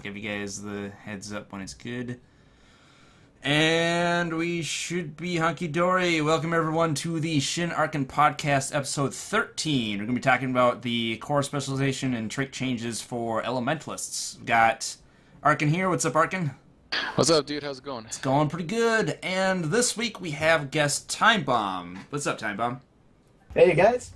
give you guys the heads up when it's good. And we should be hunky-dory. Welcome, everyone, to the Shin-Arken podcast, episode 13. We're going to be talking about the core specialization and trait changes for Elementalists. We've got Arcane here. What's up, Arcane? What's up, dude? How's it going? It's going pretty good. And this week we have guest Timebomb. What's up, Timebomb? Hey, guys.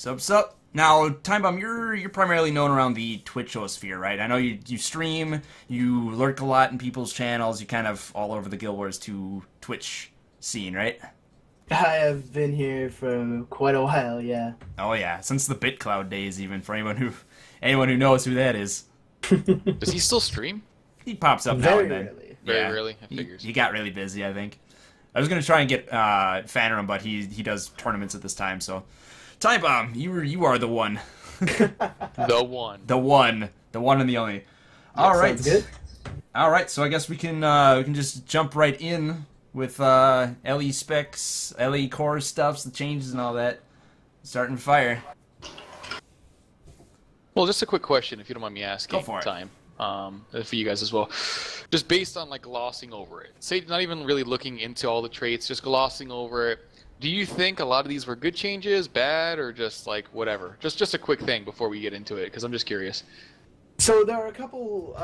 What's up? Now, Timebomb, you're primarily known around the Twitchosphere, right? I know you stream, you lurk a lot in people's channels, you kind of all over the Guild Wars 2 Twitch scene, right? I have been here for quite a while, yeah. Oh yeah, since the BitCloud days, even, for anyone who knows who that is. Does he still stream? He pops up now Very and then. rarely. Very rarely, I figures. He got really busy, I think. I was gonna try and get Phantom, but he does tournaments at this time, so... Timebomb, you are the one. The one. The one and the only. All right. Sounds good. All right. So I guess we can just jump right in with LE specs, LE core stuffs, the changes and all that. Starting fire. Well, just a quick question, if you don't mind me asking. Go for it. Time. For you guys as well. Just based on like glossing over it. Say not even really looking into all the traits, just glossing over it. Do you think a lot of these were good changes, bad, or just like whatever? Just a quick thing before we get into it, because I'm just curious. So there are a couple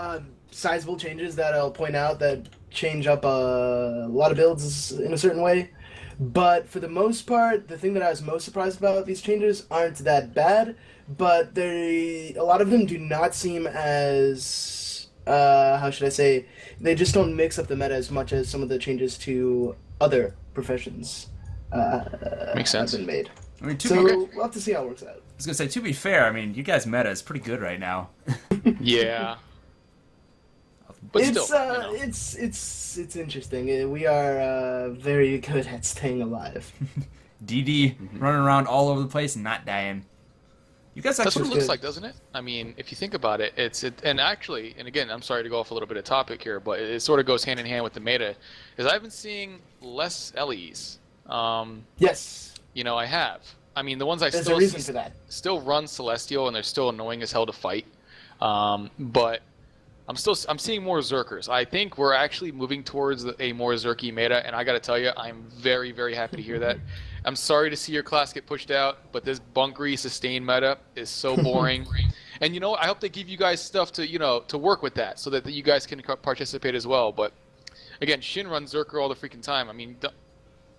sizable changes that I'll point out that change up a lot of builds in a certain way. But for the most part, the thing that I was most surprised about these changes aren't that bad, but a lot of them do not seem as, how should I say, they just don't mix up the meta as much as some of the changes to other professions. Makes sense. Have been made. I mean, We'll have to see how it works out. I was gonna say, to be fair, I mean, you guys' meta is pretty good right now. Yeah. But It's still, it's interesting. We are very good at staying alive. DD running around all over the place and not dying. You guys That's actually what it looks good. like, doesn't it? I mean, if you think about it, and again, I'm sorry to go off a little bit of topic here, but it sort of goes hand in hand with the meta, is I've been seeing less LEs. Yes. You know, I have. I mean, the ones I There's a reason for that. still run Celestial, and they're still annoying as hell to fight. But I'm seeing more Zerkers. I think we're actually moving towards a more Zerky meta, and I got to tell you, I'm very, very happy to hear that. I'm sorry to see your class get pushed out, but this bunkery sustain meta is so boring. And you know, I hope they give you guys stuff to work with that, so that you guys can participate as well. But again, Shin runs Zerker all the freaking time. I mean,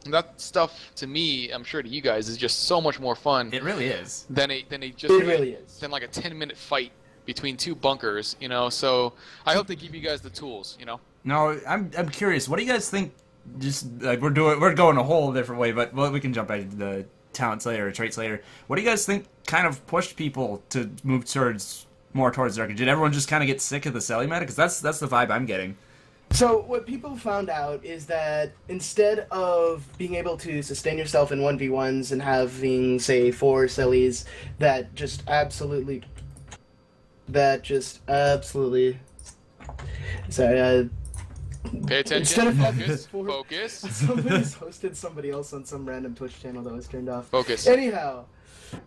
that stuff to me, I'm sure to you guys, is just so much more fun. It really is. Than It really is. Than like a 10-minute fight between two bunkers, you know. So I hope they give you guys the tools, you know. No, I'm curious. What do you guys think? Just like we're going a whole different way, but we can jump back to the talents later or traits later. What do you guys think kind of pushed people to move more towards Zerker? Did everyone just kind of get sick of the Selly meta? Because that's the vibe I'm getting. So what people found out is that instead of being able to sustain yourself in 1v1s and having, say, 4 Sellies that just absolutely... Sorry, Pay attention. Instead of Focus. Somebody's hosted somebody else on some random Twitch channel that was turned off. Focus. Anyhow,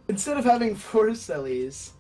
instead of having 4 Sellies,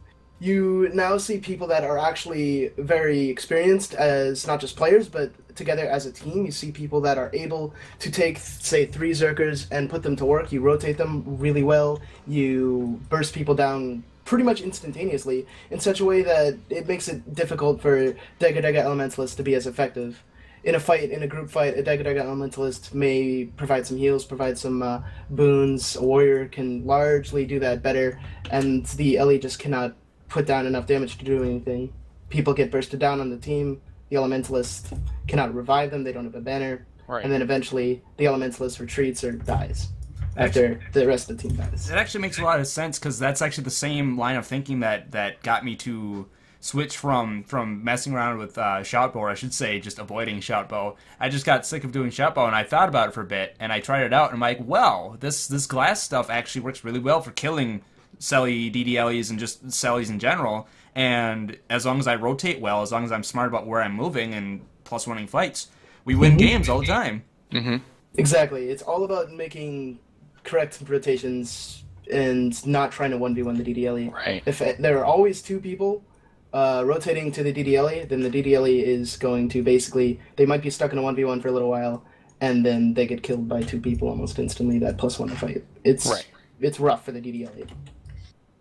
you now see people that are actually very experienced as not just players, but together as a team. You see people that are able to take, say, 3 Zerkers and put them to work. You rotate them really well. You burst people down pretty much instantaneously in such a way that it makes it difficult for Dega Elementalists to be as effective. In a group fight, a Dega Elementalist may provide some heals, provide some boons. A warrior can largely do that better, and the LE just cannot put down enough damage to do anything. People get bursted down on the team, the Elementalist cannot revive them, they don't have a banner, Right. and then eventually the Elementalist retreats or dies after the rest of the team dies. It actually makes a lot of sense because that's actually the same line of thinking that got me to switch from messing around with Shoutbow, or I should say just avoiding Shoutbow. I just got sick of doing Shoutbow, and I thought about it for a bit, and I tried it out, and I'm like, well, this glass stuff actually works really well for killing Selly DDLEs and just Sellies in general, and as long as I rotate well, as long as I'm smart about where I'm moving and plus winning fights, we win games all the time. Mm-hmm. Exactly. It's all about making correct rotations and not trying to 1v1 the DDLE. Right. If there are always 2 people rotating to the DDLE, then the DDLE is going to basically, they might be stuck in a 1v1 for a little while, and then they get killed by 2 people almost instantly, that +1 to fight. It's rough for the DDLE.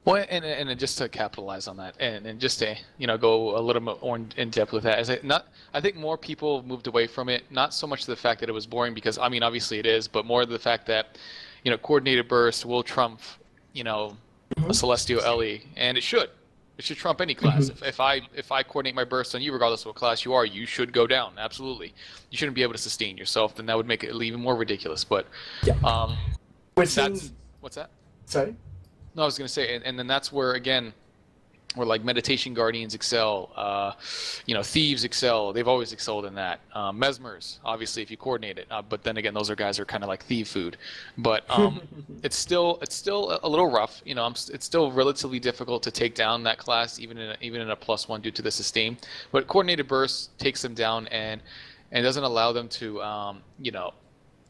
Well, and just to capitalize on that, and just to go a little bit more in depth with that, I think more people moved away from it. Not so much the fact that it was boring, because I mean obviously it is, but more the fact that coordinated burst will trump a Celestial LE, and it should. It should trump any class. If I coordinate my burst on you, regardless of what class you are, you should go down. Absolutely, you shouldn't be able to sustain yourself. Then that would make it even more ridiculous. But what's that? Sorry. No, I was going to say, and then that's where, again, where like Meditation Guardians excel, Thieves excel. They've always excelled in that. Mesmers, obviously, if you coordinate it. But then again, those guys are kind of like thief food. But it's still a little rough. It's still relatively difficult to take down that class, even in a +1 due to the sustain. But coordinated burst takes them down and doesn't allow them to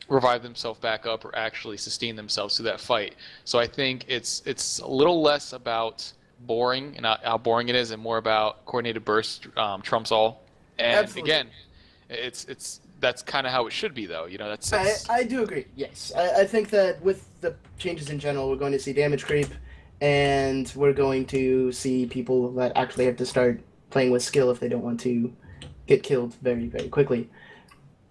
revive themselves back up or actually sustain themselves through that fight. So I think it's a little less about boring and how boring it is, and more about coordinated burst trumps all. And Absolutely. Again, that's kind of how it should be, though. I do agree. Yes, I think that with the changes in general, we're going to see damage creep, and we're going to see people that actually have to start playing with skill if they don't want to get killed very, very quickly.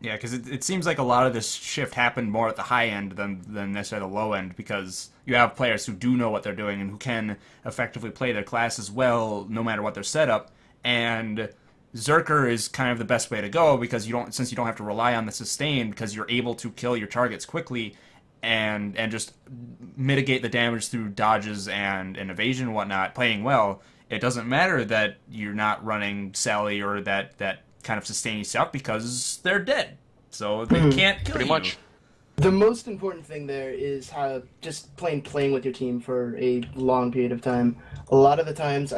Yeah, because it seems like a lot of this shift happened more at the high end than necessarily the low end, because you have players who do know what they're doing and who can effectively play their class as well, no matter what their setup. And Zerker is kind of the best way to go, because since you don't have to rely on the sustain, because you're able to kill your targets quickly and just mitigate the damage through dodges and evasion and whatnot, playing well. It doesn't matter that you're not running Sally or that kind of sustaining stuff, because they're dead, so they can't kill pretty you. much. The most important thing there is how just playing with your team for a long period of time. A lot of the times,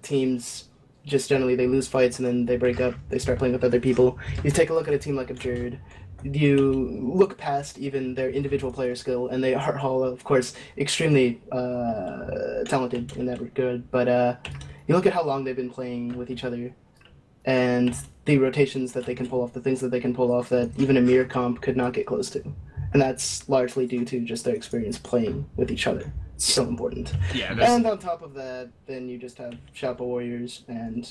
teams just generally they lose fights and then they break up. They start playing with other people. You take a look at a team like Abjured. You look past even their individual player skill, and they are all, of course, extremely talented in that regard. But you look at how long they've been playing with each other, and the rotations that they can pull off, the things that they can pull off that even a mere comp could not get close to. And that's largely due to just their experience playing with each other. It's so important. Yeah, and on top of that, then you just have Shapa Warriors and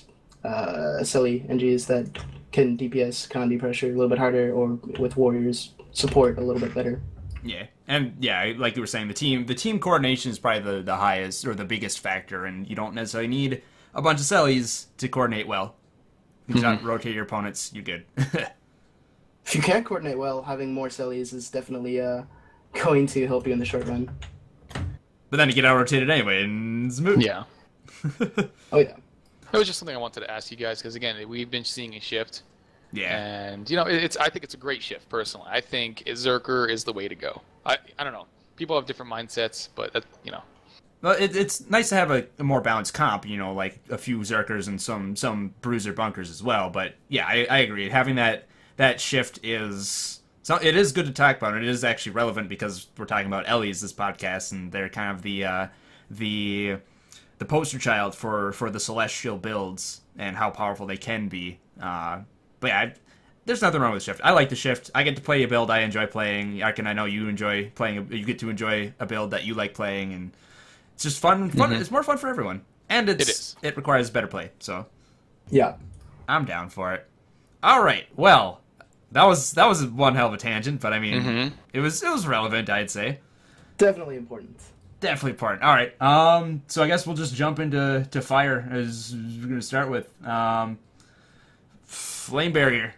silly NGs that can DPS Condi pressure a little bit harder, or with Warriors support a little bit better. Yeah, and yeah, like you were saying, the team coordination is probably the highest or the biggest factor, and you don't necessarily need a bunch of Sellies to coordinate well. You just rotate your opponents, you're good. If you can't coordinate well, having more Sellies is definitely going to help you in the short run. But then you get out-rotated anyway, and it's moot. Yeah. Oh, yeah. It was just something I wanted to ask you guys, because again, we've been seeing a shift. Yeah. And I think it's a great shift personally. I think Zerker is the way to go. I don't know. People have different mindsets, but Well, it's nice to have a more balanced comp, like a few Zerkers and some Bruiser Bunkers as well. But yeah, I agree. Having that shift is it is good to talk about, and it is actually relevant because we're talking about Ellie's this podcast, and they're kind of the poster child for the Celestial builds and how powerful they can be. But yeah, there's nothing wrong with the shift. I like the shift. I get to play a build I enjoy playing. Arcane, I know you enjoy playing. You get to enjoy a build that you like playing, and it's just fun. It's more fun for everyone, and it requires better play. So yeah, I'm down for it. All right, well, that was one hell of a tangent, but I mean, it was relevant, I'd say. Definitely important. Definitely important. All right, so I guess we'll just jump into fire as we're gonna start with Flame Barrier.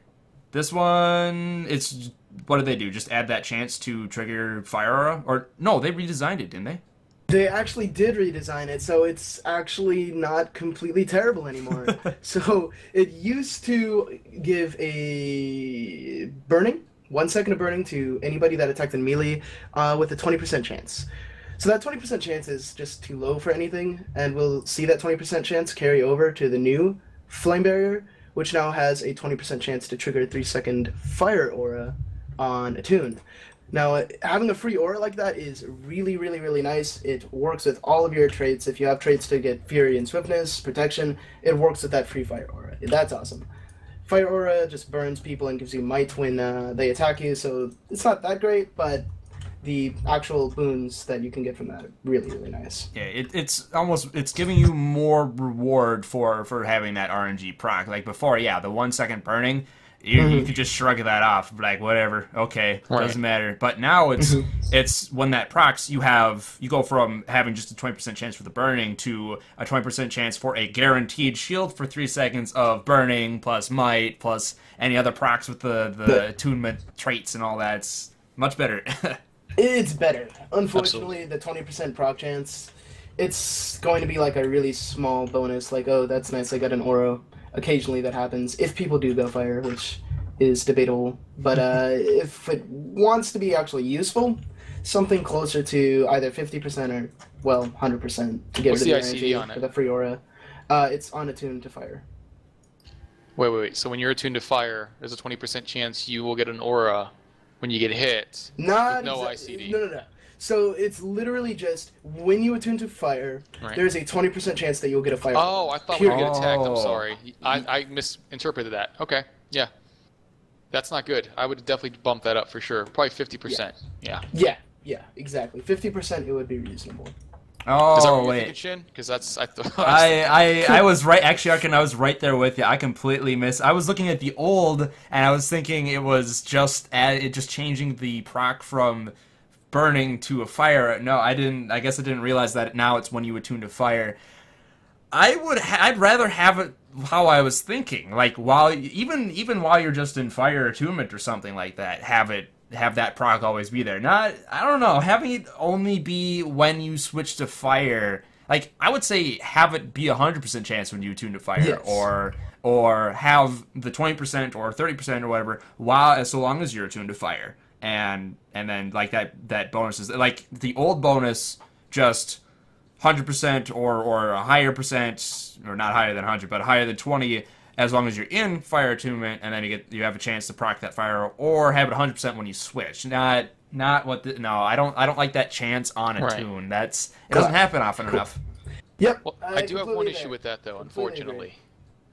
This one, it's what did they do? Just add that chance to trigger Fire Aura, or no? They redesigned it, didn't they? They actually did redesign it, so it's actually not completely terrible anymore. So it used to give a burning, 1 second of burning to anybody that attacked in melee with a 20% chance. So that 20% chance is just too low for anything, and we'll see that 20% chance carry over to the new Flame Barrier, which now has a 20% chance to trigger a 3-second Fire Aura on Attuned. Now, having a free aura like that is really, really, really nice. It works with all of your traits. If you have traits to get Fury and Swiftness, Protection, it works with that free fire aura. That's awesome. Fire aura just burns people and gives you might when they attack you, so it's not that great, but the actual boons that you can get from that are really, really nice. Yeah, it's giving you more reward for having that RNG proc. Like before, yeah, the 1 second burning, you could just shrug that off, like whatever, okay, doesn't matter. But now it's when that procs, you go from having just a 20% chance for the burning to a 20% chance for a guaranteed shield for 3 seconds of burning plus might plus any other procs with the attunement traits and all that. It's much better. It's better. Unfortunately, the 20% proc chance, it's going to be like a really small bonus, like, oh, that's nice, I got an aura. Occasionally that happens, if people do go fire, which is debatable. But if it wants to be actually useful, something closer to either 50% or, well, 100% to get rid of the energy for the free aura. It's on attuned to fire. Wait. So when you're attuned to fire, there's a 20% chance you will get an aura when you get hit. Not with no ICD. No. So it's literally just when you attune to fire, there's a 20% chance that you'll get a fire. Oh, I thought we were get attacked. I'm sorry. I misinterpreted that. Okay, yeah. That's not good. I would definitely bump that up for sure. Probably 50%. Yeah, exactly. 50% it would be reasonable. Is that Oh, what wait. Because that's I thought. I was right. Actually, Arcane, I was right there with you. I completely missed. I was looking at the old, and I was thinking it was just changing the proc from burning to a fire. No, I didn't. I guess I didn't realize that now it's when you attune to fire. I'd rather have it how I was thinking. Like even while you're just in fire attunement or something like that, have that proc always be there. Not, I don't know, having it only be when you switch to fire. Like, I would say have it be 100% chance when you attune to fire, yes. or have the 20% or 30% or whatever, so long as you're attuned to fire. And then, like, that bonus is, like, the old bonus, just 100% or a higher percent, or not higher than 100, but higher than 20, as long as you're in fire attunement, and then you have a chance to proc that fire, or have it 100% when you switch. Not what no, I don't like that chance on attune. It doesn't happen often enough. Yep. Well, I do have one issue with that though, unfortunately.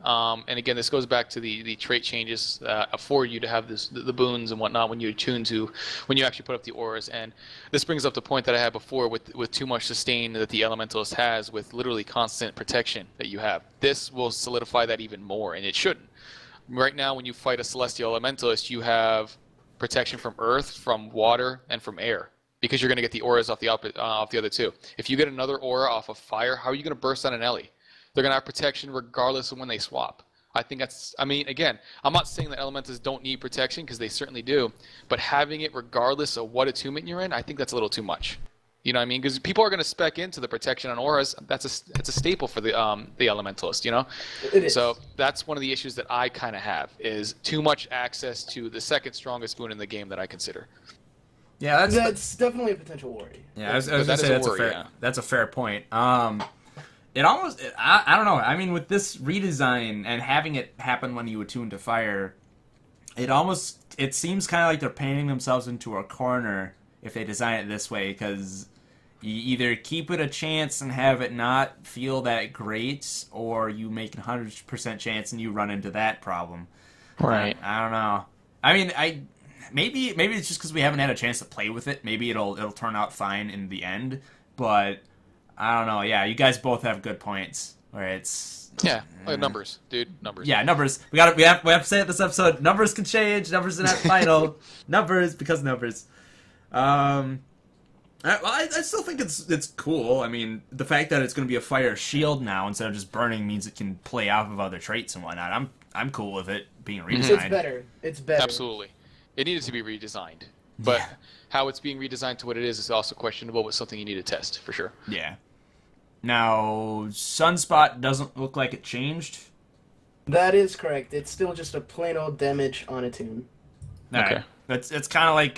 And again, this goes back to the trait changes that afford you to have the boons and whatnot when you attune to, when you actually put up the auras. And this brings up the point that I had before with too much sustain that the Elementalist has with literally constant protection that you have. This will solidify that even more, and it shouldn't. Right now, when you fight a Celestial Elementalist, you have protection from Earth, from water, and from air, because you're going to get the auras off the other two. If you get another aura off of fire, how are you going to burst on an Ellie? They're going to have protection regardless of when they swap. I think that's, I mean, again, I'm not saying that Elementalists don't need protection, because they certainly do, but having it regardless of what attunement you're in, I think that's a little too much. You know what I mean? Because people are going to spec into the protection on auras. That's a staple for the Elementalist, you know? It is. So that's one of the issues that I kind of have, is too much access to the second strongest boon in the game that I consider. Yeah, that's definitely a potential worry. Yeah, I was going to say that's a fair point. It almost, I don't know, I mean, with this redesign and having it happen when you attune to fire, it seems kind of like they're painting themselves into a corner if they design it this way, because you either keep it a chance and have it not feel that great, or you make a 100% chance and you run into that problem. Right. I don't know. I mean, maybe it's just because we haven't had a chance to play with it. Maybe it'll turn out fine in the end, but I don't know. Yeah, you guys both have good points. Where it's numbers, dude, numbers. Yeah, numbers. We have to say it this episode. Numbers can change. Numbers are not final. Numbers because numbers. I still think it's cool. I mean, the fact that it's going to be a fire shield now instead of just burning means it can play off of other traits and whatnot. I'm cool with it being redesigned. It's better. Absolutely, it needed to be redesigned, but how it's being redesigned to what it is also questionable. But something you need to test for sure. Yeah. Now, Sunspot doesn't look like it changed. That is correct. It's still just a plain old damage on attune. Okay. It's kind of like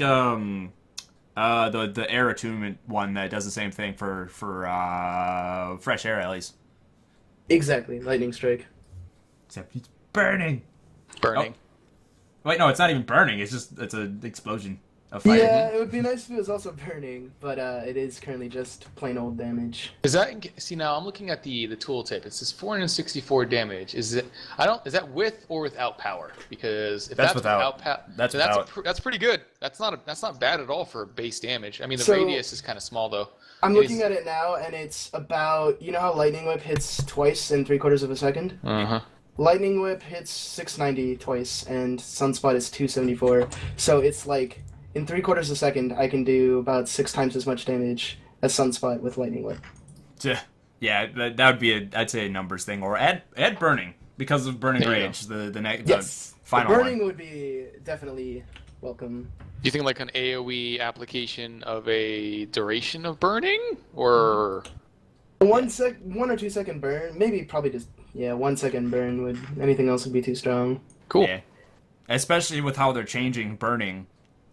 the air attunement one that does the same thing for fresh air Ellies. Exactly, lightning strike. Except it's burning. Burning. Oh. Wait, no, it's not even burning. It's an explosion. of fire. Yeah, it would be nice if it was also burning, but it is currently just plain old damage. Is that see now? I'm looking at the tooltip. It says 464 damage. Is it? Is that with or without power? Because if that's without power, that's pretty good. That's not bad at all for base damage. I mean, the radius is kind of small though. I'm looking at it now, and it's about, you know how Lightning Whip hits twice in 3/4 of a second? Uh-huh. Lightning Whip hits 690 twice, and Sunspot is 274. So it's like, in 3/4 of a second, I can do about 6 times as much damage as Sunspot with Lightning Whip. Yeah, that would be I'd say a numbers thing, or add burning because of burning rage. The final the burning one would be definitely welcome. Do you think like an AoE application of a duration of burning, or 1 or 2 second burn? Maybe probably just 1 second burn would. Anything else would be too strong. Cool. Yeah. Especially with how they're changing burning.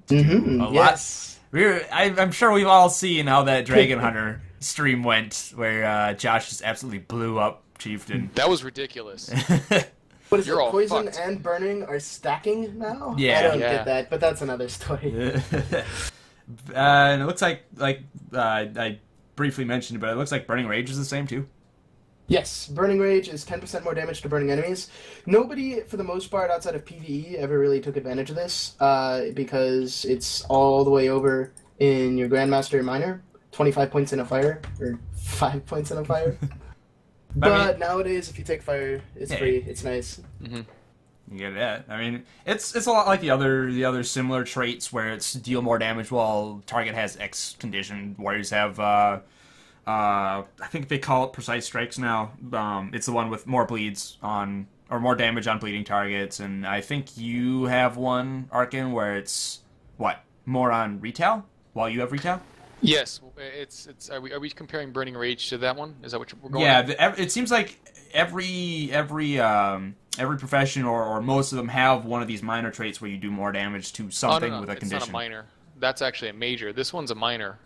Yes. I'm sure we've all seen how that Dragon Hunter stream went, where Josh just absolutely blew up Chieftain. That was ridiculous. What is You're it? all Poison fucked. and burning are stacking now? Yeah. I don't get that, but that's another story. And it looks like I briefly mentioned it, but it looks like Burning Rage is the same too. Yes, Burning Rage is 10% more damage to burning enemies. Nobody, for the most part, outside of PvE, ever really took advantage of this, because it's all the way over in your Grandmaster Minor, 25 points in a fire, or 5 points in a fire. But nowadays, if you take fire, it's free. It's nice. Mm-hmm. You get that. I mean, it's a lot like the other similar traits where it's deal more damage while target has X condition. Warriors have I think they call it precise strikes now. It's the one with more bleeds on, or more damage on bleeding targets, and I think you have one, Arcane, where it's more on retail while you have retail. Yes, it's. Are we comparing Burning Rage to that one? Is that what we're going? Yeah, it seems like every profession or most of them have one of these minor traits where you do more damage to something with a condition. It's not a minor. That's actually a major. This one's a minor.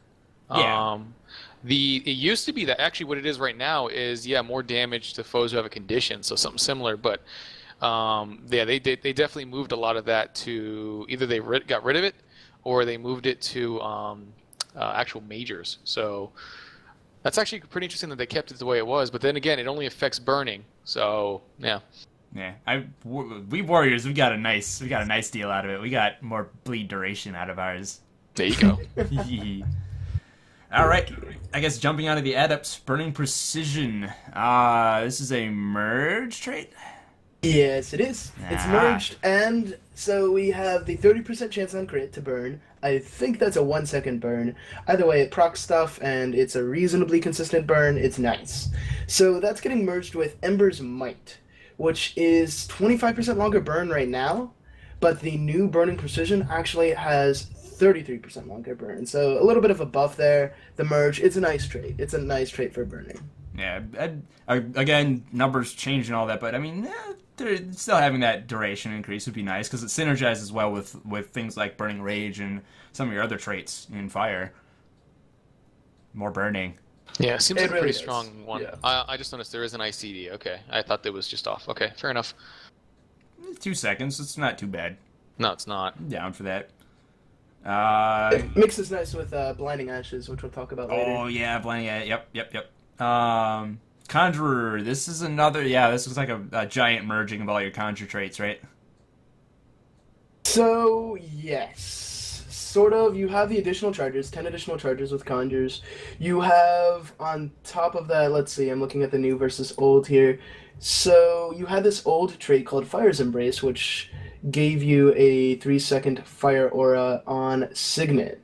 Yeah. It used to be that actually what it is right now is more damage to foes who have a condition, so something similar. But they definitely moved a lot of that to either they got rid of it or they moved it to actual majors. So that's actually pretty interesting that they kept it the way it was. But then again, it only affects burning. So yeah. Yeah, we Warriors, we got a nice deal out of it. We got more bleed duration out of ours. There you go. All right, I guess jumping out of the adepts, Burning Precision. This is a merge trait? Yes, it is. It's merged, and so we have the 30% chance on crit to burn. I think that's a 1 second burn. Either way, it procs stuff, and it's a reasonably consistent burn. It's nice. So that's getting merged with Ember's Might, which is 25% longer burn right now, but the new Burning Precision actually has 33% longer burn. So a little bit of a buff there. The merge, it's a nice trait. It's a nice trait for burning. Yeah, again, numbers change and all that, but I mean, still having that duration increase would be nice because it synergizes well with things like Burning Rage and some of your other traits in Fire. More burning. Yeah, it seems like a really pretty is. strong one. Yeah. I just noticed there is an ICD. Okay, I thought that was just off. Okay, fair enough. 2 seconds, it's not too bad. No, it's not. I'm down for that. It mixes nice with Blinding Ashes, which we'll talk about later. Oh yeah, Blinding. Yep. Conjurer. This is another. Yeah, this looks like a giant merging of all your Conjure traits, right? So, yes. Sort of. You have the additional charges, 10 additional charges with Conjures. You have, on top of that, let's see, I'm looking at the new versus old here. So, you had this old trait called Fire's Embrace, which gave you a 3-second fire aura on Signet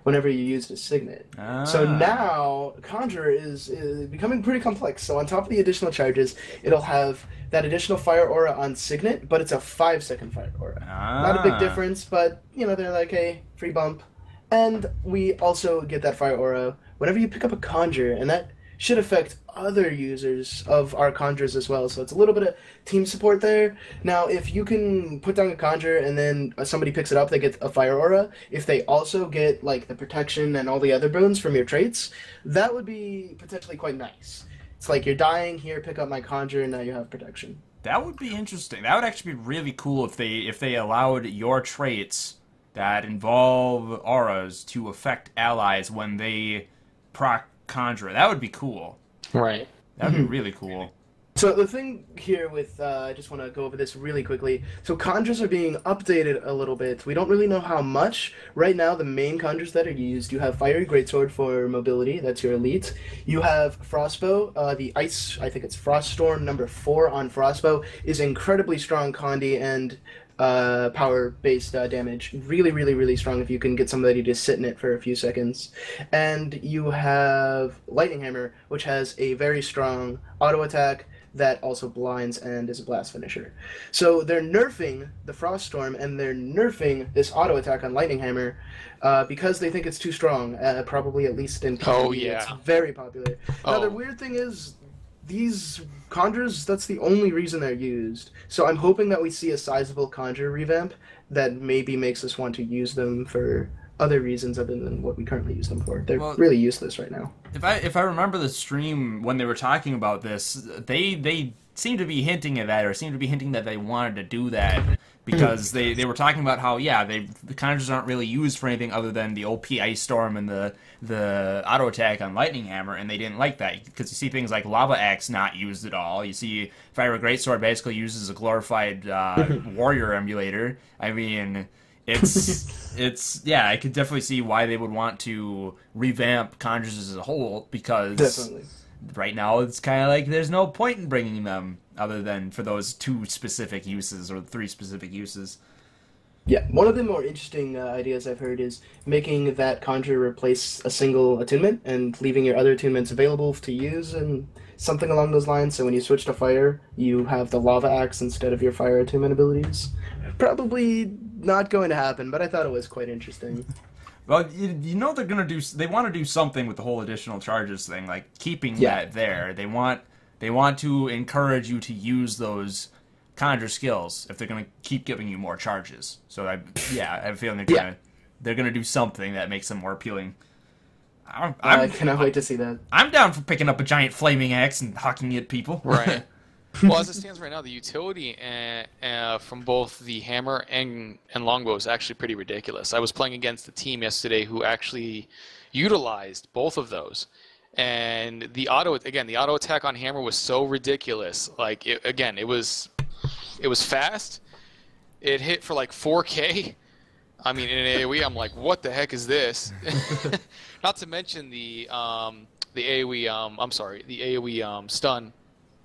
whenever you used a Signet. So now, Conjurer is becoming pretty complex. So on top of the additional charges, it'll have that additional fire aura on Signet, but it's a 5-second fire aura. Not a big difference, but, they're like, hey, free bump. And we also get that fire aura whenever you pick up a Conjure, and that should affect other users of our Conjures as well. So it's a little bit of team support there. Now, if you can put down a Conjure and then somebody picks it up, they get a fire aura. If they also get like the protection and all the other boons from your traits, that would be potentially quite nice. It's like you're dying, here, pick up my Conjure, and now you have protection. That would be interesting. That would actually be really cool if they allowed your traits that involve auras to affect allies when they proc Conjure. That would be cool. Right. That would be really cool. So the thing here with, I just want to go over this really quickly. So Conjures are being updated a little bit. We don't really know how much. Right now, the main Conjures that are used, you have Fiery Greatsword for mobility, that's your elite. You have Frostbow, the Ice, I think it's Froststorm number 4 on Frostbow, is incredibly strong Condi and power-based damage. Really, really, really strong if you can get somebody to sit in it for a few seconds. And you have Lightning Hammer, which has a very strong auto attack that also blinds and is a blast finisher. So they're nerfing the Froststorm and they're nerfing this auto attack on Lightning Hammer because they think it's too strong, probably at least in PvP. Oh, yeah. It's very popular. Now, the weird thing is, these Conjures, that's the only reason they're used. So I'm hoping that we see a sizable Conjure revamp that maybe makes us want to use them for other reasons other than what we currently use them for. They're really useless right now. If I remember the stream when they were talking about this, they seemed to be hinting at that, or seemed to be hinting that they wanted to do that, because they were talking about how, yeah, the Conjures aren't really used for anything other than the OP Ice Storm and the auto attack on Lightning Hammer, and they didn't like that, because you see things like Lava Axe not used at all. You see Fire Greatsword basically used as a glorified warrior emulator. I mean, it's yeah, I could definitely see why they would want to revamp Conjures as a whole, because Definitely. right now it's kind of like there's no point in bringing them other than for those 2 specific uses or 3 specific uses. Yeah, one of the more interesting ideas I've heard is making that Conjure replace a single attunement and leaving your other attunements available to use, and something along those lines. So when you switch to fire, you have the Lava Axe instead of your fire attunement abilities. Probably not going to happen, but I thought it was quite interesting. Well, you know they're gonna do. They want to do something with the whole additional charges thing, like keeping that there. They want to encourage you to use those Conjure skills if they're gonna keep giving you more charges. So I have a feeling they're gonna do something that makes them more appealing. I cannot wait to see that. I'm down for picking up a giant flaming axe and hucking at people. Right. Well, as it stands right now, the utility from both the hammer and longbow is actually pretty ridiculous. I was playing against a team yesterday who actually utilized both of those, and the auto attack on hammer was so ridiculous. Like it was fast. It hit for like 4K. I mean, in an AoE, I'm like, what the heck is this? Not to mention the AoE. The AoE stun.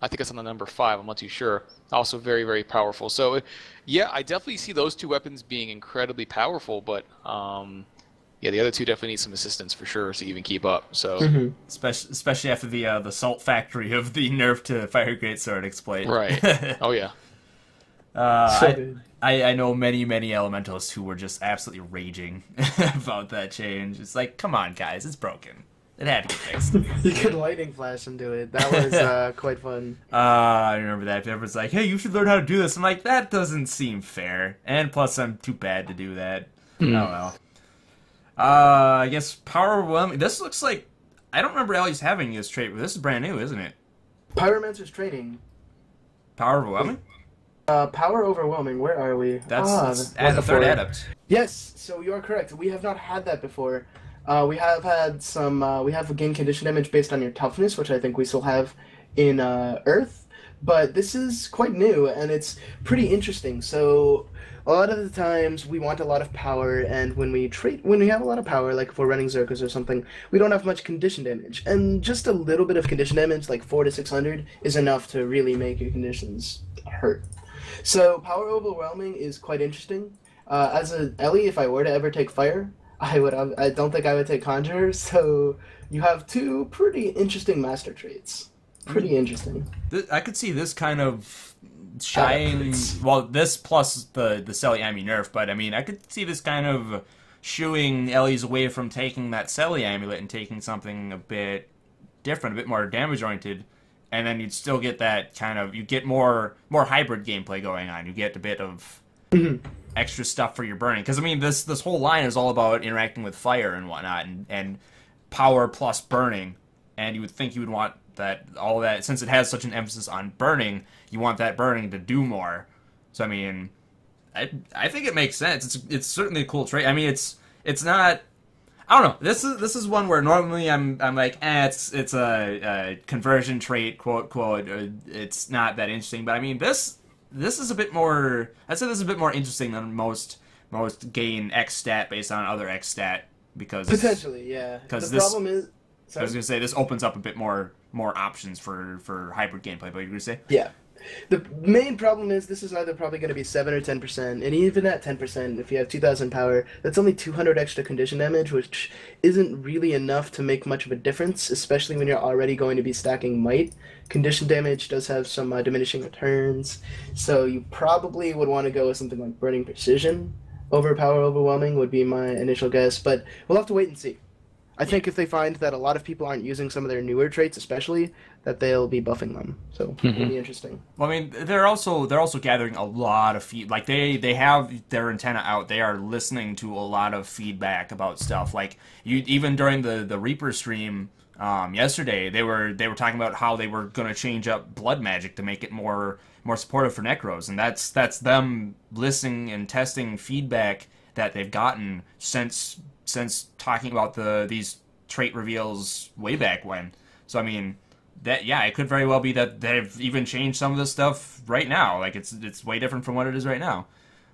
I think it's on the number 5. I'm not too sure. Also very, very powerful. So, yeah, I definitely see those 2 weapons being incredibly powerful, but yeah, the other 2 definitely need some assistance for sure to even keep up. So, especially after the salt factory of the nerf to Fire Greatsword exploit. Right. Oh yeah. I know many elementalists who were just absolutely raging about that change. It's like, come on, guys, it's broken. It had to get fixed. You could lightning flash into it. That was quite fun. I remember that. Everyone's like, hey, you should learn how to do this. I'm like, that doesn't seem fair. And plus, I'm too bad to do that. Oh, well. I guess Power Overwhelming. This looks like... I don't remember Ellie's having this trait, but this is brand new, isn't it? Pyromancer's training. Power Overwhelming? Power Overwhelming. Where are we? That's the third adept. Yes, so you are correct. We have not had that before. We have had some, we have a gain condition damage based on your toughness, which I think we still have in Earth, but this is quite new, and it's pretty interesting. So, a lot of the times, we want a lot of power, and when we have a lot of power, like if we're running Zerkas or something, we don't have much condition damage, and just a little bit of condition damage, like 400 to 600, is enough to really make your conditions hurt. So, Power Overwhelming is quite interesting. As an Ellie, if I were to ever take fire, I don't think I would take Conjure, so you have 2 pretty interesting master traits. Pretty interesting. I could see this kind of shying... well, this plus the Selly Ami nerf, but I mean, I could see this kind of shooing Ellie's away from taking that Selly Amulet and taking something a bit different, a bit more damage-oriented, and then you'd still get that kind of... you get more hybrid gameplay going on. You get a bit of... extra stuff for your burning, because I mean this whole line is all about interacting with fire and whatnot, and power plus burning, and you would think you would want all that since it has such an emphasis on burning. You want that burning to do more. So I mean, I think it makes sense. It's certainly a cool trait. I mean, it's not. I don't know. This is one where normally I'm like, it's a conversion trait, quote quote. It's not that interesting. But I mean, this is a bit more. I'd say this is a bit more interesting than most gain X stat based on other X stat because potentially, yeah. Because the problem is, I was gonna say this opens up a bit more options for hybrid gameplay. But you were gonna say, yeah. The main problem is this is either probably going to be 7 or 10%, and even at 10%, if you have 2,000 power, that's only 200 extra condition damage, which isn't really enough to make much of a difference, especially when you're already going to be stacking might. Condition damage does have some diminishing returns, so you probably would want to go with something like Burning Precision. Over Power Overwhelming would be my initial guess, but we'll have to wait and see. I think if they find that a lot of people aren't using some of their newer traits, especially, that they'll be buffing them. So it'll be interesting. Well, I mean, they're also gathering a lot of feed. Like they have their antenna out. They are listening to a lot of feedback about stuff. Like even during the Reaper stream yesterday, they were talking about how they were going to change up blood magic to make it more supportive for Necros, and that's them listening and testing feedback that they've gotten since talking about these trait reveals way back when. So I mean, it could very well be that they've even changed some of this stuff right now. Like it's way different from what it is right now.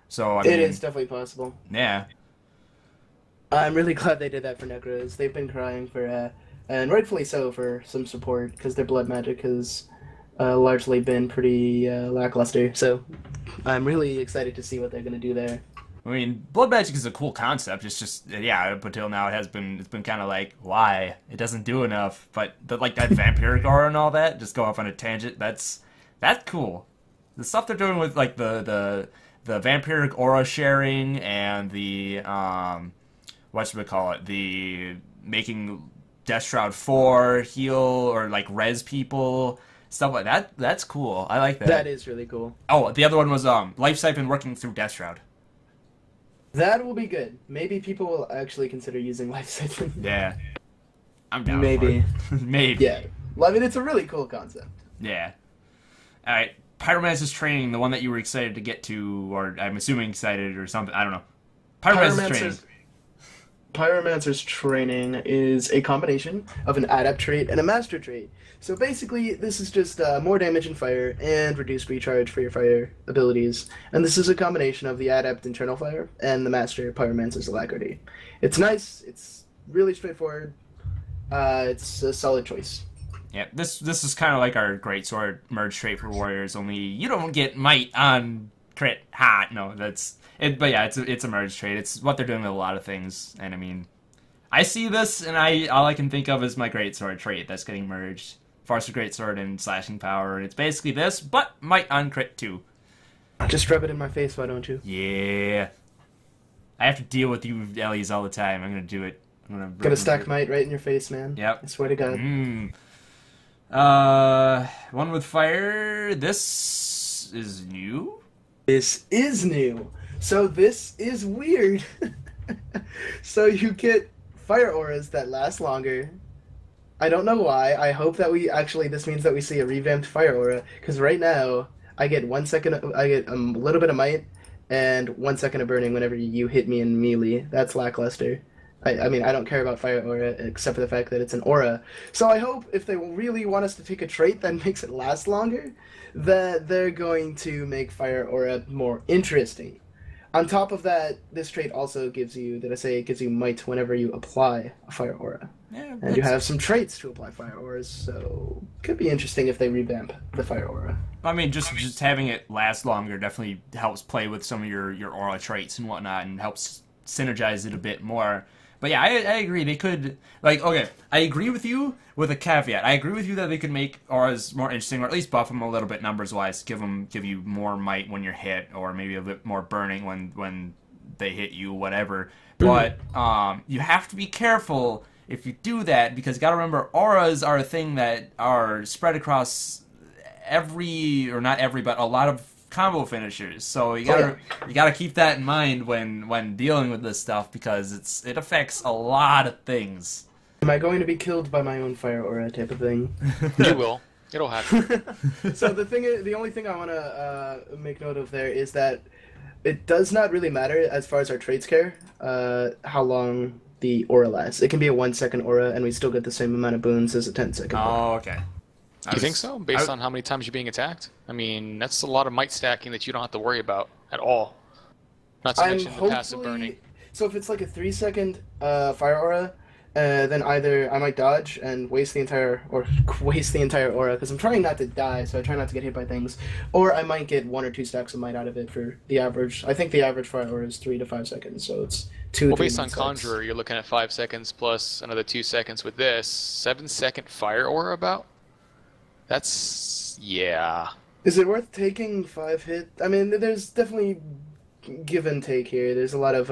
So I mean, it is definitely possible. Yeah, I'm really glad they did that for Necros. They've been crying for, and rightfully so, for some support because their blood magic has largely been pretty lackluster. So I'm really excited to see what they're going to do there. I mean, blood magic is a cool concept. It's just, up until now it's been kind of like, why? It doesn't do enough. But like that vampiric aura and all that, just go off on a tangent. That's cool. The stuff they're doing with like the vampiric aura sharing and the the making Death Shroud 4 heal or like res people, stuff like that. That's cool. I like that. That is really cool. Oh, the other one was Life Siphon working through Death Shroud. That will be good. Maybe people will actually consider using Life Siphon. Yeah. I'm down Maybe. for it. Maybe. Yeah. Well, I mean, it's a really cool concept. Yeah. Alright. Pyromancer's training, the one that you were excited to get to, or I'm assuming excited or something. I don't know. Pyromancer's training is a combination of an adept trait and a master trait. So basically, this is just more damage and fire and reduced recharge for your fire abilities. And this is a combination of the adept internal fire and the master Pyromancer's alacrity. It's nice. It's really straightforward. It's a solid choice. Yeah, this is kind of like our Greatsword merge trait for warriors. Only you don't get might on crit. No, that's it. But yeah, it's a merge trait. It's what they're doing with a lot of things. And I mean, I see this, and all I can think of is my Greatsword trait that's getting merged. Farsa Greatsword and slashing power, and it's basically this, but might on crit too. Just rub it in my face, why don't you? Yeah. I have to deal with you Ellies all the time. I'm gonna do it. I'm gonna stack might right in your face, man. Yep. I swear to God. One with fire. This is new? This is new. So this is weird. So you get fire auras that last longer. I don't know why. I hope that this means that we see a revamped fire aura, because right now I get 1 second, I get a little bit of might and 1 second of burning whenever you hit me in melee. That's lackluster. I mean, I don't care about fire aura except for the fact that it's an aura. So I hope if they really want us to take a trait that makes it last longer, that they're going to make fire aura more interesting. On top of that, this trait also gives you, it gives you might whenever you apply a fire aura. Yeah, and you have some traits to apply fire auras, so could be interesting if they revamp the fire aura. I mean, just having it last longer definitely helps play with some of your aura traits and whatnot, and helps synergize it a bit more. But yeah, I agree. They could, like, okay, I agree with you with a caveat. I agree with you that they could make auras more interesting, or at least buff them a little bit numbers-wise, give you more might when you're hit, or maybe a bit more burning when they hit you, whatever. But you have to be careful if you do that, because you gotta remember, auras are a thing that are spread across not every, but a lot of combo finishers. So you gotta keep that in mind when dealing with this stuff, because it affects a lot of things. Am I going to be killed by my own fire aura type of thing? You will. It'll happen. So the only thing I want to make note of there is that it does not really matter as far as our traits care, how long the aura lasts. It can be a 1-second aura, and we still get the same amount of boons as a 10-second aura. Oh, okay. You think so? Based on how many times you're being attacked? I mean, that's a lot of might stacking that you don't have to worry about at all. Not to mention the passive burning. So if it's like a 3-second fire aura, then either I might dodge and waste the entire aura, because I'm trying not to die, so I try not to get hit by things, or I might get 1 or 2 stacks of might out of it for the average. I think the average fire aura is 3 to 5 seconds, so it's 2. Well, based on Conjurer, you're looking at 5 seconds plus another 2 seconds with this 7-second fire aura about. That's yeah. Is it worth taking 5 hit? I mean, there's definitely give and take here. There's a lot of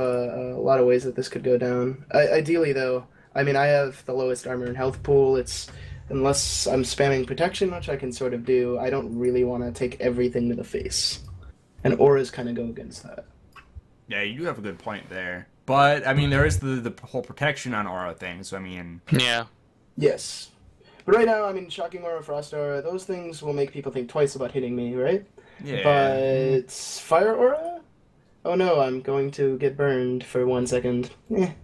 ways that this could go down. Ideally, though, I mean, I have the lowest armor and health pool. It's unless I'm spamming protection, which I can sort of do. I don't really want to take everything to the face, and auras kind of go against that. Yeah, you do have a good point there. But I mean, there is the whole protection on aura thing. So I mean, yeah, yes. But right now, I mean, Shocking Aura, Frost Aura, those things will make people think twice about hitting me, right? yeah. But Fire Aura? Oh no, I'm going to get burned for 1 second.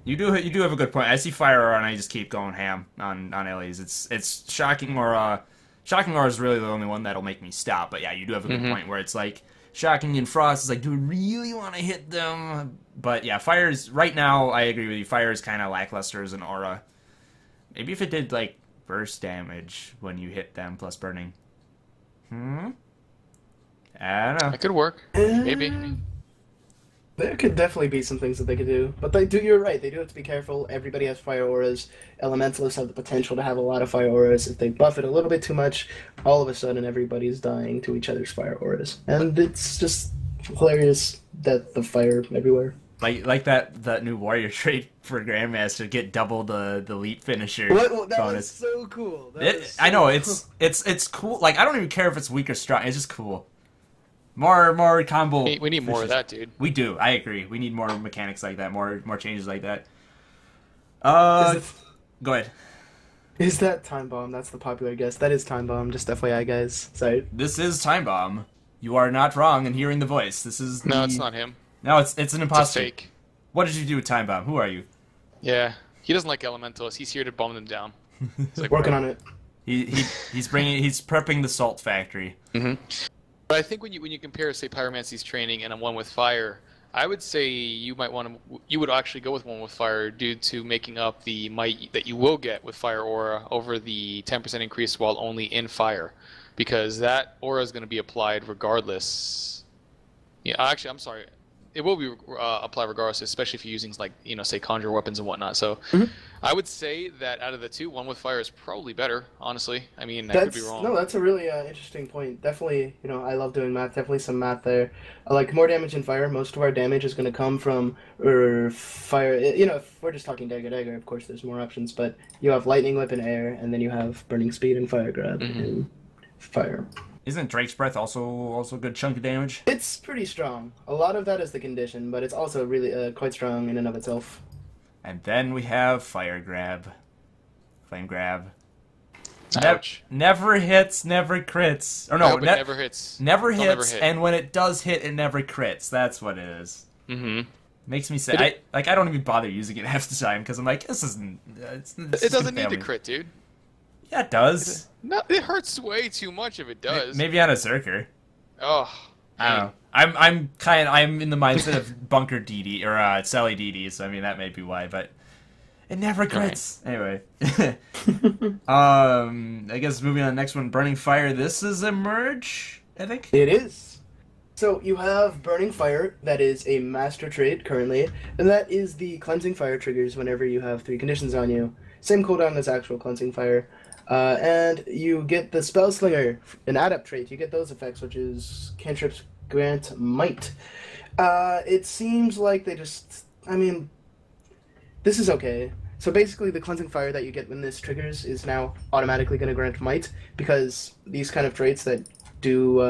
You do have a good point. I see fire aura and I just keep going ham on Ellie's. It's shocking aura. Shocking aura is really the only one that'll make me stop. But yeah, you do have a good point where it's like shocking and frost is like, do we really want to hit them? But yeah, fire is right now. I agree with you. Fire is kind of lackluster as an aura. Maybe if it did like burst damage when you hit them plus burning. I don't know. that could work. Maybe. There could definitely be some things that they could do. But you're right, they do have to be careful. Everybody has fire auras. Elementalists have the potential to have a lot of fire auras. If they buff it a little bit too much, all of a sudden everybody's dying to each other's fire auras. And it's just hilarious that the fire everywhere. Like that new warrior trait for Grandmaster, get double the elite finisher That bonus. was so cool. I know, it's cool. Like, I don't even care if it's weak or strong. It's just cool. More combo. We need more of that, dude. We do. I agree. We need more mechanics like that. More changes like that. Go ahead. Is that Timebomb? That's the popular guess. That is Timebomb. Just FYI, guys. Sorry. This is Timebomb. You are not wrong in hearing the voice. This is No, it's not him. No, it's an imposter. It's a fake. What did you do with Timebomb? Who are you? Yeah, he doesn't like Elementalists. He's here to bomb them down. It's like, Working on it. He's prepping the salt factory. But I think when you compare, say, Pyromancy's training and one with fire, I would say you would actually go with one with fire due to making up the might that you will get with fire aura over the 10% increase while only in fire, because that aura is going to be applied regardless. Yeah, actually, I'm sorry. It will be applied regardless, especially if you're using, like, say Conjure weapons and whatnot. So I would say that out of the two, one with fire is probably better, honestly. I mean, I could be wrong. No, that's a really interesting point. Definitely, I love doing math. Definitely some math there. Like, more damage in fire. Most of our damage is going to come from fire. If we're just talking dagger, of course, there's more options. But you have lightning whip in air, and then you have burning speed and fire grab in fire. Isn't Drake's Breath also a good chunk of damage? It's pretty strong. A lot of that is the condition, but it's also really quite strong in and of itself. And then we have Fire Grab. Flame Grab. Ouch. Never hits, never crits. Or no, never hits. Never They'll hits, never hit. And when it does hit, it never crits. That's what it is. Makes me say, I don't even bother using it half the time, because I'm like, this isn't... It doesn't need to crit, dude. Yeah, it does. No, it hurts way too much if it does. Maybe on a Zerker. Oh, I don't know. I'm in the mindset of Bunker DD or Sally DD, so I mean that may be why, but it never crits. Right. Anyway, I guess moving on to the next one, Burning Fire. This is a merge, I think. It is. So you have Burning Fire, that is a master trait currently, and that is the Cleansing Fire triggers whenever you have 3 conditions on you. Same cooldown as actual Cleansing Fire. And you get the Spell Slinger, an adept trait. You get those effects, which is Cantrips grant might. It seems like they just... I mean, this is okay. So basically, the Cleansing Fire that you get when this triggers is now automatically going to grant might, because these kind of traits that do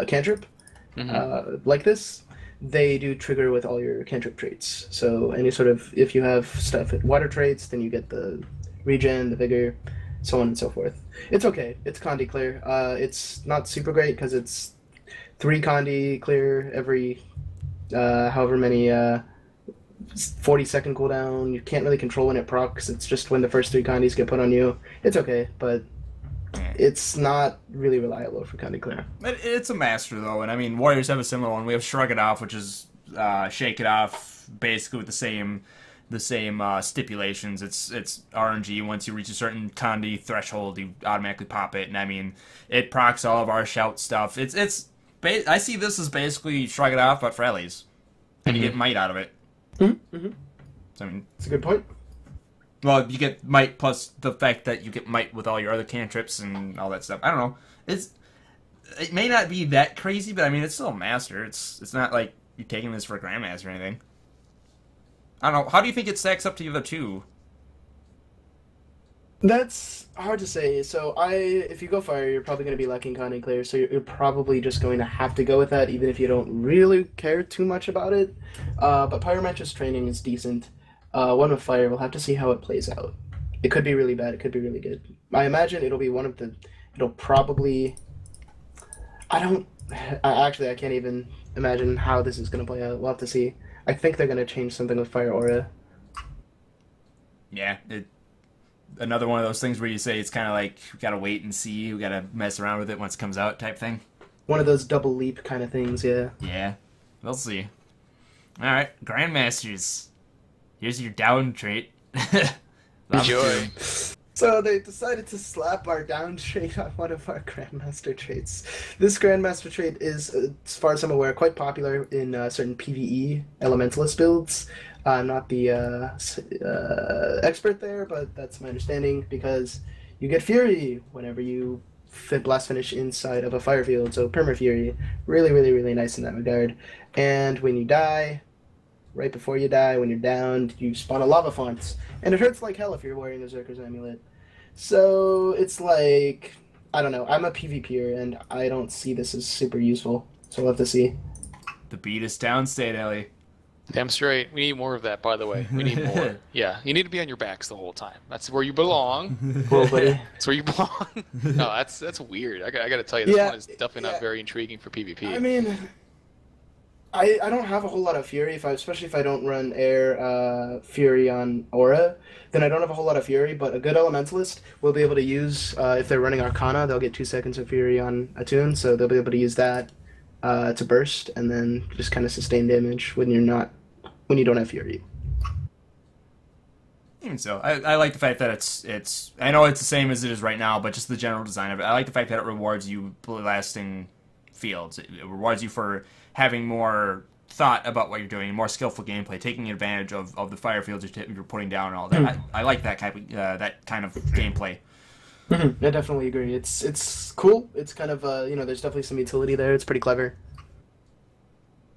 Cantrip, like this, they do trigger with all your Cantrip traits. So any sort of... If you have stuff at water traits, then you get the regen, the vigor, so on and so forth. It's okay. It's Condi clear. It's not super great because it's 3 Condi clear every however many 40-second cooldown. You can't really control when it procs. It's just when the first 3 condies get put on you. It's okay, but it's not really reliable for Condi Clear. It's a master, though, and I mean, Warriors have a similar one. We have Shrug It Off, which is Shake It Off, basically with the same stipulations. It's RNG. Once you reach a certain Condi threshold, you automatically pop it, and I mean, it procs all of our shout stuff. I see this as basically Shrug It Off, but for Ellies, and you get might out of it. Mm-hmm. So, I mean, That's a good point. well, you get might plus the fact that you get might with all your other cantrips and all that stuff. I don't know. It may not be that crazy, but I mean, it's still a master. It's not like you're taking this for a Grandmaster or anything. I don't know. How do you think it stacks up to the other two? That's hard to say. So if you go fire, you're probably going to be lacking Condi Clear, so you're probably just going to have to go with that, even if you don't really care too much about it. But Pyromancer's training is decent. One with fire, we'll have to see how it plays out. It could be really bad, it could be really good. I imagine it'll be it'll probably... I can't even imagine how this is going to play out. We'll have to see. I think they're going to change something with Fire Aura. Yeah, another one of those things where you say it's kind of like, we gotta wait and see, we gotta mess around with it once it comes out type thing. One of those double leap kind of things, yeah. Yeah, we'll see. Alright, Grandmasters. Here's your down trait. Enjoy. So they decided to slap our down trait on one of our Grandmaster traits. This Grandmaster trait is, as far as I'm aware, quite popular in certain PvE Elementalist builds. I'm not the expert there, but that's my understanding, because you get Fury whenever you blast finish inside of a fire field, so Perma Fury. Really, really, really nice in that regard. And when you die, right before you die, when you're downed, you spawn a lava font. And it hurts like hell if you're wearing a Zerker's Amulet. So it's like, I don't know, I'm a PvPer, and I don't see this as super useful. So we'll have to see. The beat is down state, Ellie. Damn straight. We need more of that, by the way. We need more. Yeah, you need to be on your backs the whole time. That's where you belong. Cool, buddy. That's where you belong. No, that's weird. I got to tell you, this one is definitely not very intriguing for PvP. I mean, I don't have a whole lot of Fury, especially if I don't run Air Fury on Aura, then I don't have a whole lot of Fury, but a good Elementalist will be able to use, if they're running Arcana, they'll get 2 seconds of Fury on Attune, so they'll be able to use that to burst, and then just kind of sustain damage when you don't have Fury. Even so, I like the fact that it's I know it's the same as it is right now, but just the general design of it. I like the fact that it rewards you lasting fields. It rewards you for having more thought about what you're doing, more skillful gameplay, taking advantage of the fire fields you're putting down and all that. I like that kind of gameplay. I definitely agree. It's cool. It's kind of there's definitely some utility there. It's pretty clever.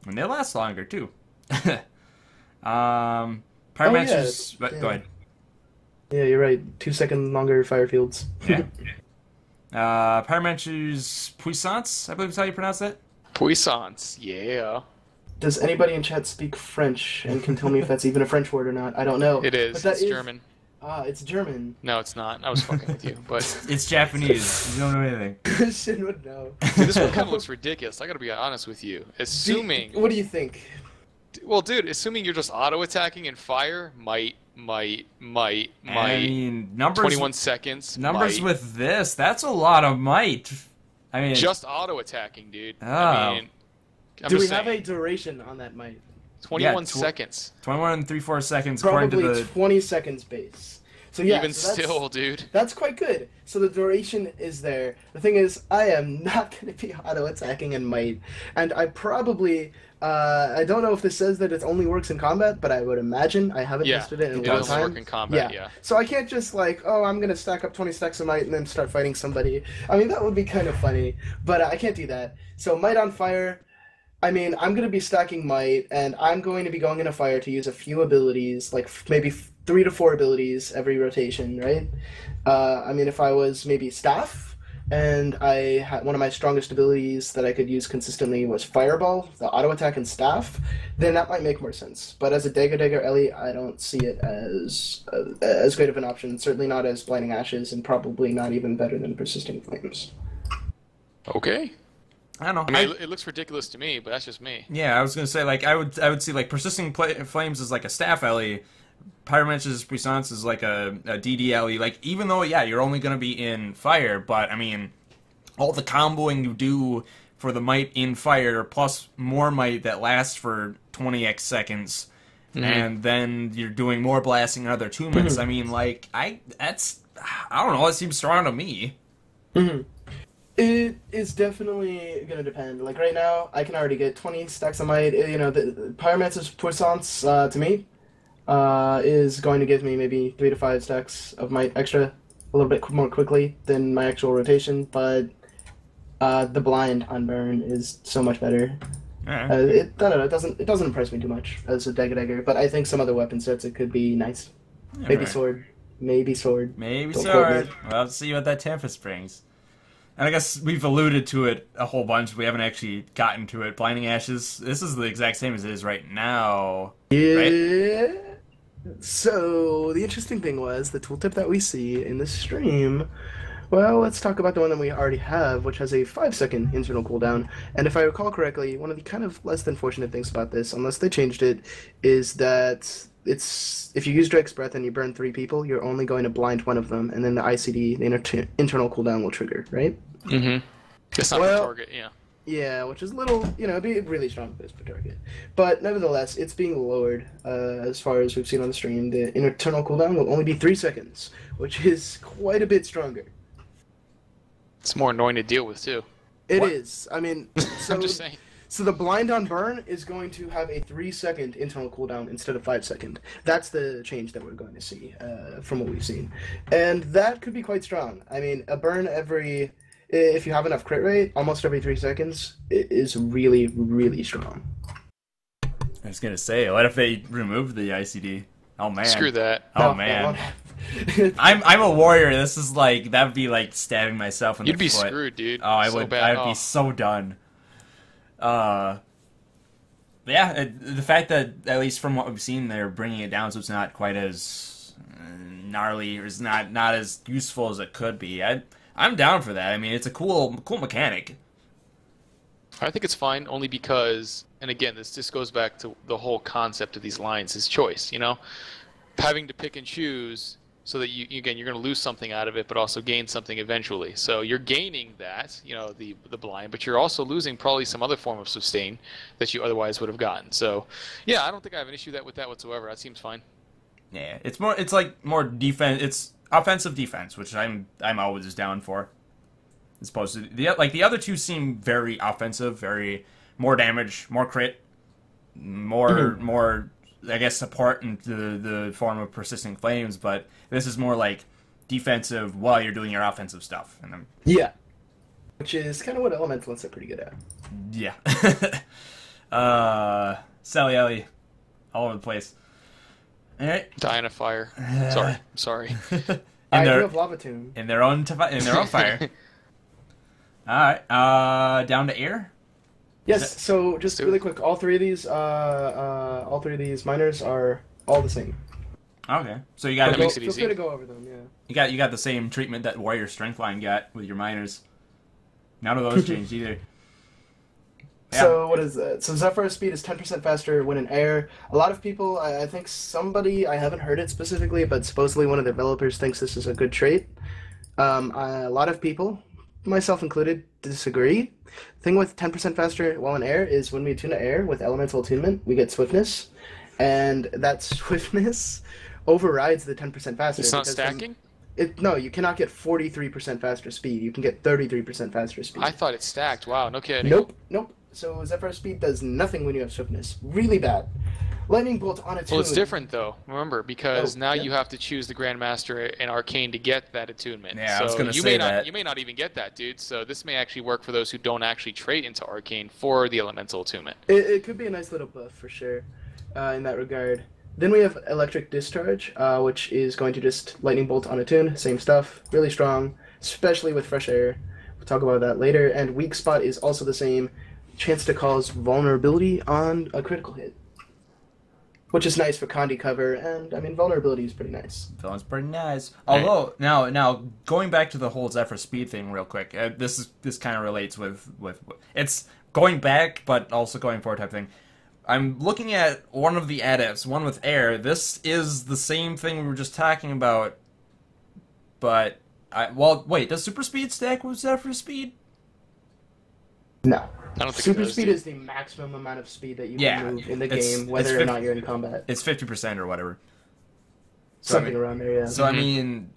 And they last longer too. Pyromancers. Yeah. Go ahead. Yeah, you're right. 2 second longer fire fields. Yeah. Pyromancer's Puissance, I believe is how you pronounce that. Puissance, yeah. Does anybody in chat speak French and can tell me if that's even a French word or not? I don't know. It is. It's German. It's German. No, it's not. I was fucking with you, but it's Japanese. You don't know anything. Shin would know. Dude, this one kind of looks ridiculous. I gotta be honest with you. Assuming. What do you think? Well, dude, assuming you're just auto attacking and fire, might. I mean, numbers. 21 seconds. Numbers might. with this. That's a lot of might. I mean, just auto attacking, dude. Oh. I mean, do we have a duration on that might? 21 seconds. 21 and 3/4 seconds. Probably according to the 20 seconds base. So yeah, even still, dude. That's quite good. So the duration is there. The thing is, I am not going to be auto-attacking in Might. And I probably, I don't know if this says that it only works in combat, but I would imagine, I haven't tested it in a long time. It does work in combat, yeah. So I can't just like, oh, I'm going to stack up 20 stacks of Might and then start fighting somebody. I mean, that would be kind of funny, but I can't do that. So Might on Fire, I mean, I'm going to be stacking Might, and I'm going to be going into Fire to use a few abilities, like maybe 3 to 4 abilities every rotation, right? I mean, if I was maybe Staff, and I had one of my strongest abilities that I could use consistently was Fireball, the auto attack and Staff, then that might make more sense. But as a Dagger Ellie, I don't see it as great of an option. Certainly not as Blinding Ashes, and probably not even better than Persisting Flames. Okay. I don't know. I mean, it looks ridiculous to me, but that's just me. Yeah, I was gonna say like I would see like persisting flames as like a staff LE, Pyromancer's puissance is like a DD LE. Like even though you're only gonna be in fire, but I mean all the comboing you do for the might in fire plus more might that lasts for 20x seconds, and then you're doing more blasting and other attunements. I mean like I don't know. It seems strong to me. It is definitely going to depend. Like, right now, I can already get 20 stacks of might. You know, the Pyromancer's puissance, to me, is going to give me maybe 3 to 5 stacks of might extra a little bit more quickly than my actual rotation, but the blind on burn is so much better. I don't know, it doesn't impress me too much as a dagger, but I think some other weapon sets, it could be nice. Maybe sword. Maybe sword. Maybe sword. We'll see what that Tempest brings. And I guess we've alluded to it a whole bunch. We haven't actually gotten to it. Blinding Ashes. This is the exact same as it is right now. Yeah. Right? So the interesting thing was the tooltip that we see in this stream. Well, let's talk about the one that we already have, which has a 5-second internal cooldown. And if I recall correctly, one of the kind of less than fortunate things about this, unless they changed it, is that if you use Drake's Breath and you burn 3 people, you're only going to blind one of them, and then the ICD, the internal cooldown, will trigger, right? It's not per target, yeah. Yeah, which is a little, it'd be really strong if it's per target. But nevertheless, it's being lowered, as far as we've seen on the stream. The internal cooldown will only be 3 seconds, which is quite a bit stronger. It's more annoying to deal with, too. It is. I mean, so... I'm just saying. So the blind on burn is going to have a 3-second internal cooldown instead of 5-second. That's the change that we're going to see from what we've seen. And that could be quite strong. I mean, a burn if you have enough crit rate, almost every 3 seconds, it is really, really strong. I was going to say, what if they removed the ICD? Oh, man. Screw that. Oh, man. I'm a warrior. This is like, that would be like stabbing myself in the foot. You'd be screwed, dude. Oh, I would be so done. The fact that, at least from what we've seen, they're bringing it down so it's not quite as gnarly, or is not as useful as it could be. I'm down for that. I mean, it's a cool mechanic. I think it's fine, only because, and again, this just goes back to the whole concept of these lines, is choice, Having to pick and choose so that you're going to lose something out of it, but also gain something eventually. So you're gaining that, the blind, but you're also losing probably some other form of sustain that you otherwise would have gotten. So, yeah, I don't think I have an issue with that whatsoever. That seems fine. Yeah, it's like more defense. It's offensive defense, which I'm always down for. As opposed to the other two seem very offensive, very more damage, more crit, more. I guess support into the form of persisting flames, but this is more like defensive while you're doing your offensive stuff. And yeah, which is kind of what Elementalists are pretty good at. Yeah. Sally Ellie, all over the place. All right. Die in a fire. Sorry. I do have Lava Tomb. In their own fire. All right. Down to air. Yes, so just really quick, all three of these miners are all the same. Okay, so you got that makes it easy. easy. Feel free to go over them, yeah. You got the same treatment that Warrior Strength line got with your miners. None of those changed either. Yeah. So what is that? So Zephyr's speed is 10% faster when in air. A lot of people, I think somebody, I haven't heard it specifically, but supposedly one of the developers thinks this is a good trait. A lot of people, myself included, disagree. The thing with 10% faster while in air is when we attune to air with elemental attunement, we get swiftness, and that swiftness overrides the 10% faster. It's not stacking? No, you cannot get 43% faster speed. You can get 33% faster speed. I thought it stacked. Wow, no kidding. Nope. So Zephyr speed does nothing when you have swiftness. Really bad. Lightning bolt on attune. Well, it's different though. Remember, because now you have to choose the Grandmaster and Arcane to get that attunement. Yeah, so I was gonna say that. You may not even get that, dude. So this may actually work for those who don't actually trade into Arcane for the elemental attunement. It could be a nice little buff for sure, in that regard. Then we have Electric Discharge, which is going to just Lightning Bolt on attune. Same stuff. Really strong, especially with fresh air. We'll talk about that later. And Weak Spot is also the same. Chance to cause vulnerability on a critical hit. which is nice for Condi cover, and I mean vulnerability is pretty nice. Feeling's pretty nice. Although now going back to the whole Zephyr speed thing real quick, this kind of relates with it's going back but also going forward type thing. I'm looking at one of the adepts, one with air. This is the same thing we were just talking about, but wait, does super speed stack with Zephyr speed? No. I don't think Super speed is the maximum amount of speed that you can move in the game, whether or not you're in combat. It's 50% or whatever. Something around there, yeah. So, I mean,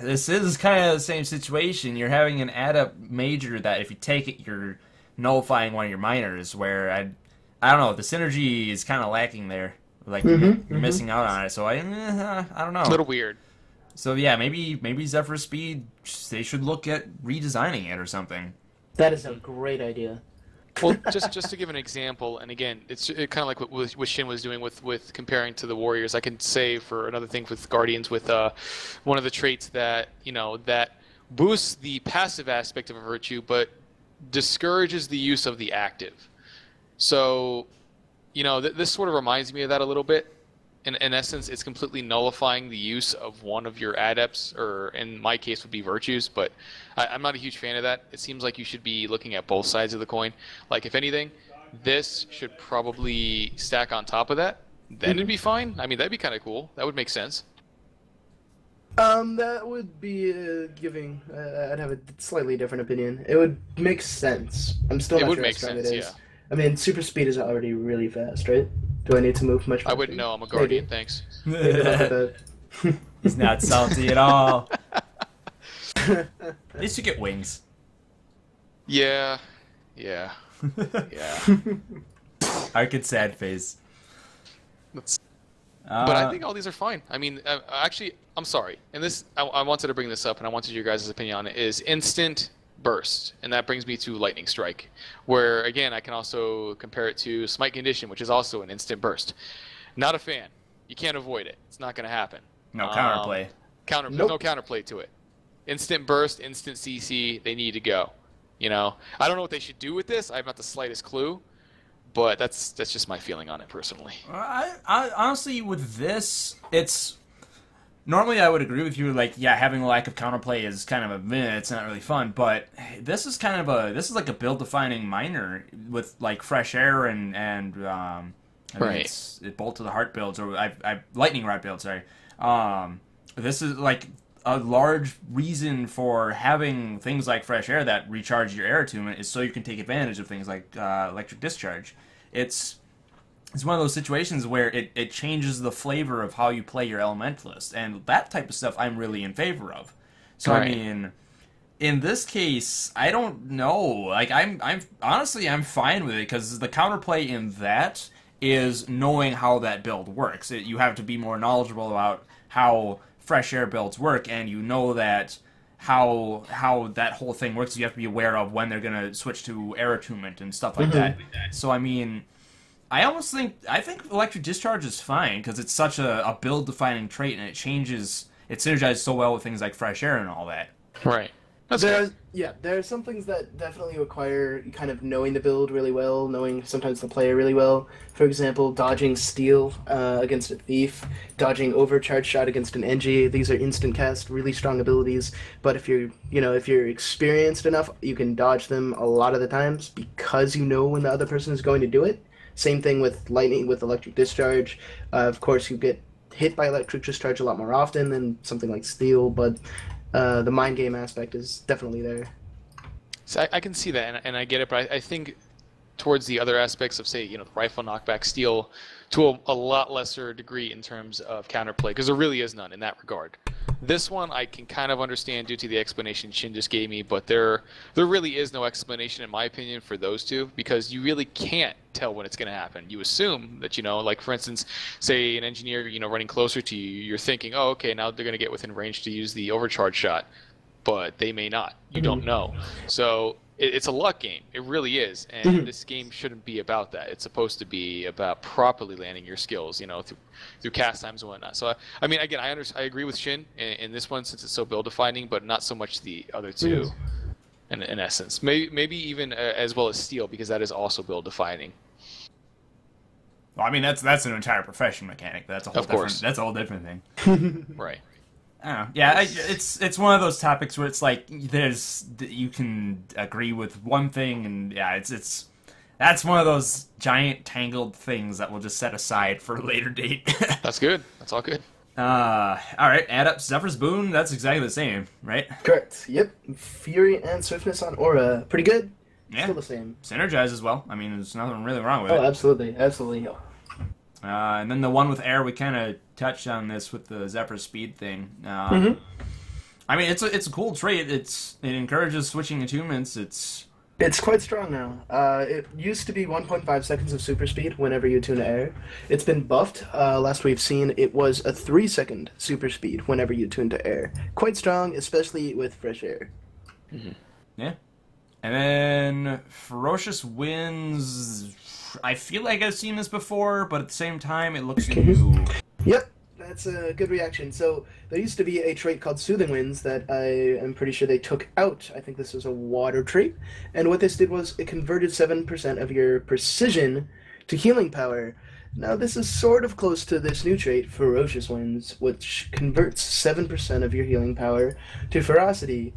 this is kind of the same situation. You're having an adept major that if you take it, you're nullifying one of your minors, where I don't know, the synergy is kind of lacking there. Like, you're missing out on it, so I don't know. A little weird. So, yeah, maybe Zephyr Speed, they should look at redesigning it or something. That is a great idea. Well, just to give an example, and again, it's kind of like what Shin was doing with comparing to the Warriors. I can say for another thing with Guardians, with one of the traits that that boosts the passive aspect of a virtue, but discourages the use of the active. So, this sort of reminds me of that a little bit. In essence, it's completely nullifying the use of one of your adepts, or in my case would be virtues, but I'm not a huge fan of that. It seems like you should be looking at both sides of the coin. Like, if anything, this should probably stack on top of that. Then it'd be fine. I mean, that'd be kind of cool. That would make sense. That would be giving... I'd have a slightly different opinion. It would make sense. I'm still not sure how strong it is. Yeah. I mean, super speed is already really fast, right? Do I need to move much faster? I wouldn't know. I'm a Guardian, thanks. He's not salty at all. At least you get wings. Yeah. Arcane sad face. But I think all these are fine. I mean, actually, I'm sorry. And this, I wanted to bring this up, and I wanted your guys' opinion on it, is instant burst, and that brings me to lightning strike, where again I can also compare it to smite condition, which is also an instant burst. Not a fan. You can't avoid it. It's not going to happen. No counterplay. There's no counterplay to it. Instant burst, instant CC, they need to go. I don't know what they should do with this. I have not the slightest clue, but that's just my feeling on it personally. I honestly, with this, it's normally I would agree with you. Like, yeah, having a lack of counterplay is kind of it's not really fun. But this is kind of this is like a build defining minor with like fresh air and it's bolt to the heart builds, or lightning rod builds. Sorry, this is like a large reason for having things like fresh air that recharge your air attunement is so you can take advantage of things like electric discharge. It's one of those situations where it changes the flavor of how you play your Elementalist, and that type of stuff I'm really in favor of. So I mean, in this case, I don't know. Like, I'm honestly fine with it, because the counterplay in that is knowing how that build works. You have to be more knowledgeable about how fresh air builds work, and you know that how that whole thing works. You have to be aware of when they're going to switch to air attunement and stuff like that. So I mean, I think electric discharge is fine, because it's such a build defining trait, and it synergizes so well with things like fresh air and all that. Right. There are some things that definitely require kind of knowing the build really well, knowing sometimes the player really well. For example, dodging steal against a thief, dodging overcharge shot against an NG. These are instant cast, really strong abilities. But if you're experienced enough, you can dodge them a lot of the times because you know when the other person is going to do it. Same thing with lightning, with electric discharge. Of course, you get hit by electric discharge a lot more often than something like steal, but the mind game aspect is definitely there. So I can see that, and I get it, but I think towards the other aspects of, say, the rifle knockback, steal, to a lot lesser degree in terms of counterplay, because there really is none in that regard. This one I can kind of understand due to the explanation Shin just gave me, but there really is no explanation, in my opinion, for those two, because you really can't tell when it's going to happen. You assume that, like, for instance, say an engineer, running closer to you, you're thinking, oh, okay, now they're going to get within range to use the overcharge shot, but they may not. You don't know. So it's a luck game. It really is, and this game shouldn't be about that. It's supposed to be about properly landing your skills, through cast times and whatnot. So I mean, again, I agree with Shin in this one, since it's so build defining, but not so much the other two. In essence, maybe even as well as steal, because that is also build defining. Well, I mean, that's an entire profession mechanic. That's a whole Of course. That's a whole different thing. Right. I don't know. Yeah, it's one of those topics where it's like you can agree with one thing, and yeah, it's that's one of those giant tangled things that we'll just set aside for a later date. That's good. That's all good. All right, add up Zephyr's Boon. That's exactly the same, right? Correct. Yep. Fury and Swiftness on Aura. Pretty good. Yeah. Still the same. Synergize as well. I mean, there's nothing really wrong with Oh, it. absolutely. Absolutely. And then the one with air, we kind of touched on this with the Zephyr speed thing. I mean, it's a cool trait. It encourages switching attunements. It's quite strong now. It used to be 1.5 seconds of super speed whenever you tune to air. It's been buffed. Last we've seen it was a 3-second super speed whenever you tune to air. Quite strong, especially with fresh air. Yeah. And then Ferocious Winds. I feel like I've seen this before, but at the same time, it looks new. Yep, that's a good reaction. So there used to be a trait called Soothing Winds that I am pretty sure they took out. I think this was a water trait. And what this did was it converted 7% of your precision to healing power. Now this is sort of close to this new trait, Ferocious Winds, which converts 7% of your healing power to ferocity.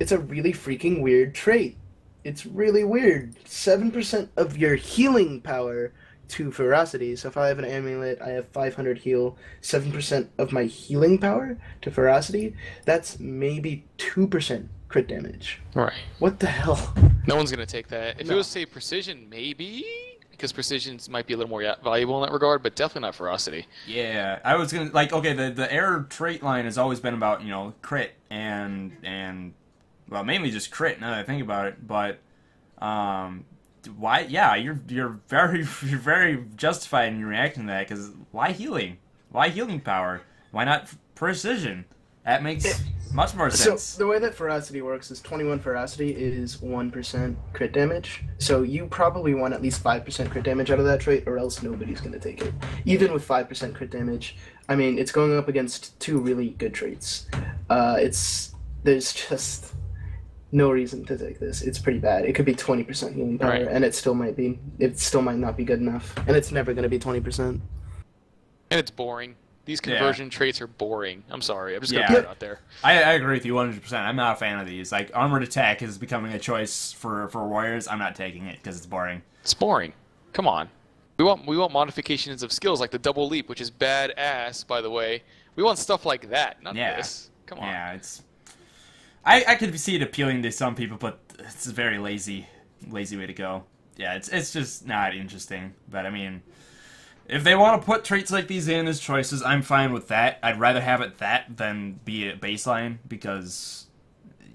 It's a really freaking weird trait. It's really weird. 7% of your healing power to ferocity. So if I have an amulet, I have 500 heal, 7% of my healing power to ferocity, that's maybe 2% crit damage. Right. What the hell? No one's going to take that. If it was, say, precision, maybe? Because precision might be a little more valuable in that regard, but definitely not ferocity. Yeah, I was gonna okay. The air trait line has always been about crit and well, mainly just crit. Now that I think about it, but why? Yeah, you're very justified in your reaction to that, because why healing? Why healing power? Why not precision? That makes much more sense. So the way that ferocity works is 21 ferocity is 1% crit damage. So you probably want at least 5% crit damage out of that trait, or else nobody's going to take it. Even with 5% crit damage, I mean, it's going up against two really good traits. There's just no reason to take this. It's pretty bad. It could be 20% healing power, Right. and it still might not be good enough. And it's never going to be 20%. And it's boring. These conversion traits are boring. I'm sorry. I'm just going to Yeah. put it out there. I agree with you 100%. I'm not a fan of these. Like, armored attack is becoming a choice for warriors. I'm not taking it because it's boring. It's boring. Come on. We want modifications of skills like the double leap, which is badass, by the way. We want stuff like that, not this. Come on. Yeah, I could see it appealing to some people, but it's a very lazy way to go. Yeah, it's just not interesting. But I mean, if they want to put traits like these in as choices, I'm fine with that. I'd rather have it that than be a baseline, because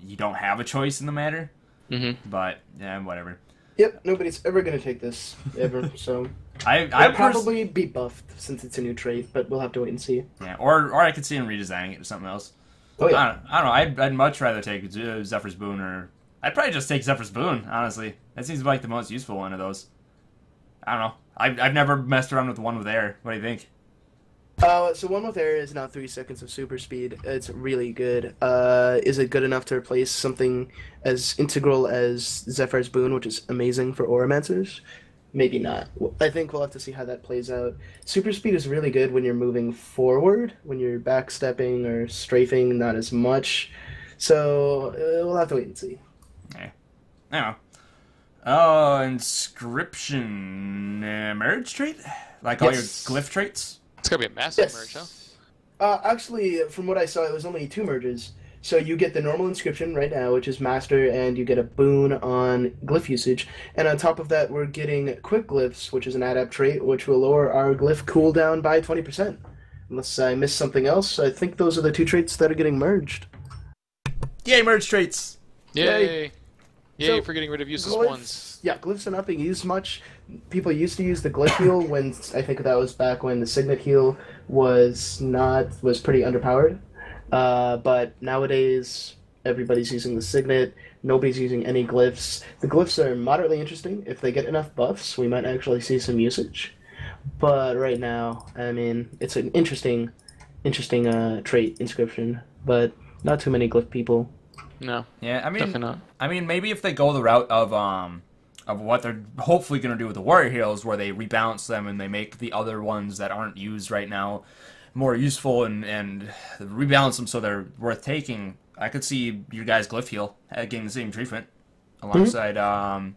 you don't have a choice in the matter. Mm-hmm. But yeah, whatever. Yep, nobody's ever going to take this, ever, so... I'd probably be buffed, since it's a new trait, but we'll have to wait and see. Yeah, or I could see him redesigning it to something else. Oh, yeah. I don't know. I'd much rather take Zephyr's Boon, or I'd probably just take Zephyr's Boon. Honestly, that seems like the most useful one of those. I don't know. I've never messed around with the one with air. What do you think? So one with air is now 3 seconds of super speed. It's really good. Is it good enough to replace something as integral as Zephyr's Boon, which is amazing for Auramancers? Maybe not. I think we'll have to see how that plays out. Super speed is really good when you're moving forward. When you're backstepping or strafing, not as much. So we'll have to wait and see. Okay. I don't know. Oh, inscription merge trait? Like all your glyph traits? It's going to be a massive merge, huh? Actually, from what I saw, it was only 2 merges. So you get the normal inscription right now, which is Master, and you get a boon on glyph usage. And on top of that, we're getting quick glyphs, which is an adept trait, which will lower our glyph cooldown by 20%. Unless I missed something else, I think those are the 2 traits that are getting merged. Yay, merge traits! Yay! Yay So, for getting rid of useless glyphs, ones. Yeah, glyphs are not being used much. People used to use the glyph heal when, I think that was back when the Signet heal was pretty underpowered. But nowadays, everybody's using the Signet. Nobody's using any glyphs. The glyphs are moderately interesting. If they get enough buffs, we might actually see some usage. But right now, I mean, it's an interesting trait, inscription, but not too many glyph people. No. Yeah, I mean, definitely not. I mean, maybe if they go the route of of what they're hopefully going to do with the warrior heroes, where they rebalance them and they make the other ones that aren't used right now more useful and rebalance them so they're worth taking. I could see your guys' Glyph heal getting the same treatment alongside. I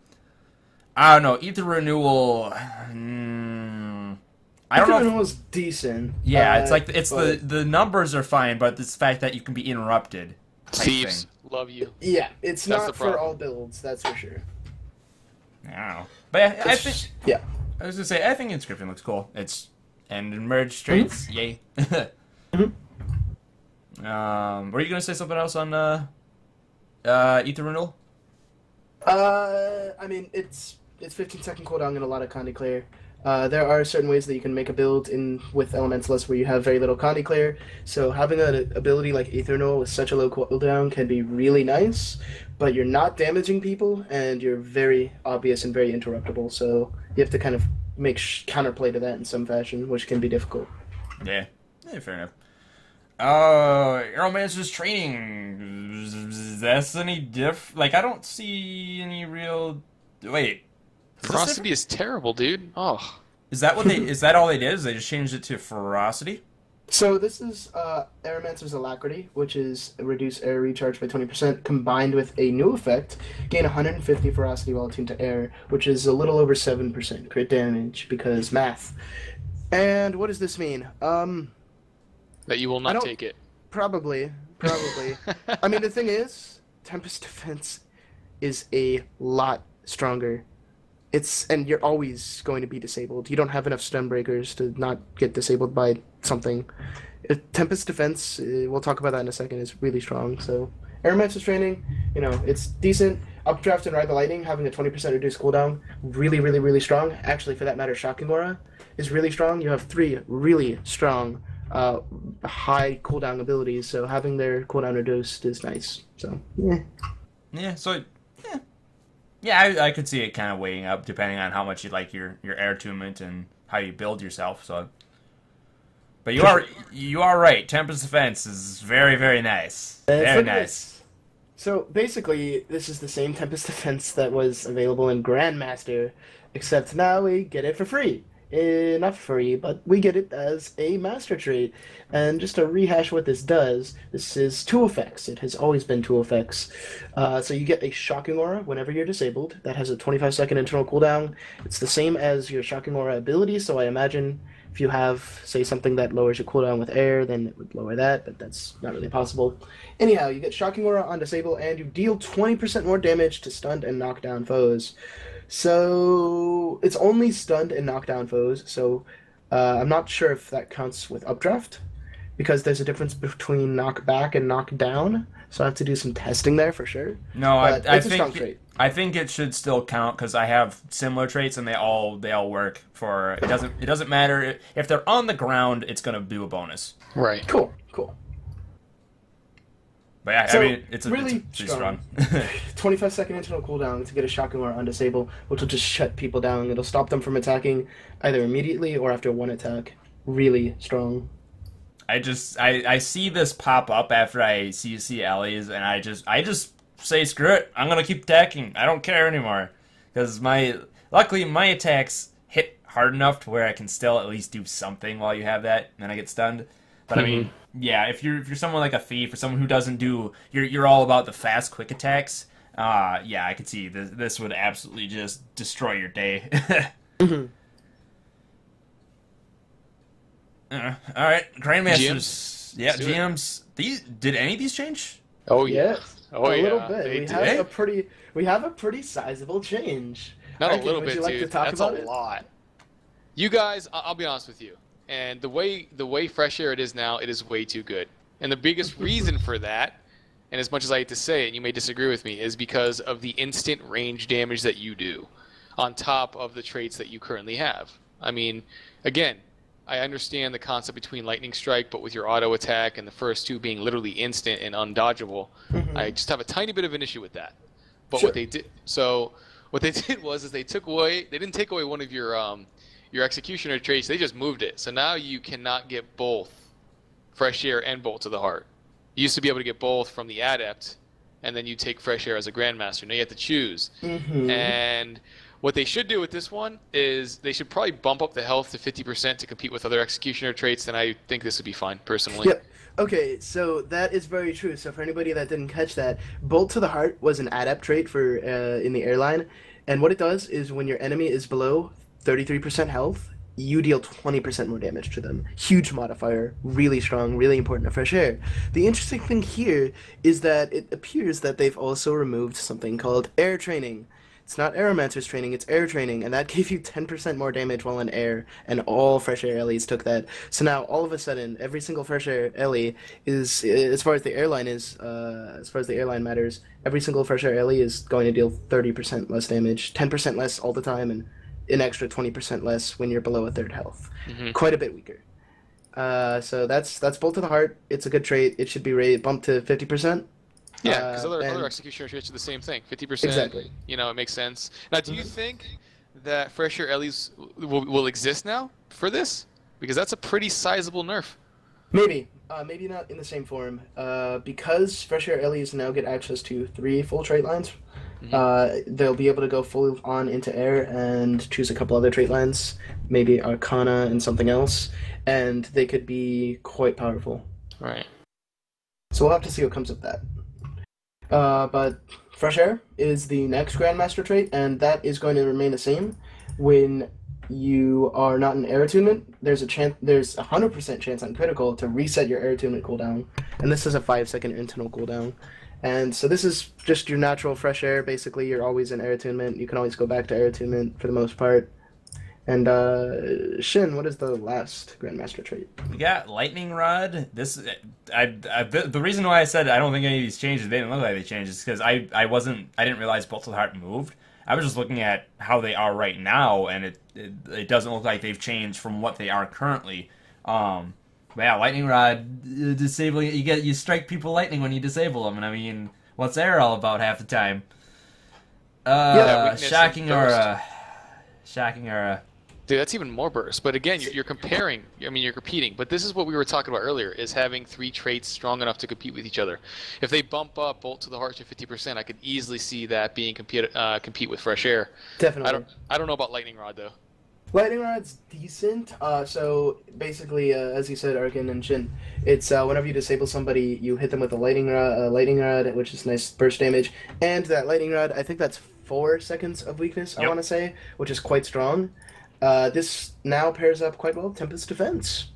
don't know, Ether Renewal. I don't know. Ether Renewal's decent. Yeah, it's like the numbers are fine, but it's the fact that you can be interrupted. Thieves, love you. Yeah, it's That's not for all builds, that's for sure. I don't know, but yeah, I think. Yeah. I was gonna say, I think Inscription looks cool. It's and merge traits, yay. Were you gonna say something else on Ether Renewal? I mean, it's 15-second cooldown in a lot of con declare. There are certain ways that you can make a build with Elementalist where you have very little con declare, so having an ability like Ether Renewal with such a low cooldown can be really nice, but you're not damaging people, and you're very obvious and very interruptible, so you have to kind of make counterplay to that in some fashion, which can be difficult. Yeah, fair enough. Pyromancer's training. That's any like, I don't see any real. Wait. Ferocity is terrible, dude. Oh. Is that what they? Is that all they did? Is they just changed it to ferocity? So this is Pyromancer's Alacrity, which is reduce air recharge by 20%, combined with a new effect, gain 150 ferocity while attuned to air, which is a little over 7% crit damage, because math. And what does this mean? That you will not take it. Probably. I mean, the thing is, Tempest defense is a lot stronger. And you're always going to be disabled. You don't have enough stun breakers to not get disabled by something. Tempest defense, we'll talk about that in a second, is really strong. So, Pyromancer's training, it's decent. Updraft and Ride the Lightning, having a 20% reduced cooldown, really strong. Actually, for that matter, Shocking Aura is really strong. You have 3 really strong, high cooldown abilities, so having their cooldown reduced is nice. So, yeah. Yeah, I could see it kind of weighing up depending on how much you like your air attunement and how you build yourself. So, but you are right. Tempest defense is very nice. Very nice. So basically, this is the same Tempest defense that was available in Grandmaster, except now we get it for free. Not free, but we get it as a master trait. And just to rehash what this does, this is 2 effects. It has always been 2 effects. So you get a Shocking Aura whenever you're disabled. That has a 25-second internal cooldown. It's the same as your Shocking Aura ability, so I imagine if you have, say, something that lowers your cooldown with air, then it would lower that, but that's not really possible. Anyhow, you get Shocking Aura on disable, and you deal 20% more damage to stunned and knocked down foes. So it's only stunned and knockdown foes, so I'm not sure if that counts with updraft, because there's a difference between knockback and knockdown, so I have to do some testing there for sure. No, I think it should still count, because I have similar traits and they all work for it. Doesn't matter if they're on the ground, it's gonna do a bonus. Right. Cool. But yeah, so, I mean, it's really strong. 25-second internal cooldown to get a Shocking Aura on disable, which will just shut people down. It'll stop them from attacking either immediately or after 1 attack. Really strong. I see this pop up after I see Ellie's, and I just say screw it. I'm gonna keep attacking. I don't care anymore, because luckily my attacks hit hard enough to where I can still at least do something while you have that, and then I get stunned. But I mean, yeah, if you're someone like a thief or someone who doesn't do, you're all about the fast, quick attacks. Yeah, I could see this would absolutely just destroy your day. All right, Grandmasters. Yeah, GMs. Did any of these change? Oh yeah. A little bit. We have a pretty sizable change. Not Arcane, a little would bit, you like dude. to talk That's about a it? lot. You guys, I'll be honest with you. And the way Fresh Air it is now, it is way too good. And the biggest reason for that, and as much as I hate to say it, and you may disagree with me, is because of the instant range damage that you do, on top of the traits that you currently have. I mean, again, I understand the concept between Lightning Strike, but with your auto attack and the first 2 being literally instant and undodgeable, I just have a tiny bit of an issue with that. But what they did was they didn't take away one of your executioner traits, they just moved it. So now you cannot get both Fresh Air and Bolt to the Heart. You used to be able to get both from the Adept, and then you take Fresh Air as a Grandmaster. Now you have to choose. Mm-hmm. And what they should do with this one is they should probably bump up the health to 50% to compete with other Executioner traits, and I think this would be fine, personally. Yep. Okay, so that is very true. So for anybody that didn't catch that, Bolt to the Heart was an adept trait for in the airline, and what it does is when your enemy is below 33% health, you deal 20% more damage to them. Huge modifier, really strong, really important to Fresh Air. The interesting thing here is that it appears that they've also removed something called air training. It's not Pyromancer's training, it's air training, and that gave you 10% more damage while in air, and all Fresh Air Ellies took that. So now, all of a sudden, every single Fresh Air Ellie is, as far as the airline is, as far as the airline matters, every single Fresh Air Ellie is going to deal 30% less damage, 10% less all the time, and an extra 20% less when you're below a third health. Mm-hmm. Quite a bit weaker. So that's Bolt to the Heart. It's a good trait. It should be rated, bumped to 50%. Yeah, because other Executioner traits do the same thing. 50%, exactly. You know, it makes sense. Now, do you think that Fresh Air Ellies will exist now for this? Because that's a pretty sizable nerf. Maybe. Maybe not in the same form. Because Fresh Air Ellies now get access to 3 full trait lines, they'll be able to go full on into air and choose a couple other trait lines, maybe Arcana and something else, and they could be quite powerful. Right. So we'll have to see what comes of that. But Fresh Air is the next Grandmaster trait, and that is going to remain the same. When you are not in Air Attunement, there's a 100% chance on critical to reset your Air Attunement cooldown, and this is a 5-second internal cooldown. And so this is just your natural Fresh Air. Basically, you're always in Air Attunement. You can always go back to Air Attunement for the most part. And Shin, what is the last Grandmaster trait? We got Lightning Rod. The reason why I said I don't think any of these changes, they didn't look like they changed, is because I didn't realize Bolt to the Heart moved. I was just looking at how they are right now, and it doesn't look like they've changed from what they are currently. But yeah, Lightning Rod, disabling, you strike people lightning when you disable them, and I mean, what's air all about half the time? Shocking Aura. Dude, that's even more burst. But again, you're comparing. I mean, you're competing. But this is what we were talking about earlier: is having 3 traits strong enough to compete with each other. If they bump up Bolt to the Heart to 50%, I could easily see that being compete with Fresh Air. Definitely. I don't know about Lightning Rod though. Lightning Rod's decent. So basically, as you said, Arcane and Shin, it's whenever you disable somebody, you hit them with a Lightning Rod, which is nice burst damage, and that Lightning Rod, I think that's 4 seconds of weakness. Yep. I want to say, which is quite strong. This now pairs up quite well with Tempest Defense.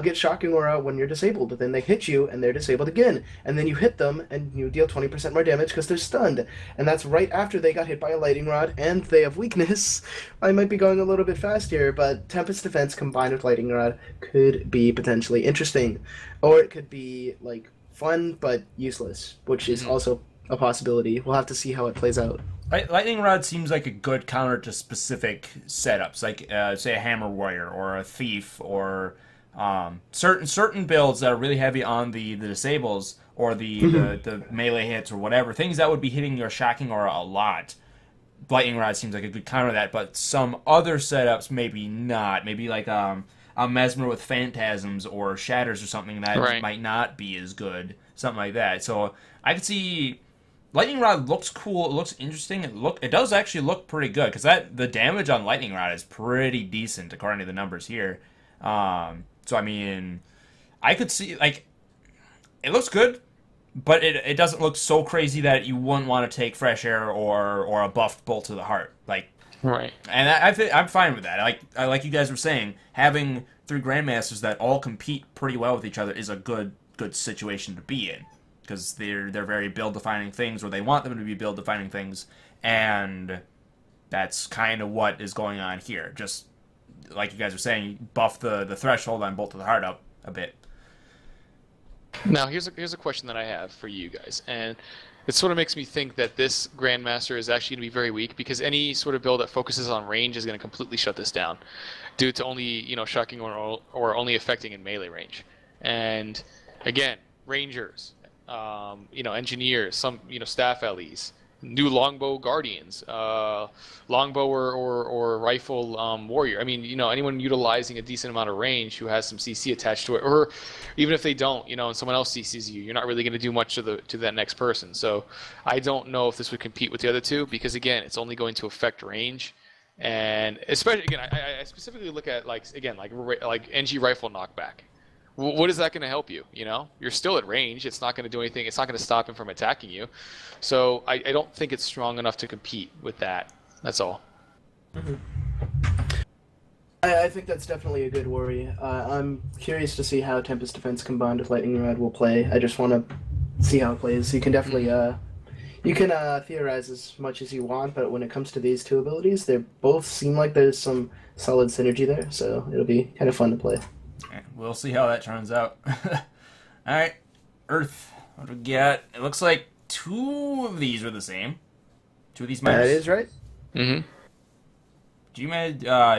Get Shocking Aura when you're disabled, but then they hit you and they're disabled again, and then you hit them and you deal 20% more damage because they're stunned, and that's right after they got hit by a Lightning Rod and they have weakness. I might be going a little bit fast here, but Tempest Defense combined with Lightning Rod could be potentially interesting, or it could be like fun but useless, which is also a possibility. We'll have to see how it plays out. Lightning Rod seems like a good counter to specific setups, like say a Hammer Warrior or a Thief, or certain builds that are really heavy on the disables or the melee hits or whatever, things that would be hitting your Shocking Aura a lot. Lightning Rod seems like a good counter to that, but some other setups maybe not. Maybe like a Mesmer with Phantasms or Shatters or something that might not be as good, something like that. So I could see Lightning Rod looks cool. It looks interesting. It does actually look pretty good, because the damage on Lightning Rod is pretty decent according to the numbers here. So I mean, I could see, like, it looks good, but it doesn't look so crazy that you wouldn't want to take Fresh Air or a buffed Bolt to the Heart. Like, right. And I'm fine with that. Like you guys were saying, having 3 Grandmasters that all compete pretty well with each other is a good situation to be in, because they're very build-defining things, or they want them to be build-defining things, and that's kind of what is going on here. Just like you guys were saying, buff the threshold on Bolt to the Heart up a bit. Now, here's a question that I have for you guys, and it sort of makes me think that this Grandmaster is actually going to be very weak, because any sort of build that focuses on range is going to completely shut this down, due to only Shocking or only affecting in melee range. And again, Rangers, Engineers, some staff LEs, new longbow guardians, longbow or rifle warrior. I mean, you know, anyone utilizing a decent amount of range who has some CC attached to it, or even if they don't, you know, and someone else CCs you, you're not really going to do much to that next person. So I don't know if this would compete with the other two, because again, it's only going to affect range. And especially again, I specifically look at like NG rifle knockback. What is that going to help you? You know, you're still at range. It's not going to do anything. It's not going to stop him from attacking you. So I don't think it's strong enough to compete with that. That's all. Mm-hmm. I think that's definitely a good worry. I'm curious to see how Tempest Defense combined with Lightning Rod will play. I just want to see how it plays. You can definitely theorize as much as you want, but when it comes to these two abilities, they both seem like there's some solid synergy there. So it'll be kind of fun to play. We'll see how that turns out. Alright, Earth. What do we get? It looks like 2 of these are the same. 2 of these miners. That is right. Mm-hmm.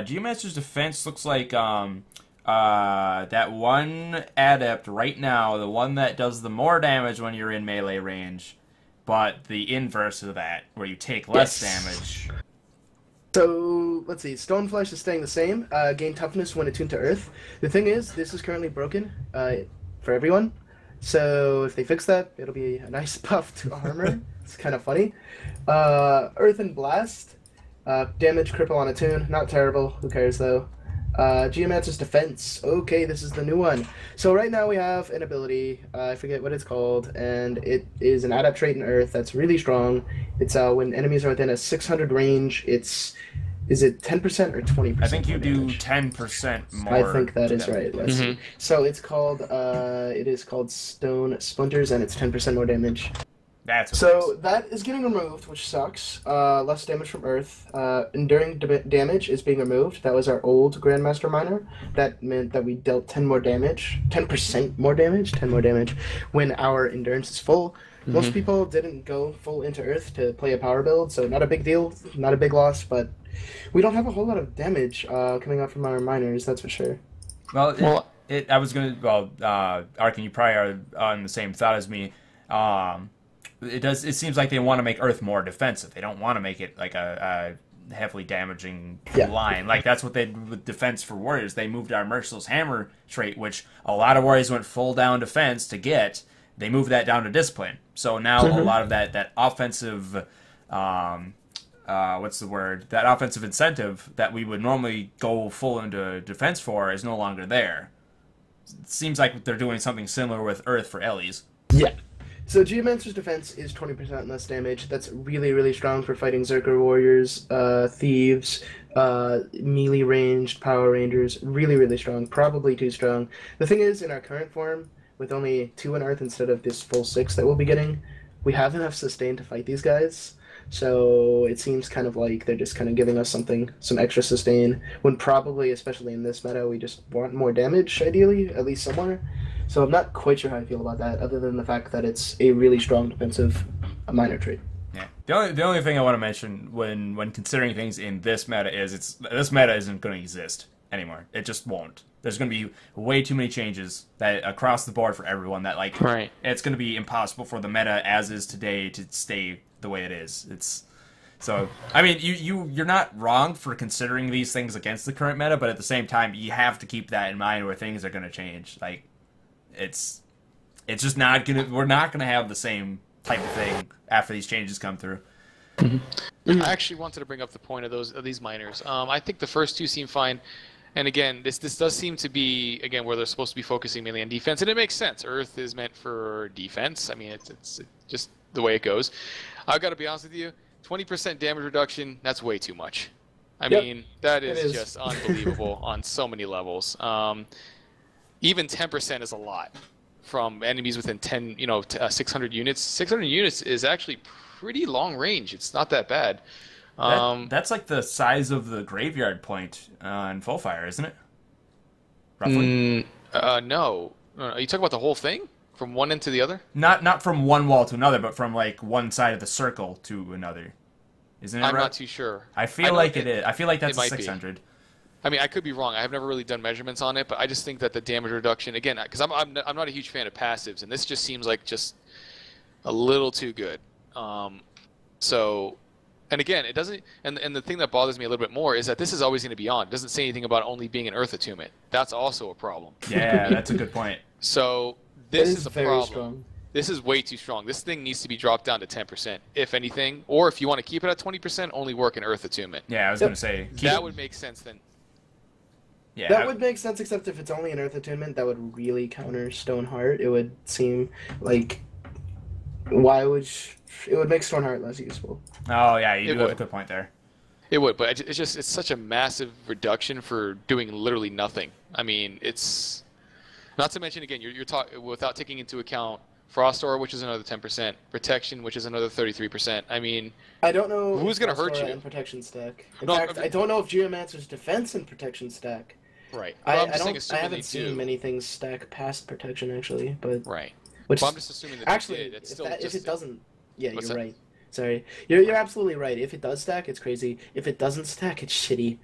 Geomancer's defense looks like that one adept right now, the one that does the more damage when you're in melee range, but the inverse of that, where you take less damage. So, let's see. Stoneflesh is staying the same. Gain toughness when attuned to Earth. The thing is, this is currently broken for everyone. So, if they fix that, it'll be a nice buff to armor. It's kind of funny. Earth and Blast. Damage, cripple on attune. Not terrible. Who cares, though? Geomancer's Defense. Okay, this is the new one. So right now we have an ability, I forget what it's called, and it is an adept trait in Earth that's really strong. It's when enemies are within a 600 range, is it 10% or 20%? I think you do 10% more. I think that is right. Let's see. So it's called, it is called Stone Splinters, and it's 10% more damage. That's so that is getting removed, which sucks. Less damage from Earth. Enduring damage is being removed. That was our old Grandmaster miner. That meant that we dealt 10 more damage, 10% more damage, 10 more damage when our endurance is full. Most people didn't go full into Earth to play a power build, so not a big deal, not a big loss, but we don't have a whole lot of damage coming out from our miners, that's for sure. Well, I was going to, Arcane, you probably are on the same thought as me. It seems like they want to make Earth more defensive. They don't want to make it like a heavily damaging line. Like that's what they did with defense for warriors. They moved our Merciless Hammer trait, which a lot of warriors went full down defense to get. They moved that down to discipline. So now a lot of that offensive, what's the word? That offensive incentive that we would normally go full into defense for is no longer there. It seems like they're doing something similar with Earth for Ellie's. Yeah. So Geomancer's Defense is 20% less damage. That's really, really strong for fighting Zerker Warriors, Thieves, melee ranged Power Rangers. Really, really strong. Probably too strong. The thing is, in our current form, with only 2 in Earth instead of this full 6 that we'll be getting, we have enough sustain to fight these guys. So it seems kind of like they're just kind of giving us some extra sustain, when probably, especially in this meta, we just want more damage, ideally, at least somewhere. So I'm not quite sure how I feel about that, other than the fact that it's a really strong defensive minor trait. Yeah. The only thing I want to mention when considering things in this meta is this meta isn't going to exist anymore. It just won't. There's going to be way too many changes that across the board for everyone that it's going to be impossible for the meta as is today to stay the way it is. So I mean you're not wrong for considering these things against the current meta, but at the same time you have to keep that in mind where things are going to change. Like it's just not we're not gonna have the same type of thing after these changes come through. I actually wanted to bring up the point of these miners. I think the first 2 seem fine, and again, this does seem to be where they're supposed to be focusing mainly on defense, and it makes sense. Earth is meant for defense. I mean, it's just the way it goes. I've got to be honest with you, 20% damage reduction, that's way too much. I mean, that is just unbelievable on so many levels. Even 10% is a lot from enemies within 600 units. 600 units is actually pretty long range. It's not that bad. That's like the size of the graveyard point in Full Fire, isn't it? Roughly. No. Are you talking about the whole thing? From one end to the other? Not from one wall to another, but from like one side of the circle to another. Isn't it? I'm not too sure. I feel like it is. I feel like that's 600. Be. I mean, I could be wrong. I have never really done measurements on it, but I just think that the damage reduction, again, because I'm not a huge fan of passives, and this just seems like just a little too good. So, and again, it doesn't. And the thing that bothers me a little bit more is that this is always going to be on. It doesn't say anything about only being an Earth attunement. That's also a problem. Yeah, that's a good point. So this is a very problem. strong. This is way too strong. This thing needs to be dropped down to 10%, if anything. Or if you want to keep it at 20%, only work in Earth attunement. Yeah, I was going to say That would make sense then. Yeah, That would make sense, except if it's only an Earth attunement, that would really counter Stoneheart. It would seem like why would it would make Stoneheart less useful. Oh yeah, you do have a would. good point there. It would, but it's such a massive reduction for doing literally nothing. I mean, it's not to mention again, you're talking without taking into account Frost Aura, which is another 10%, Protection, which is another 33%. I mean, I don't know who's going to hurt you. And Protection stack. In No, fact, I don't know if Geomancer's defense and Protection stack. Right. I I'm just saying, assuming haven't they seen do. many things stack past Protection actually, but Right. which But I'm just assuming that actually, they did. It's if, still if just it doesn't, yeah, What's you're that? right. Sorry, you're absolutely right. If it does stack, it's crazy. If it doesn't stack, it's shitty.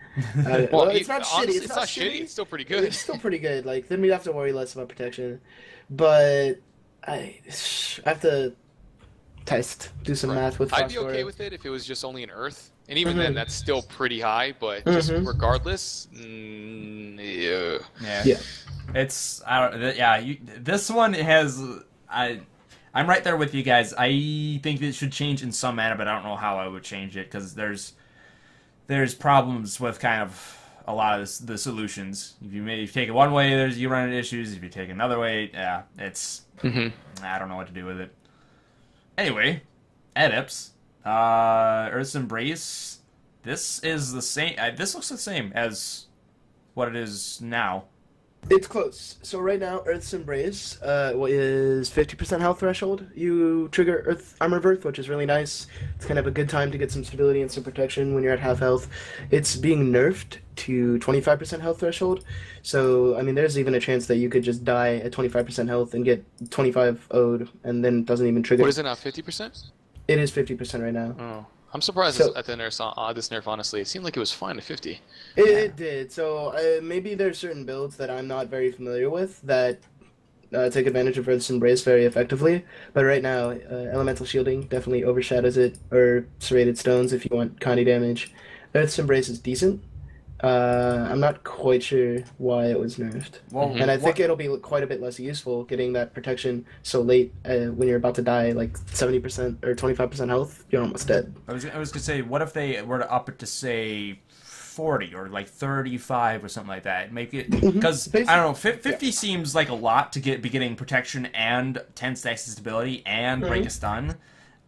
Well, it's not honestly, shitty. It's not shitty. It's still pretty good. It's still pretty good. Like then we'd have to worry less about Protection, but I have to do some math with. I'd be Frost okay Aura. with it if it was just only an Earth, and even then, that's still pretty high. But just regardless, yeah. Yeah. It's I don't yeah. This one has I'm right there with you guys. I think it should change in some manner, but I don't know how I would change it because there's problems with kind of a lot of the solutions. If you take it one way, you run into issues. If you take it another way, yeah, it's I don't know what to do with it. Anyway, Adepts, Earth's Embrace. This is the same. This looks the same as what it is now. It's close. So right now, Earth's Embrace is 50% health threshold. You trigger Earth Armor of Earth, which is really nice. It's kind of a good time to get some stability and some protection when you're at half health. It's being nerfed to 25% health threshold. So, I mean, there's even a chance that you could just die at 25% health and get 25 owed, and then it doesn't even trigger. What is it now? 50%? It is 50% right now. Oh, I'm surprised at the nerf. This nerf, honestly, it seemed like it was fine at 50. It did. So maybe there's certain builds that I'm not very familiar with that take advantage of Earth's Embrace very effectively. But right now, Elemental Shielding definitely overshadows it, or Serrated Stones if you want Condy damage. Earth's Embrace is decent. I'm not quite sure why it was nerfed. Well, and I think it'll be quite a bit less useful getting that protection so late when you're about to die, like 70% or 25% health, you're almost dead. I was going to say, what if they were to up it to, say, 40 or like 35 or something like that? Make it, because, I don't know, 50 seems like a lot to be getting protection and 10 stacks of stability and break a stun.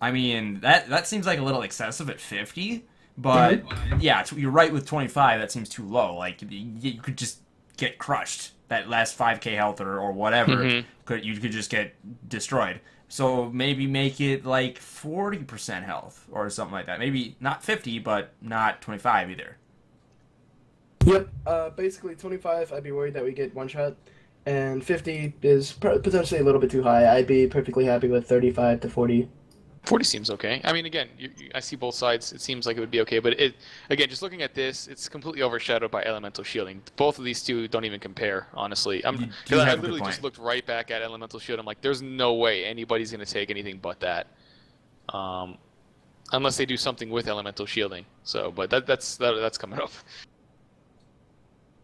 I mean, that seems like a little excessive at 50. But, yeah, you're right with 25, that seems too low. Like, you could just get crushed. That last 5k health or whatever, you could just get destroyed. So maybe make it like 40% health or something like that. Maybe not 50, but not 25 either. Yep, basically 25, I'd be worried that we get one shot. And 50 is potentially a little bit too high. I'd be perfectly happy with 35 to 40. 40 seems okay. I mean, again, I see both sides. It seems like it would be okay, but again, just looking at this, it's completely overshadowed by Elemental Shielding. Both of these two don't even compare, honestly. Because I literally just looked right back at Elemental Shield. I'm like, there's no way anybody's going to take anything but that, unless they do something with Elemental Shielding. So, but that's coming up.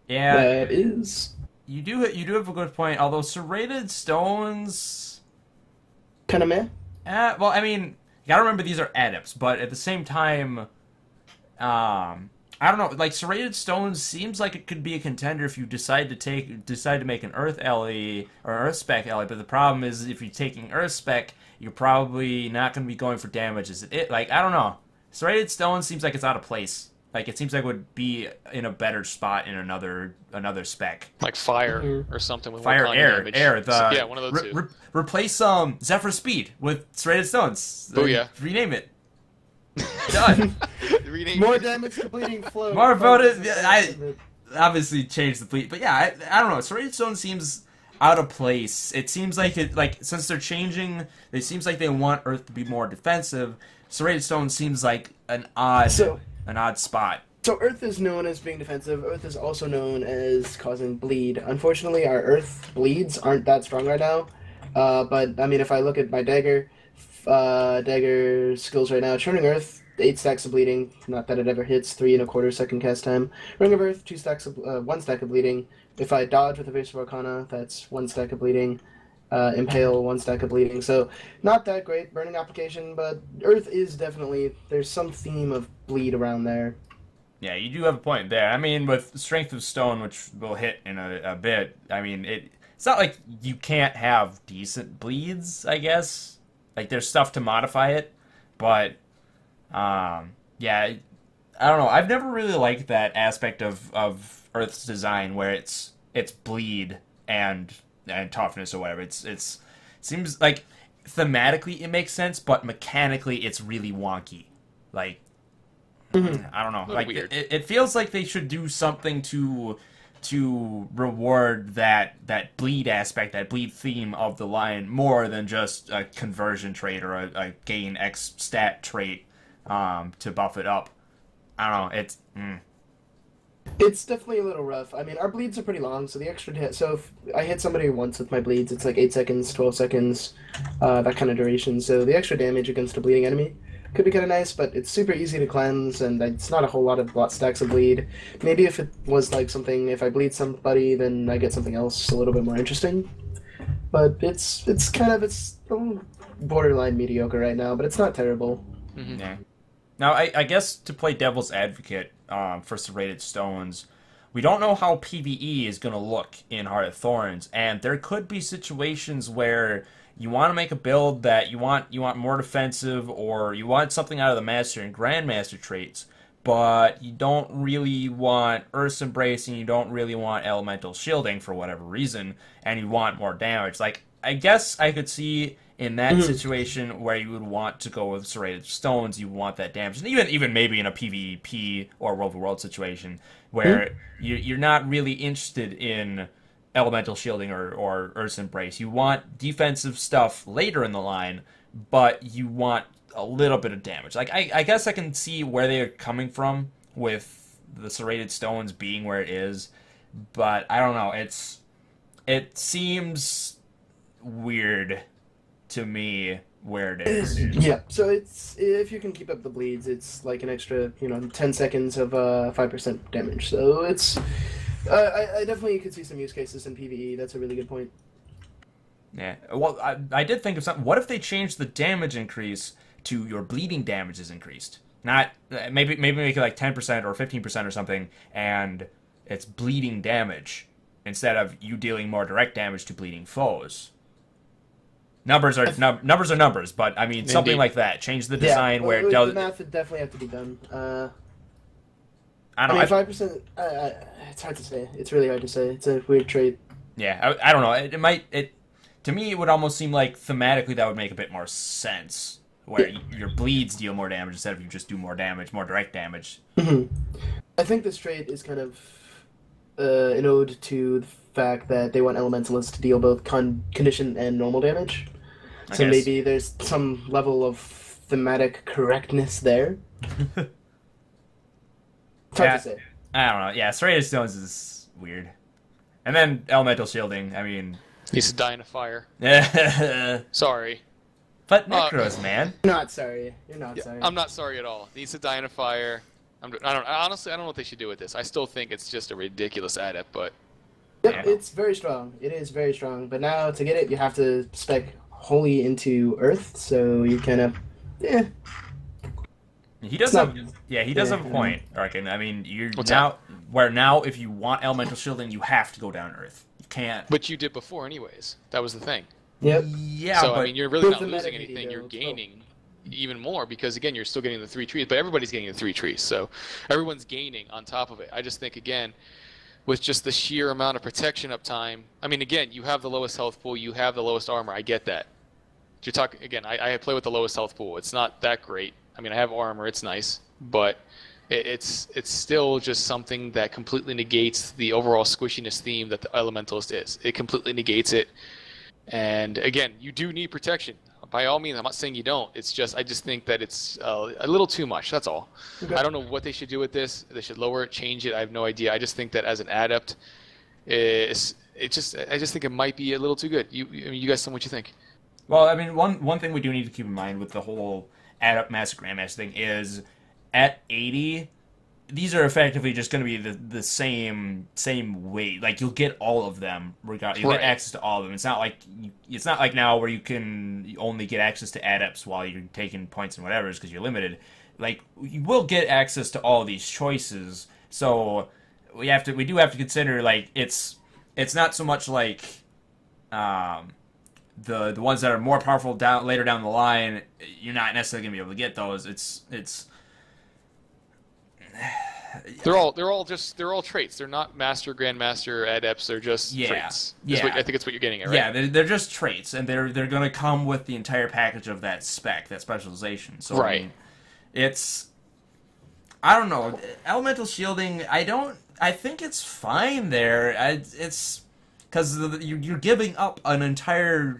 Yeah, that is. You do have a good point. Although Serrated Stones, kind of meh. Well, I mean, you gotta remember these are adepts, but at the same time, I don't know. Like Serrated Stones seems like it could be a contender if you decide to make an Earth LE or an Earth Spec LE. But the problem is, if you're taking Earth Spec, you're probably not going to be going for damage. Like I don't know. Serrated Stones seems like it's out of place. Like it seems like it would be in a better spot in another spec. Like fire or something with fire, more damage. Air. Yeah, one of those two. Replace Zephyr Speed with Serrated Stones. Oh yeah. Rename it. Done. More damage completing flow. More voted. I obviously changed the fleet, but yeah, I don't know. Serrated Stone seems out of place. It seems like since they're changing, it seems like they want Earth to be more defensive. Serrated Stone seems like an odd spot. So Earth is known as being defensive. Earth is also known as causing bleed. Unfortunately, our Earth bleeds aren't that strong right now. But I mean, if I look at my dagger, dagger skills right now. Churning Earth, 8 stacks of bleeding. Not that it ever hits. 3.25 second cast time. Ring of Earth, 1 stack of bleeding. If I dodge with Evasive Arcana, that's 1 stack of bleeding. Impale, 1 stack of bleeding. So not that great burning application, but Earth is definitely, there's some theme of bleed around there. Yeah, you do have a point there. I mean, with Strength of Stone, which we'll hit in a bit, I mean, it's not like you can't have decent bleeds, I guess. Like, there's stuff to modify it, but, yeah, I don't know. I've never really liked that aspect of Earth's design where it's bleed and toughness or whatever. It seems like thematically it makes sense, but mechanically it's really wonky. Like, I don't know. Like it feels like they should do something to reward that bleed aspect, that bleed theme of the line more than just a conversion trait or a gain X stat trait to buff it up. I don't know. It's definitely a little rough. I mean, our bleeds are pretty long, so the extra hit. So if I hit somebody once with my bleeds, it's like 8 seconds, 12 seconds, that kind of duration. So the extra damage against a bleeding enemy could be kind of nice, but it's super easy to cleanse, and it's not a whole lot of stacks of bleed. Maybe if it was like something, if I bleed somebody, then I get something else a little bit more interesting. But it's borderline mediocre right now, but it's not terrible. Mm-hmm. Yeah. Now, I guess to play devil's advocate for serrated stones, we don't know how PvE is going to look in Heart of Thorns, and there could be situations where you want to make a build that you want more defensive, or you want something out of the Master and Grandmaster traits, but you don't really want Earth's Embrace and you don't really want Elemental Shielding for whatever reason, and you want more damage. Like, I guess I could see in that situation where you would want to go with serrated stones, you want that damage. And even maybe in a PvP or World of World situation where you're not really interested in Elemental Shielding or Earth's Embrace. You want defensive stuff later in the line, but you want a little bit of damage. Like, I guess I can see where they're coming from with the serrated stones being where it is, but I don't know. It seems weird to me where it is. Yeah, so it's, if you can keep up the bleeds, it's like an extra, 10 seconds of 5% damage. So it's, I definitely could see some use cases in PvE. That's a really good point. Yeah, well, I did think of something. What if they changed the damage increase to your bleeding damage is increased? Not, maybe make it like 10% or 15% or something, and it's bleeding damage instead of you dealing more direct damage to bleeding foes. Numbers are numbers, but I mean something like that. Change the design where it does. The math would definitely have to be done. I don't know. 5%. It's hard to say. It's really hard to say. It's a weird trait. Yeah, I don't know. It might. To me, it would almost seem like thematically that would make a bit more sense, where your bleeds deal more damage instead of you just do more damage, more direct damage. I think this trait is kind of an ode to the fact that they want Elementalist to deal both condition and normal damage. So maybe there's some level of thematic correctness there. It's hard to say. I don't know. Yeah, serrated stones is weird. And then Elemental Shielding, I mean... Needs to die in a fire. Sorry. But Necros, man. You're not sorry. You're not sorry. I'm not sorry at all. Needs to die in a fire. Honestly, I don't know what they should do with this. I still think it's just a ridiculous adept, but... Yep, it's very strong. It is very strong. But now, to get it, you have to spec wholly into Earth, so you kind of... He does have a point, Arcane. I mean, now if you want Elemental Shielding, you have to go down Earth. You can't. But you did before anyways. That was the thing. Yep. Yeah, so, but... I mean, you're really not losing anything. You're gaining even more because, again, you're still getting the 3 trees, but everybody's getting the 3 trees, so everyone's gaining on top of it. I just think, again, with just the sheer amount of protection uptime, I mean, again, you have the lowest health pool, you have the lowest armor, I get that. You're talking, again, I play with the lowest health pool. It's not that great. I mean, I have armor, it's nice, but it's still just something that completely negates the overall squishiness theme that the Elementalist is. It completely negates it. And again, you do need protection. By all means, I'm not saying you don't. It's just, I just think that it's a little too much. That's all. Okay. I don't know what they should do with this. They should lower it, change it. I have no idea. I just think that as an adept, I just think it might be a little too good. You guys tell me what you think. Well, I mean, one thing we do need to keep in mind with the whole Master Grandmaster thing is at 80, these are effectively just going to be the same weight. Like, you'll get all of them regardless. You'll get access to all of them. It's not like now where you can only get access to adepts while you're taking points and whatever because you're limited. Like, you will get access to all of these choices. So we do have to consider, like, it's not so much like the ones that are more powerful later down the line. You're not necessarily gonna be able to get those. They're all traits. They're not master, grandmaster, adepts. They're just traits. I think it's what you're getting at, right? Yeah, they're just traits, and they're gonna come with the entire package of that spec, that specialization. So right. I mean, I don't know. Elemental shielding, I think it's fine there. It's because you're giving up an entire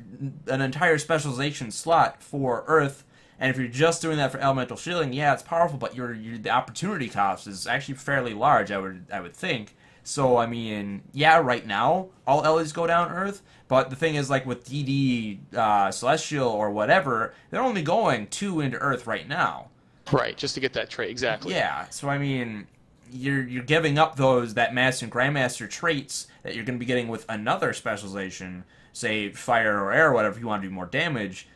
specialization slot for Earth, and if you're just doing that for elemental shielding, yeah, it's powerful, but the opportunity cost is actually fairly large. I would think. So I mean, yeah, right now all Ellie's go down Earth, but the thing is, like with DD Celestial or whatever, they're only going 2 into Earth right now. Right, just to get that trait, exactly. Yeah, so I mean, you're giving up that Master and Grandmaster traits that you're going to be getting with another specialization, say fire or air or whatever, if you want to do more damage.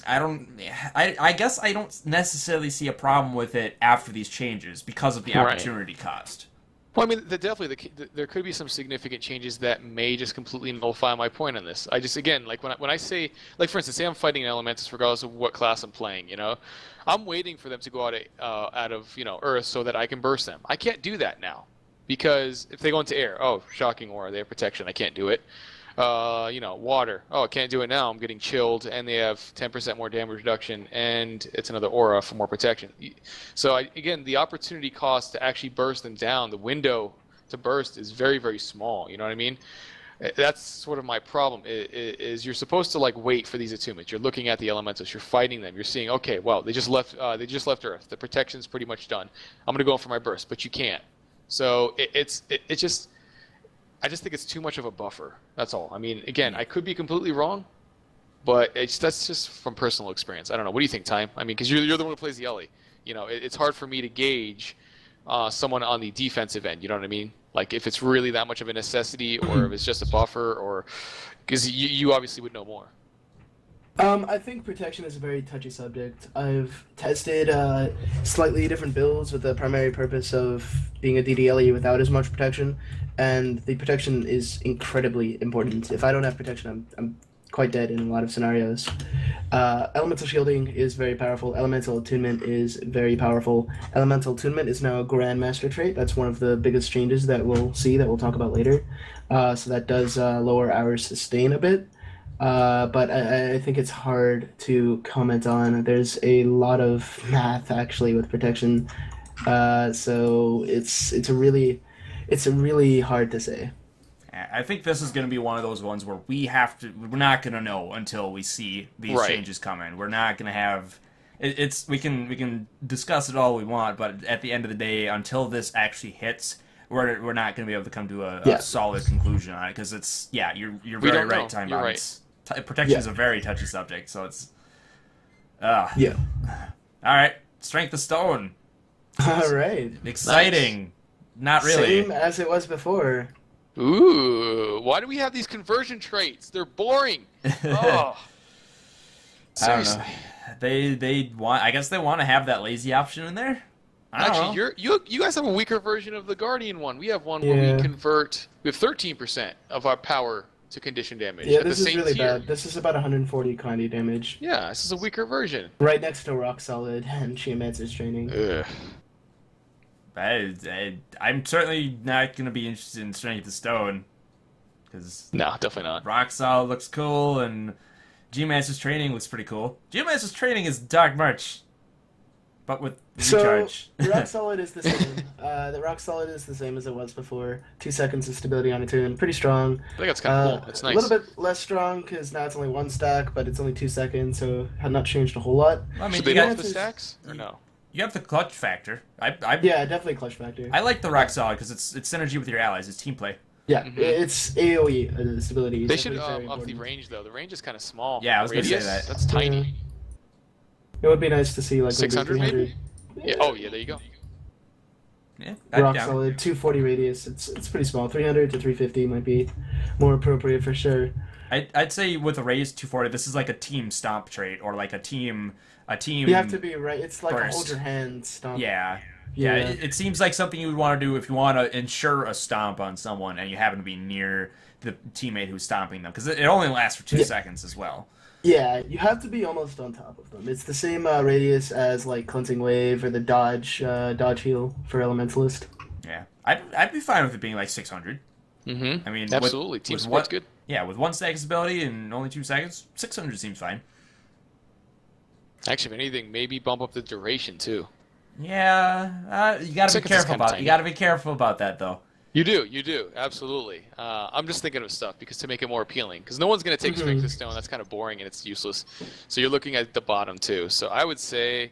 I guess I don't necessarily see a problem with it after these changes because of the opportunity cost. Well, I mean, there could be some significant changes that may just completely nullify my point on this. I just, again, like when I say, like for instance, say I'm fighting an Elementalist regardless of what class I'm playing, I'm waiting for them to go out of Earth so that I can burst them. I can't do that now because if they go into air, oh, shocking aura, they have protection, I can't do it. Water, oh, I can't do it now, I'm getting chilled, and they have 10% more damage reduction, and it's another aura for more protection. So again, the opportunity cost to actually burst them down, the window to burst is very, very small. You know what I mean? That's sort of my problem. Is you're supposed to like wait for these attunements. You're looking at the elementals. You're fighting them. You're seeing, okay, well, they just left. They just left Earth. The protection's pretty much done. I'm gonna go in for my burst, but you can't. So I just think it's too much of a buffer. That's all. I mean, again, I could be completely wrong, but that's just from personal experience. I don't know. What do you think, Time? I mean, because you're the one who plays the Ellie. It's hard for me to gauge someone on the defensive end. You know what I mean? Like if it's really that much of a necessity, or if it's just a buffer, or because you obviously would know more. I think protection is a very touchy subject. I've tested slightly different builds with the primary purpose of being a DDLE without as much protection, and the protection is incredibly important. If I don't have protection, I'm quite dead in a lot of scenarios. Elemental shielding is very powerful. Elemental attunement is very powerful. Elemental attunement is now a Grandmaster trait. That's one of the biggest changes that we'll see, that we'll talk about later. So that does lower our sustain a bit. But I think it's hard to comment on. There's a lot of math actually with protection, so it's really hard to say. I think this is going to be one of those ones where we're not going to know until we see these changes come in. We're not going to have we can discuss it all we want, but at the end of the day, until this actually hits, we're not going to be able to come to a solid conclusion on it, because you're very right, Time Bomb. Protection is a very touchy subject, so it's all right. Strength of Stone. All right. Exciting. Nice. Not really. Same as it was before. Ooh, why do we have these conversion traits? They're boring. Oh. Seriously. They want. I guess they want to have that lazy option in there. Actually, you guys have a weaker version of the Guardian one. We have one where we convert. We have 13% of our power to condition damage. Yeah, this is really bad. This is about 140 Kandi damage. Yeah, this is a weaker version. Right next to Rock Solid and Pyromancer's training. Ugh. I'm certainly not going to be interested in Strength of Stone. No, definitely not. Rock Solid looks cool, and Geomancer's training looks pretty cool. Geomancer's training is Dark March, but with recharge. So, Rock Solid is the same. The Rock Solid is the same as it was before. 2 seconds of stability on a tune. Pretty strong. I think that's kind of cool. It's nice. A little bit less strong, because now it's only 1 stack, but it's only 2 seconds, so had not changed a whole lot. I mean, so they buff the stacks, or no? You have the clutch factor. Yeah, definitely clutch factor. I like the Rock Solid because it's synergy with your allies. It's team play. Yeah, it's AoE stability. They should definitely very up the important. range though. The range is kind of small. Yeah, I was gonna say Radius, that. That's tiny. Yeah. It would be nice to see like 600 maybe maybe. Yeah. Oh yeah, there you go. Yeah, Rock down. solid 240 radius. It's pretty small. 300 to 350 might be more appropriate for sure. I'd say with a radius 240, this is like a team stomp trait or like a team. You have to be right. It's like a burst. hold your hand stomp. Yeah. Yeah. It seems like something you would want to do if you want to ensure a stomp on someone and you happen to be near the teammate who's stomping them, because it only lasts for 2 seconds as well. Yeah, you have to be almost on top of them. It's the same radius as like cleansing wave or the dodge heal for Elementalist. Yeah, I'd be fine with it being like 600. Mm-hmm. I mean, absolutely. Team support's good. Yeah, with 1 stack ability and only 2 seconds, 600 seems fine. Actually, if anything, maybe bump up the duration too. Yeah, you gotta be careful about. You gotta be careful about that though. You do, absolutely. I'm just thinking of stuff because to make it more appealing, because no one's gonna take Strength of Stone. That's kind of boring and it's useless. So you're looking at the bottom too. So I would say,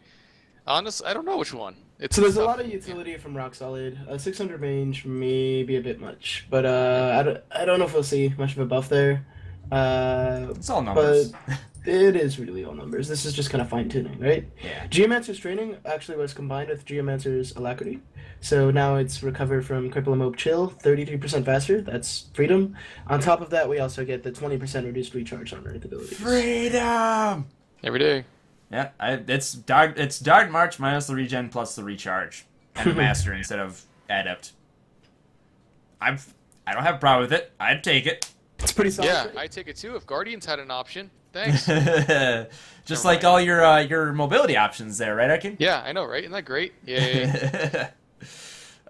honestly, I don't know which one. So there's a lot of utility from Rock Solid. 600 range may be a bit much, but I don't know if we'll see much of a buff there. It's all numbers. But it is really all numbers. This is just kind of fine tuning, right? Yeah. Geomancer's training actually was combined with Geomancer's alacrity, so now it's recovered from Cripple and Mope Chill 33% faster. That's freedom. On top of that, we also get the 20% reduced recharge on Earth abilities. Freedom every day. Yeah, it's Dark March minus the regen plus the recharge, and a master instead of adept. I don't have a problem with it. I'd take it. It's pretty solid. Yeah, I'd take it too if Guardians had an option. Thanks. Just like all your mobility options there, right, Arcane? Yeah, I know, right? Isn't that great? Yeah.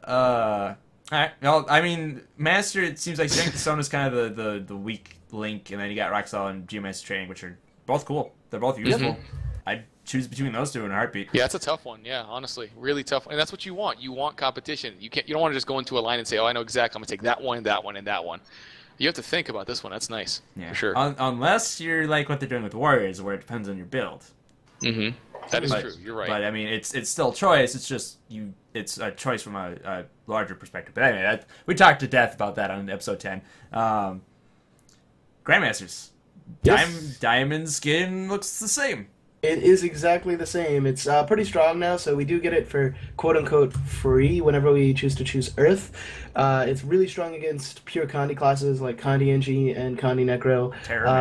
All right. Well, I mean, Master. It seems like Strength of Stone is kind of the weak link, and then you got Rock Solid and Geomancer Training, which are both cool. They're both useful. I'd choose between those two in a heartbeat. Yeah, it's a tough one. Yeah, honestly, really tough. And that's what you want. You want competition. You don't want to just go into a line and say, "Oh, I know exactly. I'm gonna take that one, and that one, and that one." You have to think about this one. That's nice. Yeah, for sure. Unless you're like what they're doing with Warriors, where it depends on your build. Mm-hmm. That is true. You're right. But I mean, it's still choice. It's just it's a choice from a larger perspective. But anyway, we talked to death about that on episode 10. Grandmasters. Yes. Diamond skin looks the same. It is exactly the same. It's pretty strong now, so we do get it for quote-unquote free whenever we choose to choose Earth. It's really strong against pure Condi classes like Condi NG and Condi Necro.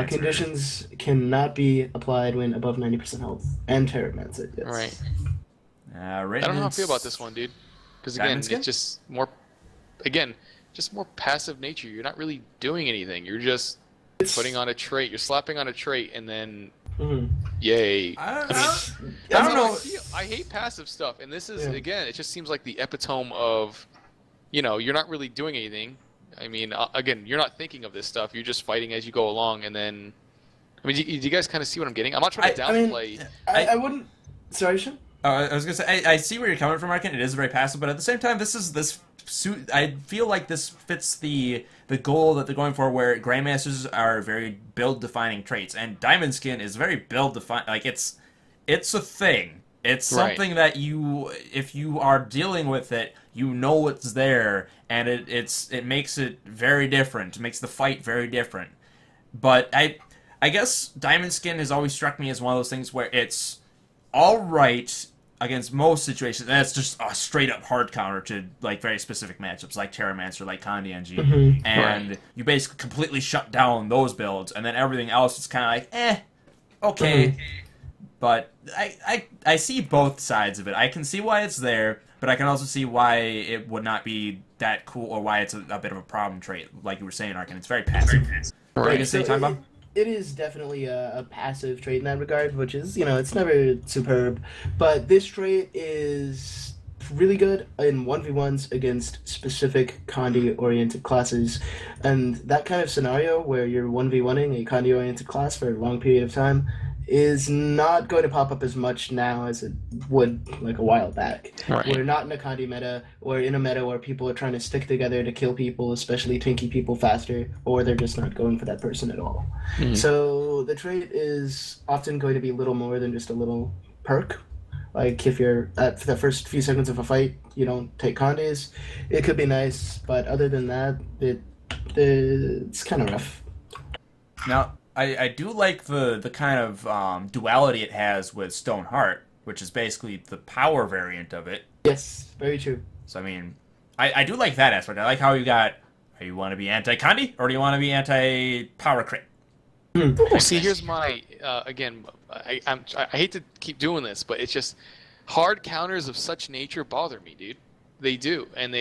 Conditions cannot be applied when above 90% health. And Pyromancer, yes. Right. I don't know how I feel about this one, dude. Because again, it's just more passive nature. You're not really doing anything. You're just putting on a trait. You're slapping on a trait and then... Yay. I don't know. I hate passive stuff, and this is, again, it just seems like the epitome of, you're not really doing anything. I mean, again, you're not thinking of this stuff. You're just fighting as you go along, and then... I mean, do you guys kind of see what I'm getting? I'm not trying to downplay... I wouldn't... Sorry, Shin? I was going to say, I see where you're coming from, Arcane. It is very passive, but at the same time, I feel like this fits the goal that they're going for, where Grandmasters are very build-defining traits, and Diamond Skin is very build-defining. Like, it's a thing. It's something that if you are dealing with it, you know it's there, and it makes it very different. It makes the fight very different. But I guess Diamond Skin has always struck me as one of those things where it's all right against most situations, and it's just a straight-up hard counter to like very specific matchups, like Pyromancer, like Condi NG, and you basically completely shut down those builds, and then everything else is kind of like, okay. But I see both sides of it. I can see why it's there, but I can also see why it would not be that cool, or why it's a bit of a problem trait, like you were saying, Arcane. It's very passive. What are you gonna say, Timebomb? It is definitely a passive trait in that regard, which is, it's never superb. But this trait is really good in 1v1s against specific Condi-oriented classes. And that kind of scenario where you're 1v1ing a Condi-oriented class for a long period of time is not going to pop up as much now as it would like a while back. We're not in a Condi meta, or in a meta where people are trying to stick together to kill people, especially tanky people, faster, or they're just not going for that person at all. So the trait is often going to be little more than just a little perk. Like if you're at the first few seconds of a fight, you don't take Condis, it could be nice, but other than that, It's kind of rough. Now, I do like the kind of duality it has with Stoneheart, which is basically the power variant of it. Yes, very true. So, I mean, I do like that aspect. I like how you got, you want to be anti-Condi, or do you want to be anti-power crit? Well, see, here's my, again, I hate to keep doing this, but it's just hard counters of such nature bother me, dude. They do, and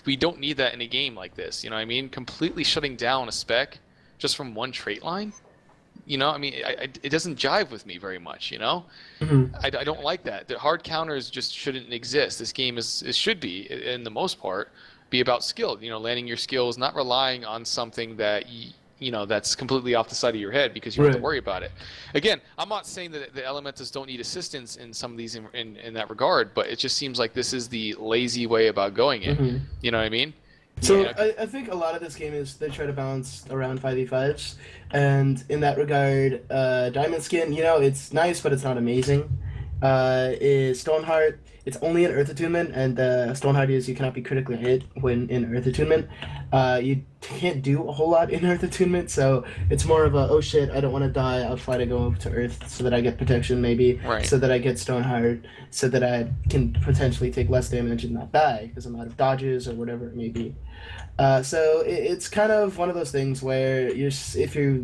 we don't need that in a game like this. You know what I mean? Completely shutting down a spec just from one trait line. You know, I mean, it doesn't jive with me very much. You know, I don't like that. The hard counters just shouldn't exist. This game should be, in the most part, be about skill. You know, landing your skills, not relying on something that you know, that's completely off the side of your head because you don't have to worry about it. Again, I'm not saying that the Elementalists don't need assistance in some of these in that regard, but it just seems like this is the lazy way about going it. You know what I mean? So I think a lot of this game is they try to balance around 5v5s, and in that regard, Diamond Skin, you know, it's nice, but it's not amazing. Is Stoneheart, it's only an Earth Attunement, and Stoneheart is you cannot be critically hit when in Earth Attunement. You can't do a whole lot in Earth Attunement, so it's more of a, oh shit, I don't want to die, I'll try to go to Earth so that I get protection maybe, so that I get Stoneheart, so that I can potentially take less damage and not die, because I'm out of dodges or whatever it may be. So it's kind of one of those things where if your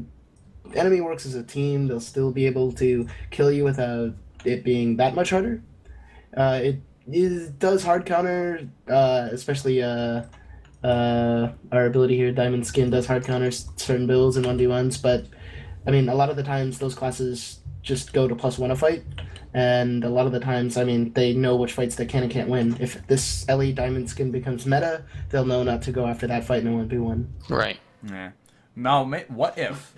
enemy works as a team, they'll still be able to kill you without it being that much harder. It does hard counter, especially our ability here, Diamond Skin, does hard counter certain builds in 1v1s, but I mean, a lot of the times those classes just go to +1 a fight, and a lot of the times, I mean, they know which fights they can and can't win. If this LE Diamond Skin becomes meta, they'll know not to go after that fight in a 1v1. Right. Yeah. Now, what if,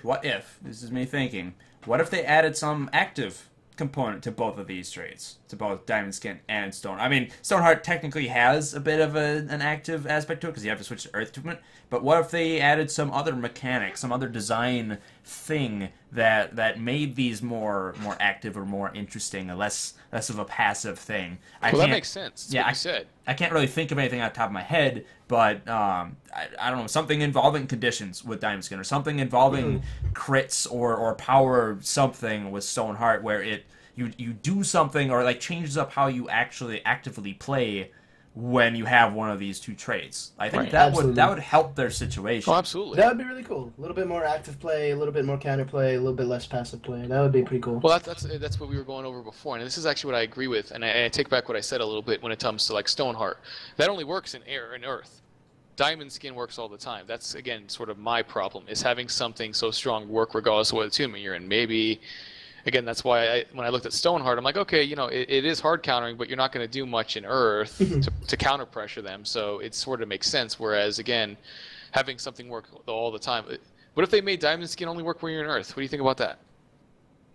this is me thinking, what if they added some active component to both of these traits, to both Diamond Skin and Stone? I mean, Stoneheart technically has a bit of an active aspect to it because you have to switch to Earth Attunement, but what if they added some other mechanic, some other design thing that made these more active or more interesting, less of a passive thing? That makes sense. That's yeah, what you said. I can't really think of anything off the top of my head, but I don't know, something involving conditions with Diamond Skin, or something involving crits or power something with Stoneheart, where you do something or like changes up how you actually actively play when you have one of these two traits. I think that would help their situation. Oh, absolutely. That would be really cool. A little bit more active play, a little bit more counter play, a little bit less passive play. That would be pretty cool. Well, that's what we were going over before, and this is actually what I agree with, and I take back what I said a little bit when it comes to like Stoneheart. That only works in air and earth. Diamond Skin works all the time. That's, again, sort of my problem, is having something so strong work regardless of what attunement you're in. Maybe, again, that's why when I looked at Stoneheart, I'm like, okay, you know, it is hard countering, but you're not going to do much in Earth to counter pressure them, so it sort of makes sense. Whereas, again, having something work all the time. What if they made Diamond Skin only work when you're in Earth? What do you think about that?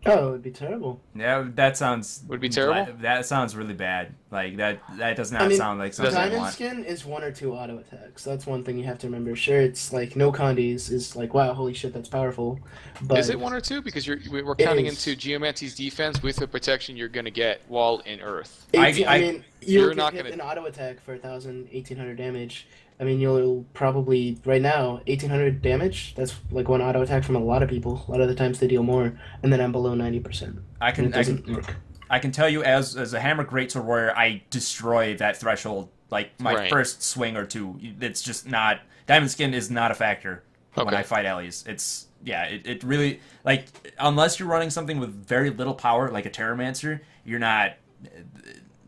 Oh, it would be terrible. Yeah, that sounds... Would it be terrible? That sounds really bad. Like, that does not sound like something I want. Diamond Skin is 1 or 2 auto attacks. That's one thing you have to remember. Sure, it's like no Condis is like, wow, holy shit, that's powerful. But is it 1 or 2? Because we're counting into Geomancy's defense with the protection you're going to get while in Earth. I mean, you're not going to... an auto attack for 1,000, 1,800 damage. I mean, you'll probably, right now, 1,800 damage. That's like one auto attack from a lot of people. A lot of the times they deal more, and then I'm below 90%. I can tell you, as a Hammer Greatsword Warrior, I destroy that threshold. Like, my first swing or two, it's just not... Diamond Skin is not a factor when I fight allies. It's... Yeah, it really... Like, unless you're running something with very little power, like a Pyromancer, you're not...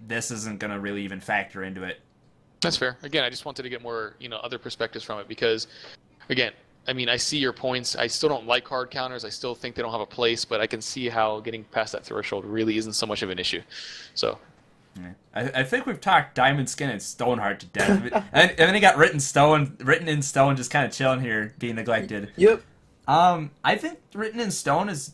This isn't going to really even factor into it. That's fair. Again, I just wanted to get more, other perspectives from it because, again, I mean, I see your points. I still don't like hard counters. I still think they don't have a place, but I can see how getting past that threshold really isn't so much of an issue. So, yeah. I think we've talked Diamond Skin and Stoneheart to death, and then he got written in stone, just kind of chilling here, being neglected. Yep. I think written in stone is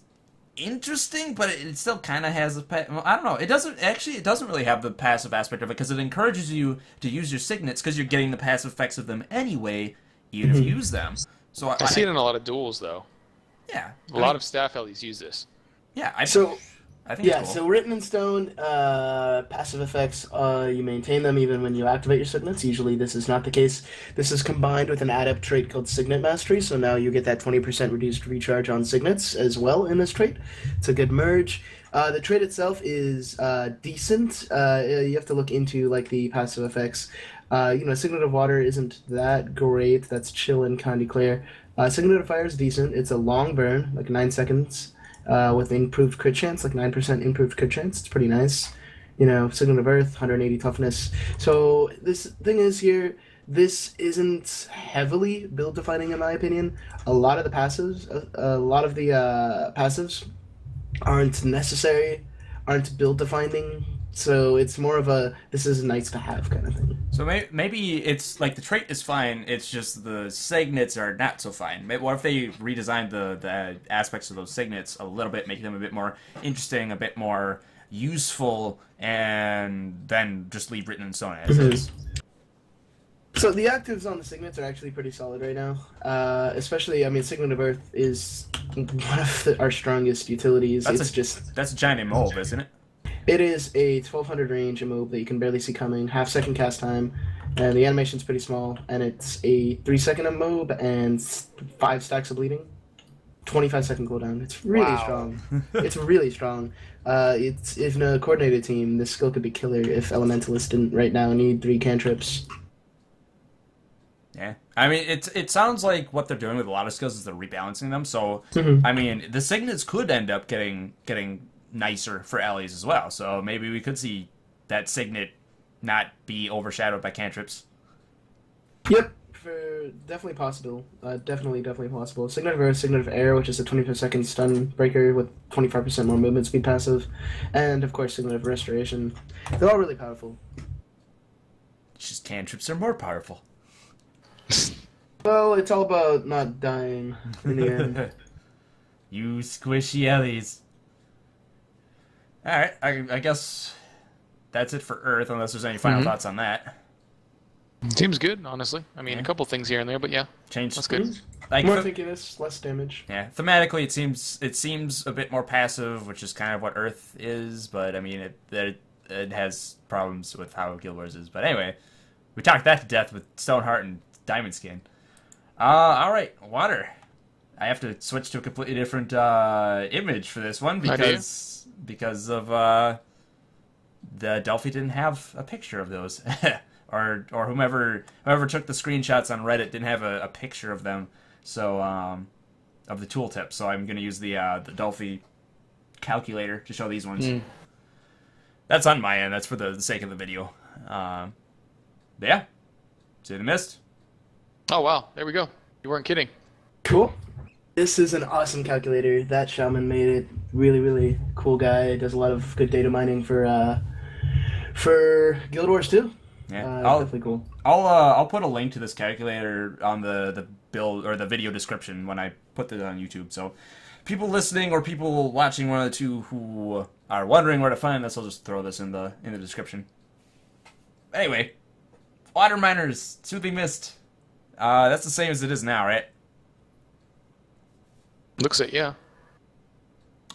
interesting, but it still kind of has I don't know. It doesn't really have the passive aspect of it because it encourages you to use your signets because you're getting the passive effects of them anyway, even if you use them. So I see it in a lot of duels though. Yeah, a lot of staff allies use this. Yeah. I think Yeah, it's cool. so written in stone, passive effects, you maintain them even when you activate your signets. Usually this is not the case. This is combined with an adept trait called Signet Mastery, so now you get that 20% reduced recharge on signets as well in this trait. It's a good merge. The trait itself is decent. You have to look into like the passive effects. Signet of Water isn't that great. That's chill and kind of clear. Signet of Fire is decent. It's a long burn, like 9 seconds. With improved crit chance, like 9% improved crit chance. It's pretty nice. Signet of Earth, 180 toughness. So this thing is here, this isn't heavily build defining in my opinion. A lot of the passives aren't necessary, aren't build defining. So it's more of a this is nice to have kind of thing. So maybe it's like the trait is fine. It's just the signets are not so fine. What if they redesigned the aspects of those signets a little bit, making them a bit more interesting, a bit more useful, and then just leave written in stone as is? So the actives on the signets are actually pretty solid right now. Especially, I mean, Signet of Earth is one of our strongest utilities. That's a giant immob, isn't it? It is a 1200 range immob that you can barely see coming, half-second cast time, and the animation's pretty small, and it's a 3-second immob and 5 stacks of bleeding, 25-second cooldown. It's really strong. It's really strong. It's in a coordinated team, this skill could be killer if Elementalist didn't right now need 3 cantrips. Yeah, I mean, it sounds like what they're doing with a lot of skills is they're rebalancing them. So, I mean, the signets could end up getting nicer for allies as well. So maybe we could see that signet not be overshadowed by cantrips. Yep, definitely possible. Definitely possible. Signet of Earth, Signet of Air, which is a 25-second stun breaker with 25% more movement speed passive, and of course Signet of Restoration. They're all really powerful. It's just cantrips are more powerful. Well, it's all about not dying in the end. You squishy allies. Alright, I guess that's it for Earth, unless there's any final thoughts on that. Seems good, honestly. I mean, a couple things here and there, but yeah, that's good. Like, more thinkiness, less damage. Yeah, thematically, it seems a bit more passive, which is kind of what Earth is. But I mean, it has problems with how Guild Wars is. But anyway, we talked that to death with Stoneheart and Diamond Skin. All right, Water. I have to switch to a completely different image for this one because of the Delphi didn't have a picture of those, or whomever took the screenshots on Reddit didn't have a picture of them. So of the tooltip. So I'm going to use the Delphi calculator to show these ones. That's on my end. That's for the sake of the video. But yeah, see the mist. Oh wow, there we go. You weren't kidding. Cool. This is an awesome calculator. That shaman made it. Really, really cool guy. Does a lot of good data mining for Guild Wars too. Yeah, definitely cool. I'll put a link to this calculator on the build or the video description when I put this on YouTube. So people listening or people watching, one of the two who are wondering where to find this, I'll just throw this in the description. Anyway, Water Miners, Soothing Mist. That's the same as it is now, right? Looks it, yeah.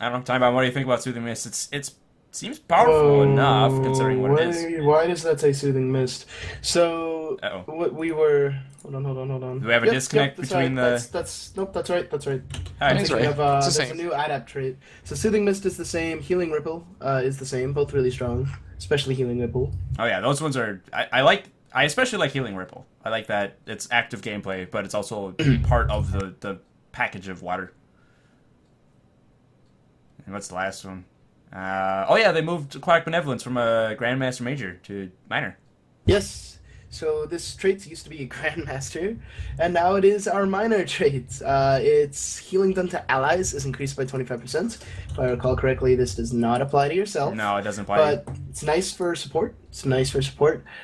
I don't know, Timebomb, what do you think about Soothing Mist? It seems powerful enough, considering what it is. Why does that say Soothing Mist? So, what we were... Hold on. Do we have a disconnect between the... Nope, that's right. That's right. There's a new adapt trait. So Soothing Mist is the same, Healing Ripple is the same, both really strong, especially Healing Ripple. Oh yeah, those ones are... I especially like Healing Ripple. I like that it's active gameplay, but it's also part of the package of Water. And what's the last one? Oh yeah, they moved Aquatic Benevolence from a Grandmaster Major to Minor. Yes. So this trait used to be a Grandmaster, and now it is our Minor trait. Its healing done to allies is increased by 25%. If I recall correctly, this does not apply to yourself. No, it doesn't apply. But it's nice for support.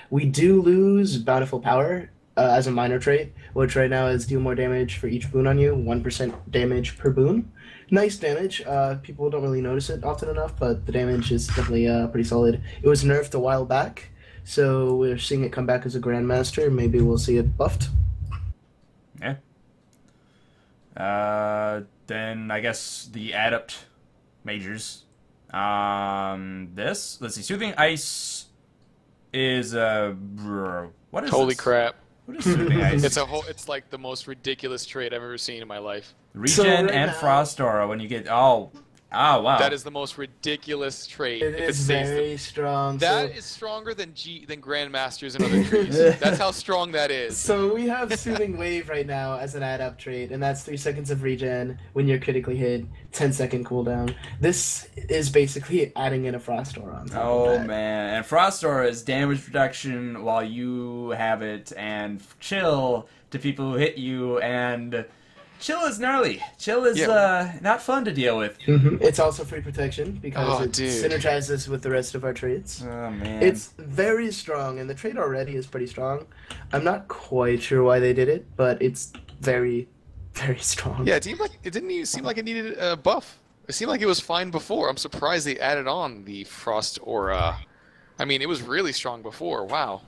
We do lose Bountiful Power as a Minor trait, which right now is deal more damage for each boon on you, 1% damage per boon. Nice damage. People don't really notice it often enough, but the damage is definitely pretty solid. It was nerfed a while back, so we're seeing it come back as a Grandmaster. Maybe we'll see it buffed. Yeah. Then I guess the Adept Majors. This. Let's see. Soothing Ice is what is Holy this? crap. What is Soothing Ice? It's like the most ridiculous trait I've ever seen in my life. Regen and Frost Aura when you get wow. That is the most ridiculous trait. It is very strong. That is stronger than Grandmasters and other trees. That's how strong that is. So we have Soothing Wave right now as an add-up trait, and that's 3 seconds of regen when you're critically hit, 10-second cooldown. This is basically adding in a Frost Aura on top of that. Man, and Frost Aura is damage reduction while you have it, and chill to people who hit you, and chill is gnarly. Chill is not fun to deal with. It's also free protection because synergizes with the rest of our traits. Oh man, it's very strong, and the trait already is pretty strong. I'm not quite sure why they did it, but it's very, very strong. Yeah, it didn't even seem like it needed a buff. It seemed like it was fine before. I'm surprised they added on the Frost Aura. I mean, it was really strong before. Wow.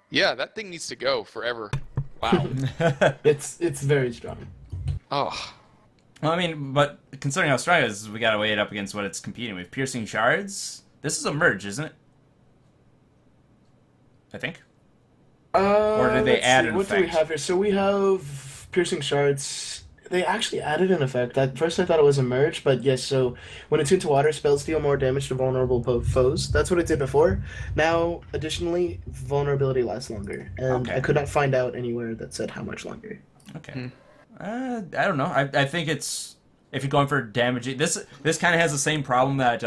Yeah, that thing needs to go forever. Wow. It's very strong. Oh. Well, I mean, but considering how strong it is, we gotta weigh it up against what it's competing with. Piercing Shards? This is a merge, isn't it? I think. Or did they add an effect? What do we have here? So we have Piercing Shards. They actually added an effect. At first I thought it was a merge, but yes, so when attuned to water, spells deal more damage to vulnerable foes. That's what it did before. Now, additionally, vulnerability lasts longer. And I could not find out anywhere that said how much longer. Okay. I don't know. I think it's... If you're going for damage... This kind of has the same problem that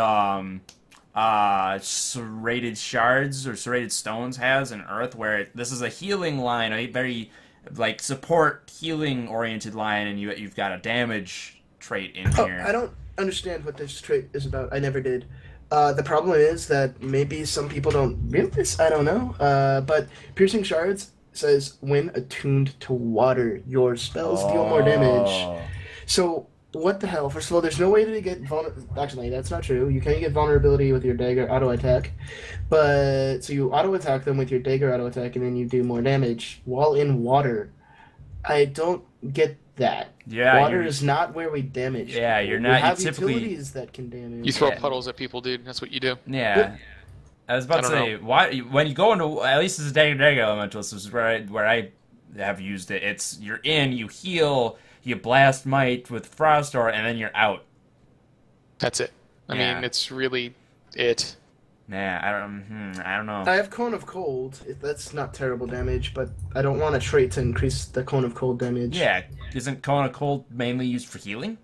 serrated shards or serrated stones has in Earth, where this is a healing line, a very... like support healing oriented line, and you've got a damage trait in here. I don't understand what this trait is about. I never did. The problem is that maybe some people don't realize. I don't know. But Piercing Shards says when attuned to water, your spells deal more damage. So what the hell? First of all, there's no way to get Actually, that's not true. You can't get vulnerability with your dagger auto attack, but so you auto attack them with your dagger auto attack, and then you do more damage while in water. I don't get that. Yeah, water is not where we damage. Yeah, people. you're not. We have typically utilities that can damage. You throw puddles at people, dude. That's what you do. Yeah. I was about to say, why when you go into, at least as a dagger elementalist, this is where I have used it. It's you're in, you heal, you blast might with Frost Aura, and then you're out. That's it. I mean, it's really it. Nah, I don't know. I have Cone of Cold. That's not terrible damage, but I don't want a trait to increase the Cone of Cold damage. Yeah, isn't Cone of Cold mainly used for healing?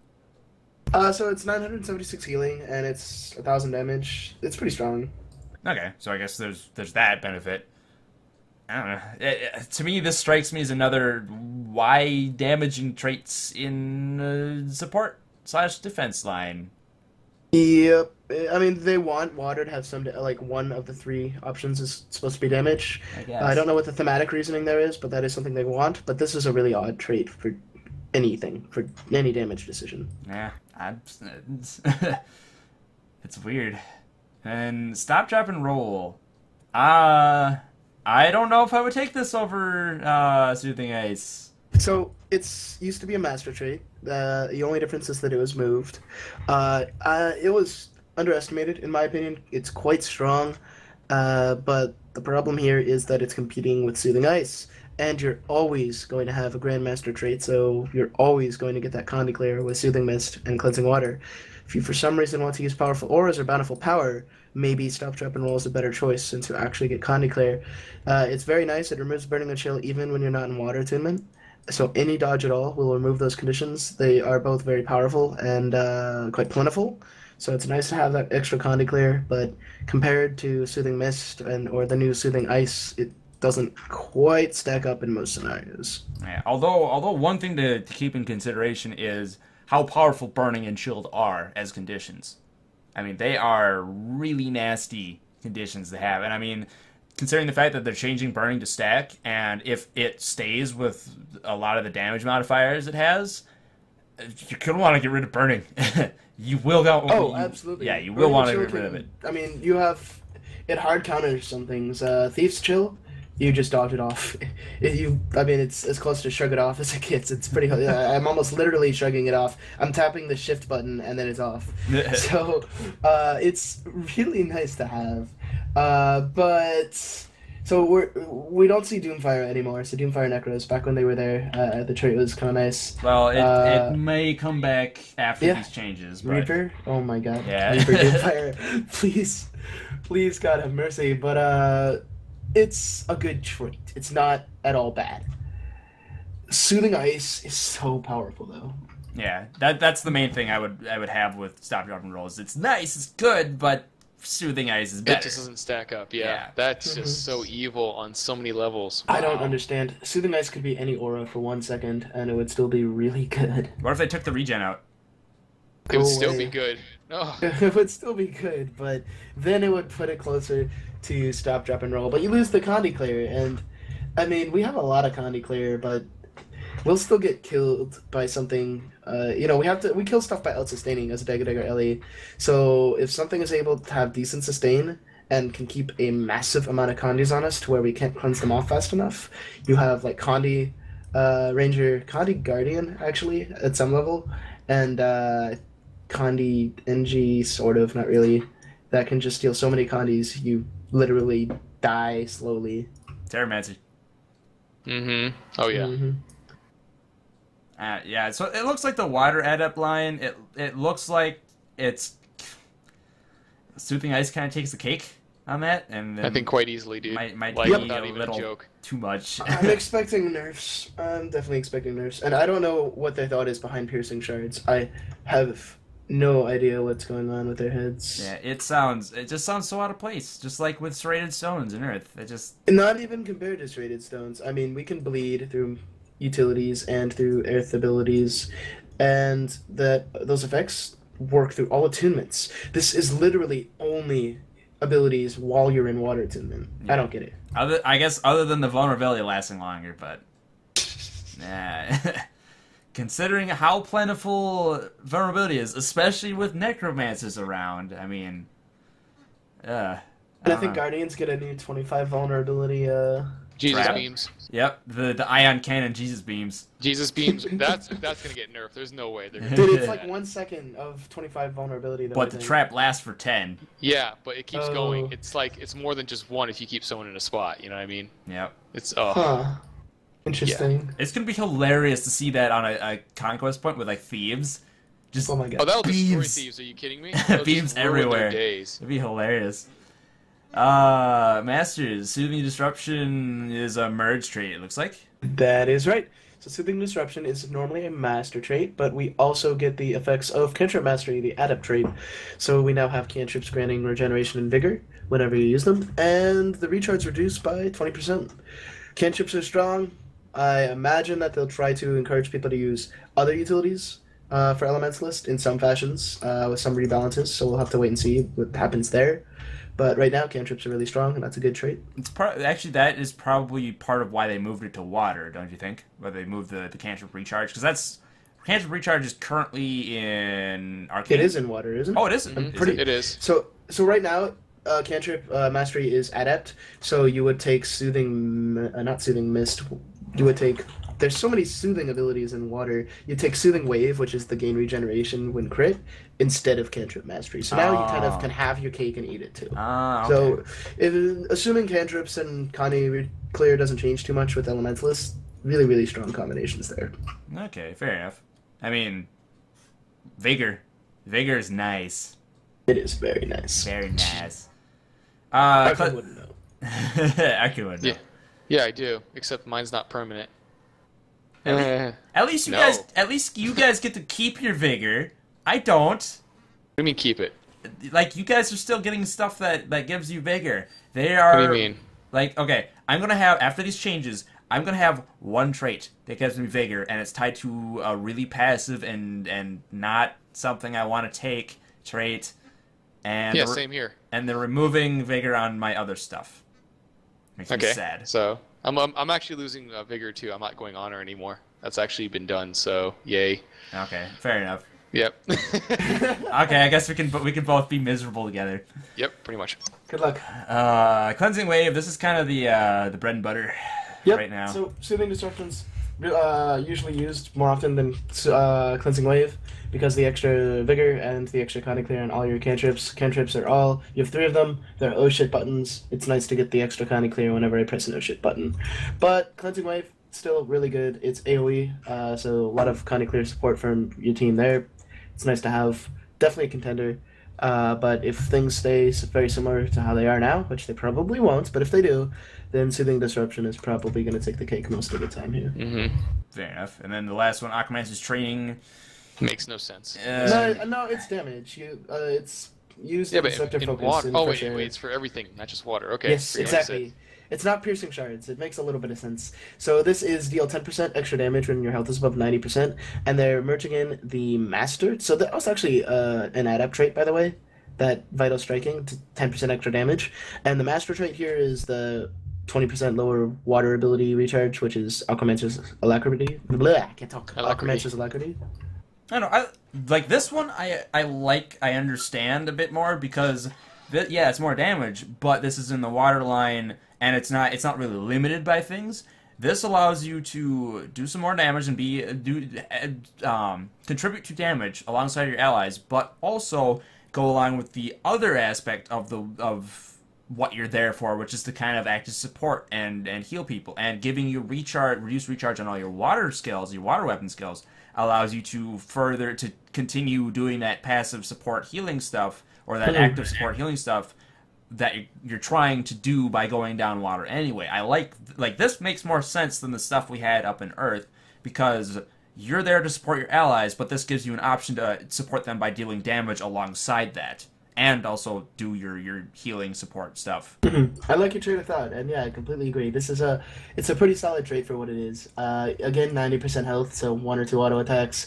So it's 976 healing, and it's 1,000 damage. It's pretty strong. Okay, so I guess there's that benefit. I don't know. To me, this strikes me as another why damaging traits in support / defense line. Yep. I mean, they want water to have some, like, one of the 3 options is supposed to be damage. I guess. I don't know what the thematic reasoning there is, but that is something they want. But this is a really odd trait for anything, for any damage decision. Yeah, it's weird. And Stop, Drop, and Roll. I don't know if I would take this over Soothing Ice. So, it's used to be a master trait. The only difference is that it was moved. It was underestimated, in my opinion. It's quite strong, but the problem here is that it's competing with Soothing Ice, and you're always going to have a Grandmaster trait, so you're always going to get that Con Declare with Soothing Mist and Cleansing Water. If you for some reason want to use powerful auras or bountiful power, maybe Stop, Drop, and Roll is a better choice since you actually get Con Declare. It's very nice. It removes Burning and Chill even when you're not in Water Attunement. So any dodge at all will remove those conditions. They are both very powerful and quite plentiful. So it's nice to have that extra Con Declare, but compared to Soothing Mist or the new Soothing Ice, it doesn't quite stack up in most scenarios. Yeah, although one thing to keep in consideration is how powerful Burning and Chilled are as conditions. I mean, they are really nasty conditions to have. And I mean, considering the fact that they're changing Burning to stack, and if it stays with a lot of the damage modifiers it has, you're going to want to get rid of Burning. You will go. Absolutely. Yeah, you will want to get rid of it. I mean, you have it hard counters some things. Thief's Chill you just dodge it off. I mean, it's as close to shrug it off as it gets. It's pretty. I'm almost literally shrugging it off. I'm tapping the shift button and then it's off. So, it's really nice to have. But so we don't see Doomfire anymore. So Doomfire Necros, back when they were there, the trait was kind of nice. Well, it may come back after these changes. But... Reaper, oh my god, yeah. Reaper Doomfire, please, God have mercy. But it's a good trait. It's not at all bad. Soothing Ice is so powerful, though. Yeah, that's the main thing I would have with Stop, Drop, and Rolls. It's nice, it's good, but Soothing Ice is better. It just doesn't stack up. Yeah. That's just so evil on so many levels. Wow. I don't understand. Soothing Ice could be any aura for 1 second, and it would still be really good. What if they took the regen out? It would still be good. Oh. It would still be good, but then it would put it closer to Stop, Drop, and Roll. But you lose the Condi Clear, and I mean, we have a lot of Condi Clear, but we'll still get killed by something. We kill stuff by out-sustaining as a Dagger Ellie. So if something is able to have decent sustain and can keep a massive amount of Condis on us to where we can't cleanse them off fast enough, you have like Condi Ranger, Condi Guardian actually at some level, and Condi NG sort of, not really, that can just steal so many Condis you literally die slowly. Pyromancer. Mm-hmm. Oh yeah. Mm-hmm. Yeah, so it looks like the water adept line, it looks like it's... Soothing Ice kind of takes the cake on that, and then I think quite easily, dude. Might like, be not a even little a joke. too much. I'm expecting nerfs. I'm definitely expecting nerfs. And I don't know what their thought is behind piercing shards. I have no idea what's going on with their heads. Yeah, it just sounds so out of place, just like with serrated stones in Earth. It just... Not even compared to serrated stones. I mean, we can bleed through utilities and through earth abilities, and those effects work through all attunements. This is literally only abilities while you're in water attunement. Yeah. I don't get it. I guess other than the vulnerability lasting longer, but considering how plentiful vulnerability is, especially with necromancers around, I mean, and I think Guardians get a new 25 vulnerability. Jesus trap? Beams. Yep, the Ion Cannon Jesus Beams. Jesus Beams. That's gonna get nerfed. There's no way they're gonna. Dude, it's like 1 second of 25 vulnerability. Though, but the trap lasts for 10. Yeah, but it keeps going. It's like it's more than just one if you keep someone in a spot. You know what I mean? Yep. It's interesting. Yeah. It's gonna be hilarious to see that on a conquest point with like thieves. Just oh my god. Oh, that'll destroy thieves. Are you kidding me? Beams everywhere. It'd be hilarious. Masters, Soothing Disruption is a merge trait, it looks like. That is right. So Soothing Disruption is normally a master trait, but we also get the effects of Cantrip Mastery, the adept trait. So we now have cantrips granting regeneration and vigor whenever you use them, and the recharge reduced by 20%. Cantrips are strong. I imagine that they'll try to encourage people to use other utilities for Elementalist in some fashions, with some rebalances, so we'll have to wait and see what happens there. But right now, cantrips are really strong, and that's a good trait. Actually, that is probably part of why they moved it to water, don't you think? Why they moved the cantrip recharge? Because cantrip recharge is currently in Arcane. It is in water, isn't it? Oh, it is? Mm-hmm. It is. So right now, cantrip mastery is adept, so you would take not soothing mist. You would take... There's so many soothing abilities in water. You take Soothing Wave, which is the gain regeneration when crit, instead of Cantrip Mastery. So now you kind of can have your cake and eat it too. Okay. So, assuming cantrips and Connie clear doesn't change too much with Elementalist, really, really strong combinations there. Okay, fair enough. I mean, Vigor. Vigor is nice. It is very nice. Very nice. Arcane wouldn't know. Arcane wouldn't know. Yeah, I do. Except mine's not permanent. At least you guys get to keep your vigor. I don't. What do you mean keep it? Like, you guys are still getting stuff that gives you vigor. They are. What do you mean? Like, okay, I'm gonna have, after these changes, I'm gonna have one trait that gives me vigor, and it's tied to a really passive and not something I want to take trait. And yeah, same here. And they're removing vigor on my other stuff. Makes me sad. So I'm actually losing vigor too. I'm not going honor anymore. That's actually been done. So yay. Okay, fair enough. Yep. Okay, I guess we can both be miserable together. Yep, pretty much. Good luck. Cleansing Wave. This is kind of the bread and butter right now. So Soothing Disruption's usually used more often than Cleansing Wave because the extra vigor and the extra Conning Clear on all your cantrips. Cantrips are all, you have 3 of them, they're oh shit buttons. It's nice to get the extra Conning Clear whenever I press an oh shit button. But Cleansing Wave, still really good. It's AoE, so a lot of Conning Clear support from your team there. It's nice to have. Definitely a contender. But if things stay very similar to how they are now, which they probably won't, but if they do, then Soothing Disruption is probably going to take the cake most of the time here. Mm-hmm. Fair enough. And then the last one, Aquamancer's Training. Makes no sense. No, it's damage. It's used in Sector Focus. Water. Oh, wait, it's for everything, not just water. Okay. Yes, exactly. It's not piercing shards. It makes a little bit of sense. So this is deal 10% extra damage when your health is above 90%, and they're merging in the Master. So that was actually an adept trait, by the way, that Vital Striking, to 10% extra damage. And the Master trait here is the 20% lower water ability recharge, which is Aquamancer's Alacrity. Blah, I can't talk. Aquamancer's Alacrity. I don't know. Like this one, I understand a bit more because, it's more damage, but this is in the water line, and it's not really limited by things. This allows you to do some more damage and contribute to damage alongside your allies, but also go along with the other aspect of what you're there for, which is to kind of act as support and heal people, and giving you reduced recharge on all your water skills, your water weapon skills, allows you to continue doing that passive support healing stuff, or that active support healing stuff that you're trying to do by going down water anyway. I like this makes more sense than the stuff we had up in Earth, because you're there to support your allies, but this gives you an option to support them by dealing damage alongside that, and also do your healing support stuff. I like your trait of thought, and yeah, I completely agree. It's a pretty solid trait for what it is. Again, 90% health, so 1 or 2 auto attacks.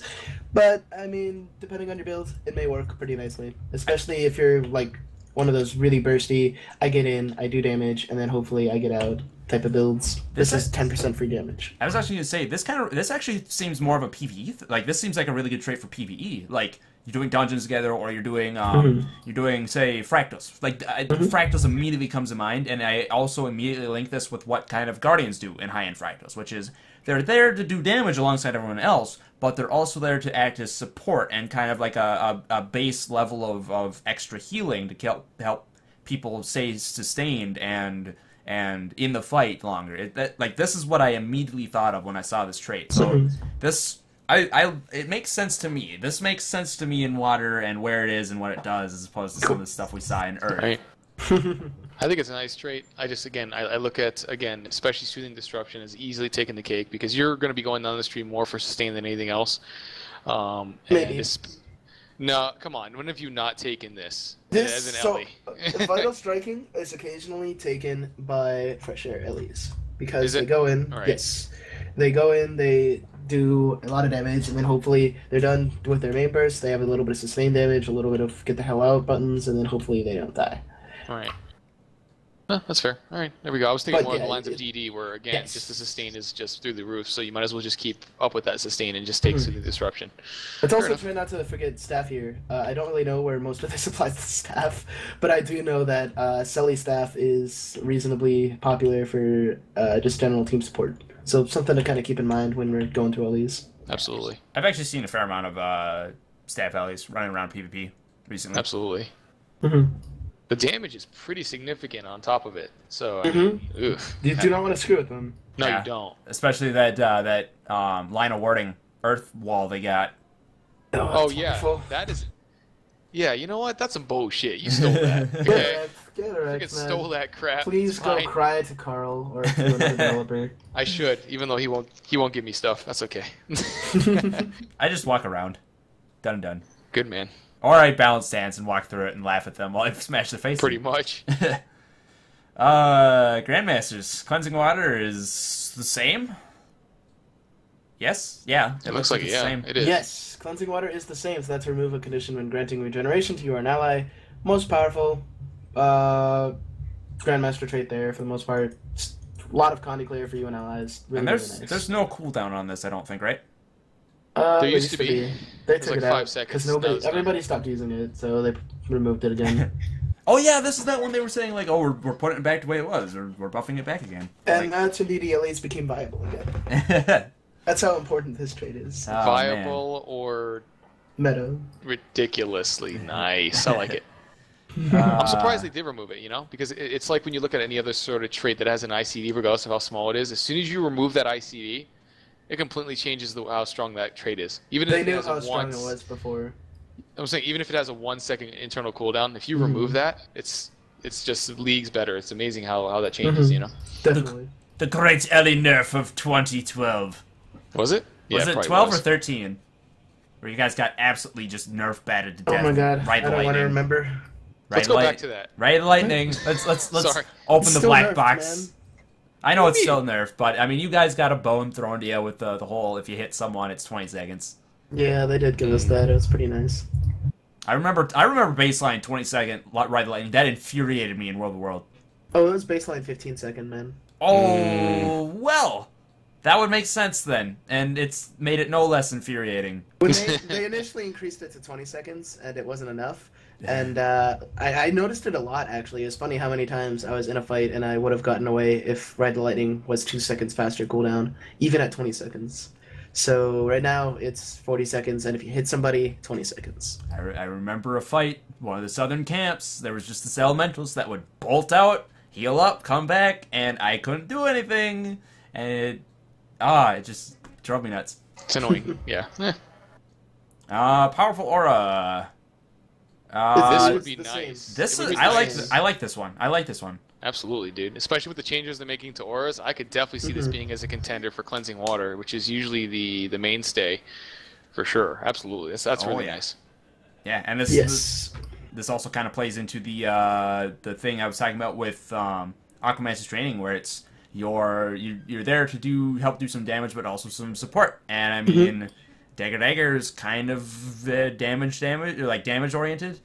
But I mean, depending on your build, it may work pretty nicely, especially if you're like one of those really bursty, I get in, I do damage, and then hopefully I get out type of builds. This is 10% free damage. I was actually going to say, this actually seems more of a PvE. Like, this seems like a really good trait for PvE. Like, you're doing dungeons together, or you're doing, say, Fractals. Like, Fractals immediately comes to mind, and I also immediately link this with what kind of Guardians do in high-end Fractals, which is they're there to do damage alongside everyone else, but they're also there to act as support and kind of like a base level of extra healing to help people stay sustained and in the fight longer. This is what I immediately thought of when I saw this trait. So it makes sense to me. This makes sense to me in water and where it is and what it does, as opposed to some of the stuff we saw in Earth. Right. I think it's a nice trait. I look at, especially Soothing Disruption is easily taking the cake, because you're going to be going down the stream more for sustain than anything else. Maybe. No, come on. When have you not taken this as an Ellie? Vital Striking is occasionally taken by Fresh Air Ellies, because they go in. Right. Yes, they go in. They do a lot of damage, and then hopefully they're done with their main burst. They have a little bit of sustain damage, a little bit of get the hell out buttons, and then hopefully they don't die. All right. No, that's fair. All right, there we go. I was thinking more along the lines of DD, where again, just the sustain is just through the roof, so you might as well just keep up with that sustain and just take Soothing Disruption. It's also trying not to forget staff here. I don't really know where most of this applies to staff, but I do know that Selly staff is reasonably popular for just general team support. So something to kind of keep in mind when we're going through all these. Absolutely. I've actually seen a fair amount of staff allies running around PvP recently. Absolutely. The damage is pretty significant on top of it, so oof. You do not want to screw with them. No, you don't. Especially that line of warding earth wall they got. Oh yeah, wonderful. That is. Yeah, you know what? That's some bullshit. You stole that. Okay. Get it right, stole that crap. Please go cry to Carl or to another developer. I should, even though he won't give me stuff. That's okay. I just walk around. Done. Good man. Or I balance stance and walk through it and laugh at them while I smash their face. Pretty much. Grandmasters. Cleansing Water is the same? Yes? Yeah. It looks like it's the same. It is. Yes, Cleansing Water is the same, so that's remove a condition when granting regeneration to you or an ally. Most powerful. Grandmaster trait there for the most part. A lot of Condy clear for you and allies. Really, and really nice. There's no cooldown on this, I don't think, right? There used to be. They took like it 5 out seconds. because everybody stopped using it, so they removed it again. Oh yeah, this is that one they were saying like, oh, we're putting it back the way it was, or we're buffing it back again. And that's when DDLAs became viable again. That's how important this trait is. Oh, Viable or Meta. ridiculously nice. I like it. I'm surprised they did remove it, you know? Because it's like when you look at any other sort of trait that has an ICD, regardless of how small it is, as soon as you remove that ICD, it completely changes how strong that trait is. Even if They it knew has how a strong it was before. I'm saying even if it has a 1 second internal cooldown, if you remove that, it's just leagues better. It's amazing how that changes, you know? Definitely. The great Ellie nerf of 2012. Was it? Was Yeah, it probably 12 was. or 13? Where you guys got absolutely just nerf batted to death. Oh my god, Right I don't want to remember. Let's go back to that. Right lightning. Let's Sorry. open It's the still black nerfed, box. man. I know it's still nerfed, but I mean, you guys got a bone thrown to you with the whole. If you hit someone, it's 20 seconds. Yeah, they did give us that. It was pretty nice. I remember baseline 20-second right lightning. That infuriated me in World of World. Oh, it was baseline 15-second, man. Oh well, that would make sense then, and it's made it no less infuriating. When they initially increased it to 20 seconds, and it wasn't enough. And I noticed it a lot, actually. It's funny how many times I was in a fight and I would have gotten away if Ride the Lightning was 2 seconds faster cooldown, even at 20 seconds. So right now it's 40 seconds, and if you hit somebody, 20 seconds. I remember a fight, one of the southern camps. There was just this Elementalist that would bolt out, heal up, come back, and I couldn't do anything. And it just drove me nuts. It's annoying. Yeah. Powerful aura. This would be the nice. This It would is be nice. I like this one. I like this one. Absolutely, dude. Especially with the changes they're making to auras, I could definitely see this being as a contender for cleansing water, which is usually the mainstay, for sure. Absolutely, that's really nice. Yeah, and this also kind of plays into the thing I was talking about with Aquamance's training, where it's you're there to help do some damage, but also some support. And I mean, Dagger is kind of damage oriented.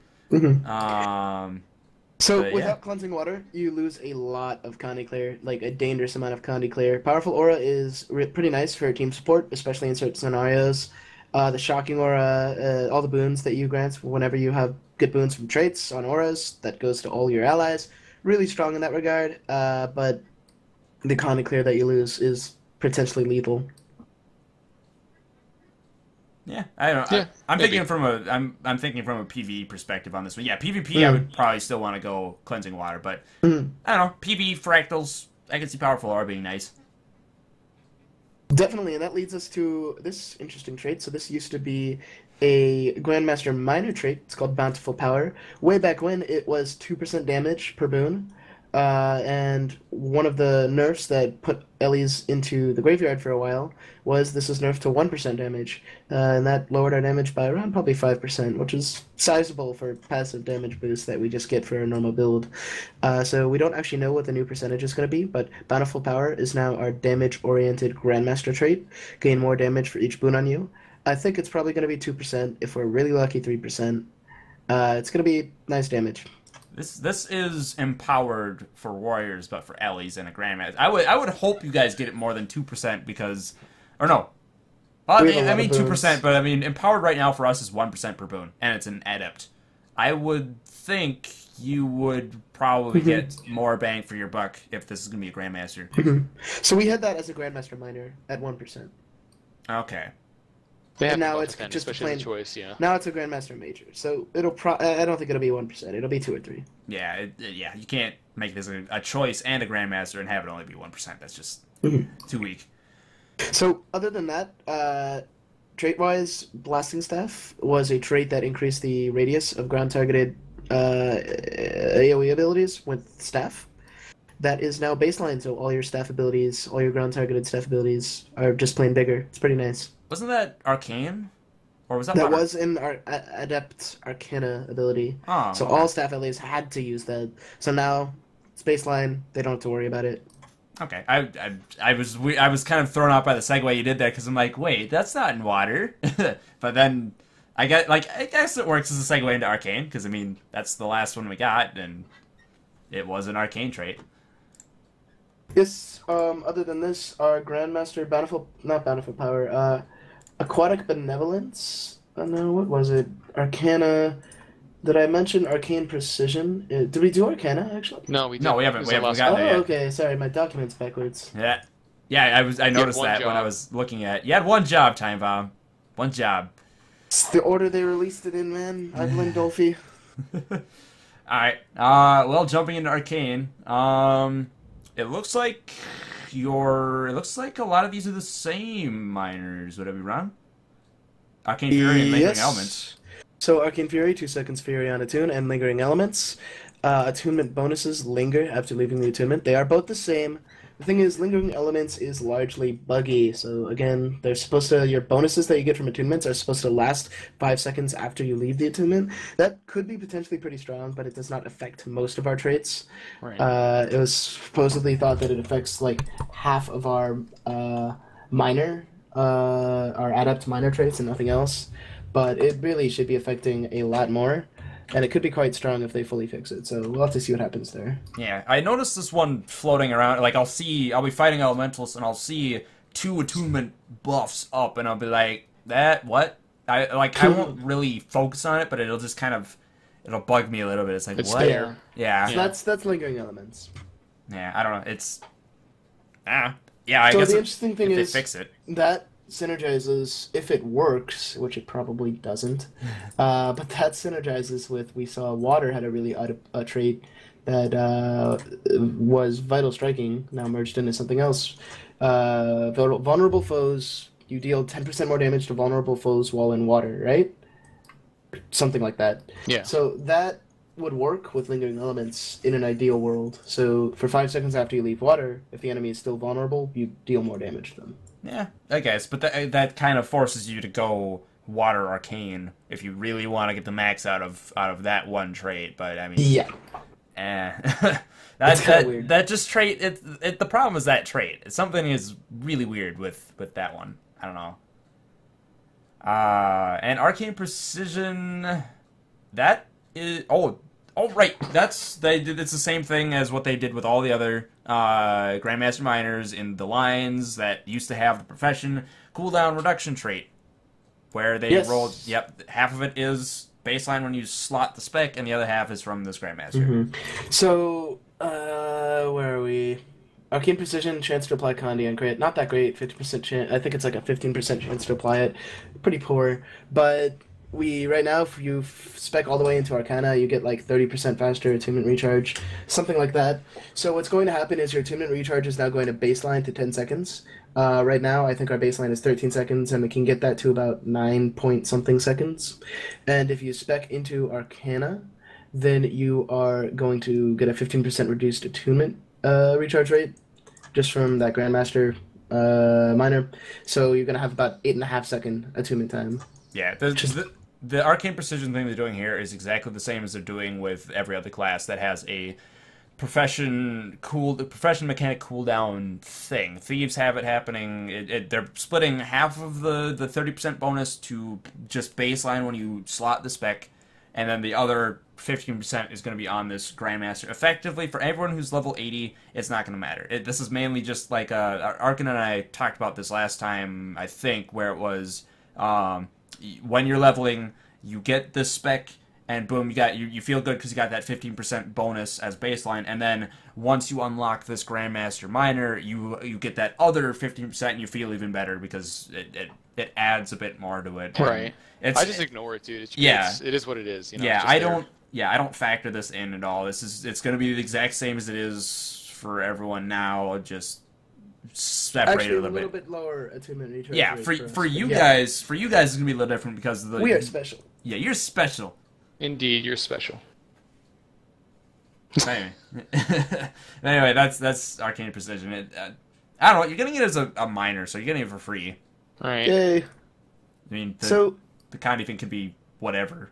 So without cleansing water, you lose a lot of Condi Clear, like a dangerous amount of Condi Clear. Powerful Aura is pretty nice for team support, especially in certain scenarios. The Shocking Aura, all the boons that you grant whenever you have good boons from traits on auras, that goes to all your allies. Really strong in that regard, but the Condi Clear that you lose is potentially lethal. Yeah, I don't know. Yeah, I'm maybe. thinking from a PvE perspective on this one. Yeah, PvP I would probably still want to go cleansing water, but I don't know. PvE fractals, I can see powerful aura being nice. Definitely, and that leads us to this interesting trait. So this used to be a Grandmaster minor trait. It's called Bountiful Power. Way back when, it was 2% damage per boon. And one of the nerfs that put Ellie's into the graveyard for a while was this is nerfed to 1% damage. And that lowered our damage by around probably 5%, which is sizable for passive damage boost that we just get for a normal build. So we don't actually know what the new percentage is going to be, but Bountiful Power is now our damage-oriented Grandmaster trait. Gain more damage for each boon on you. I think it's probably going to be 2%. If we're really lucky, 3%. It's going to be nice damage. This is empowered for warriors, but for Ellie's and a Grandmaster. I would hope you guys get it more than 2% because, or no, I mean 2%, but I mean empowered right now for us is 1% per boon, and it's an adept. I would think you would probably get more bang for your buck if this is going to be a Grandmaster. So we had that as a Grandmaster minor at 1%. Okay. They have And now to it's defend, just a especially plain the choice, yeah. Now it's a Grandmaster major, so it'll. I don't think it'll be 1%. It'll be 2 or 3. Yeah, you can't make this a choice and a Grandmaster and have it only be 1%. That's just too weak. So other than that, trait-wise, Blasting Staff was a trait that increased the radius of ground-targeted AoE abilities with staff. That is now baseline, so all your staff abilities, all your ground-targeted staff abilities are just plain bigger. It's pretty nice. Wasn't that Arcane? Or was that That Modern? was in our Adept Arcana ability. Oh, So okay. all staff allies had to use that. So now it's baseline. They don't have to worry about it. Okay, I was kind of thrown off by the segue you did there because I'm like, wait, that's not in water. But then I guess it works as a segue into Arcane because I mean that's the last one we got and it was an Arcane trait. Yes. Other than this, our Grandmaster not Bountiful Power. Aquatic Benevolence. No, what was it? Arcana. Did I mention Arcane Precision? Did we do Arcana, actually? No, we didn't. No, we haven't. It was We the haven't last gotten Oh, there yet. okay. Sorry, my document's backwards. Yeah. Yeah, I noticed one that when I job. was looking at. You had one job, Timebomb. One job. It's the order they released it in, man. I blame Dolphy. Alright. Well, jumping into Arcane. It looks like it looks like a lot of these are the same miners. Would I be wrong? Arcane Fury and Lingering Elements. So Arcane Fury, 2 seconds Fury on Attune, and Lingering Elements. Attunement bonuses linger after leaving the attunement. They are both the same. The thing is, Lingering Elements is largely buggy. So again, they're supposed to, your bonuses that you get from attunements are supposed to last 5 seconds after you leave the attunement. That could be potentially pretty strong, but it does not affect most of our traits. Right. It was supposedly thought that it affects like half of our minor, our adept minor traits and nothing else. But it really should be affecting a lot more. And it could be quite strong if they fully fix it, so we'll have to see what happens there. Yeah, I noticed this one floating around. Like, I'll be fighting Elementalists, and I'll see 2 attunement buffs up, and I'll be like, what? I won't really focus on it, but it'll just it'll bug me a little bit. It's like, It's what? there. Yeah. So that's Lingering Elements. Yeah, I don't know. It's... yeah, I So guess the interesting thing if is they fix it. that synergizes, if it works, which it probably doesn't, but that synergizes with, we saw Water had a really odd trait that was Vital Striking, now merged into something else. Vulnerable foes, you deal 10% more damage to vulnerable foes while in water, right? Something like that. Yeah. So that would work with Lingering Elements in an ideal world. So for 5 seconds after you leave water, if the enemy is still vulnerable, you deal more damage to them. Yeah, I guess, but that kind of forces you to go Water Arcane if you really want to get the max out of that one trait. But I mean, Yeah. that's kinda weird. that just trait. The problem is that trait. Something is really weird with that one. I don't know. And Arcane Precision, that is right. It's the same thing as what they did with all the other Grandmaster miners in the lines that used to have the profession cooldown reduction trait, where they rolled. Yep, half of it is baseline when you slot the spec, and the other half is from this Grandmaster. Mm-hmm. So where are we? Arcane Precision, chance to apply Condi on crit. Not that great. 50% chance. I think it's like a 15% chance to apply it. Pretty poor, but. Right now, if you spec all the way into Arcana, you get like 30% faster attunement recharge, something like that. So what's going to happen is your attunement recharge is now going to baseline to 10 seconds. Right now, I think our baseline is 13 seconds, and we can get that to about 9-point-something seconds. And if you spec into Arcana, then you are going to get a 15% reduced attunement recharge rate, just from that Grandmaster minor. So you're going to have about 8.5 second attunement time. Yeah, the Arcane Precision thing they're doing here is exactly the same as they're doing with every other class that has a profession mechanic cooldown thing. Thieves have it happening. They're splitting half of the 30% bonus to just baseline when you slot the spec, and then the other 15% is going to be on this Grandmaster. Effectively, for everyone who's level 80, it's not going to matter. This is mainly just like Arcane and I talked about this last time, I think, where it was. When you're leveling, you get this spec, and boom, you feel good because you got that 15% bonus as baseline, and then once you unlock this Grandmaster minor, you get that other 15%, and you feel even better because it adds a bit more to it. Right. I just ignore it, dude. It is what it is. You know, I don't factor this in at all. It's going to be the exact same as it is for everyone now. Just separated Actually, a little bit lower attunement recharge. Yeah, rate for you guys, it's gonna be a little different because of the. We are special. Yeah, you're special. Indeed, you're special. Anyway, that's Arcane Precision. I don't know. You're getting it as a minor, so you're getting it for free. All right. Yay. I mean, So the Condi thing could be whatever.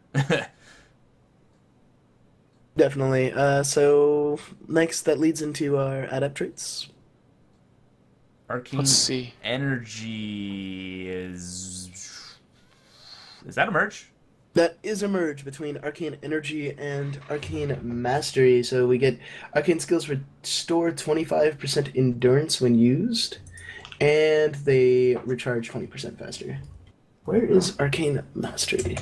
definitely. So next, that leads into our adept traits. Arcane Let's see. Energy is that a merge? That is a merge between Arcane Energy and Arcane Mastery. So we get Arcane skills restore 25% endurance when used, and they recharge 20% faster. Where is Arcane Mastery?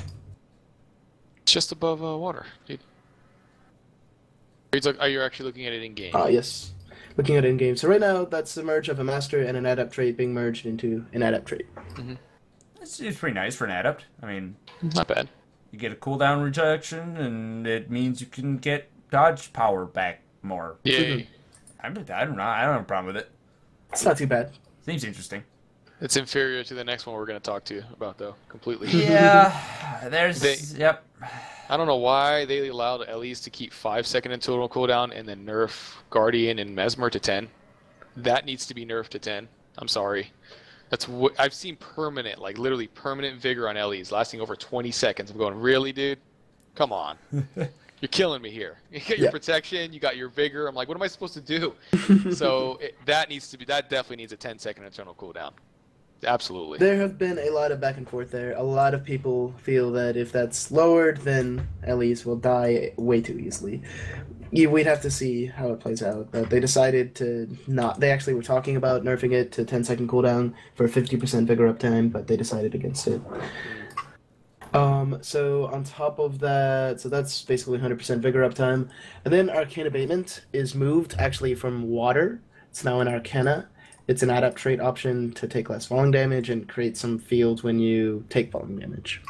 just above water, dude. Are you actually looking at it in game? Yes. Looking at it in game. So right now, that's the merge of a master and an adept trait being merged into an adept trait. Mm-hmm. It's pretty nice for an adept. I mean, not bad. You get a cooldown reduction, and it means you can get dodge power back more. Yay. I don't know. I don't have a problem with it. It's not too bad. Seems interesting. It's inferior to the next one we're going to talk to you about, though, completely. Yeah, yep. I don't know why they allowed Elise to keep 5 second in total cooldown and then nerf Guardian and Mesmer to 10. That needs to be nerfed to 10. I'm sorry. That's what I've seen permanent, like literally permanent vigor on Elise lasting over 20 seconds. I'm going, really, dude? Come on. You're killing me here. You got your protection, you got your vigor. I'm like, what am I supposed to do? So that definitely needs a 10-second internal cooldown. Absolutely. There have been a lot of back and forth there. A lot of people feel that if that's lowered, then Elise will die way too easily. We'd have to see how it plays out. But they decided to not. They actually were talking about nerfing it to 10-second cooldown for 50% vigor uptime, but they decided against it. So on top of that, so that's basically 100% vigor uptime. And then Arcane Abatement is moved actually from Water. It's now in Arcana. It's an adept trait option to take less falling damage and create some fields when you take falling damage.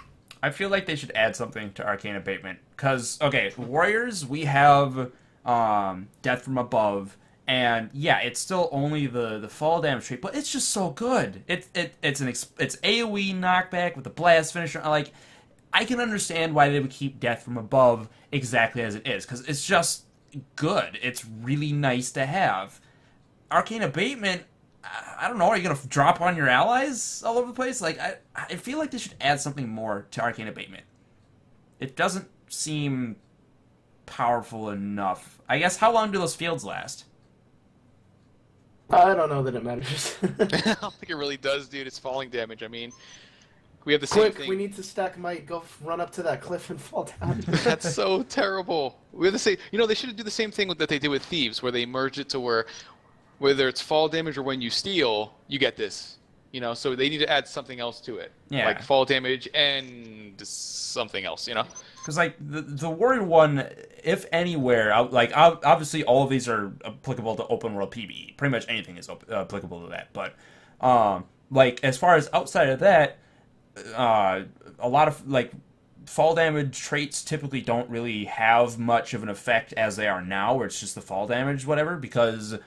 I feel like they should add something to Arcane Abatement. Because, okay, Warriors, we have Death from Above, and yeah, it's still only the fall damage trait, but it's just so good. It's AoE knockback with the blast finisher. Like, I can understand why they would keep Death from Above exactly as it is, because it's just good. It's really nice to have. Arcane Abatement, I don't know, are you going to drop on your allies all over the place? Like, I feel like they should add something more to Arcane Abatement. It doesn't seem powerful enough. I guess, how long do those fields last? I don't know that it matters. I don't think it really does, dude. It's falling damage. I mean, we have the same thing. We need to stack might. Go run up to that cliff and fall down. That's so terrible. We have the same. You know, they should do the same thing that they did with Thieves, where they merged it to where, whether it's fall damage or when you steal, you get this. You know, so they need to add something else to it. Yeah. Like fall damage and something else, you know? Because, like, the Warrior one, if anywhere, like, obviously all of these are applicable to open world PvE. Pretty much anything is applicable to that. But, like, as far as outside of that, a lot of, like, fall damage traits typically don't really have much of an effect as they are now, where it's just the fall damage, whatever, because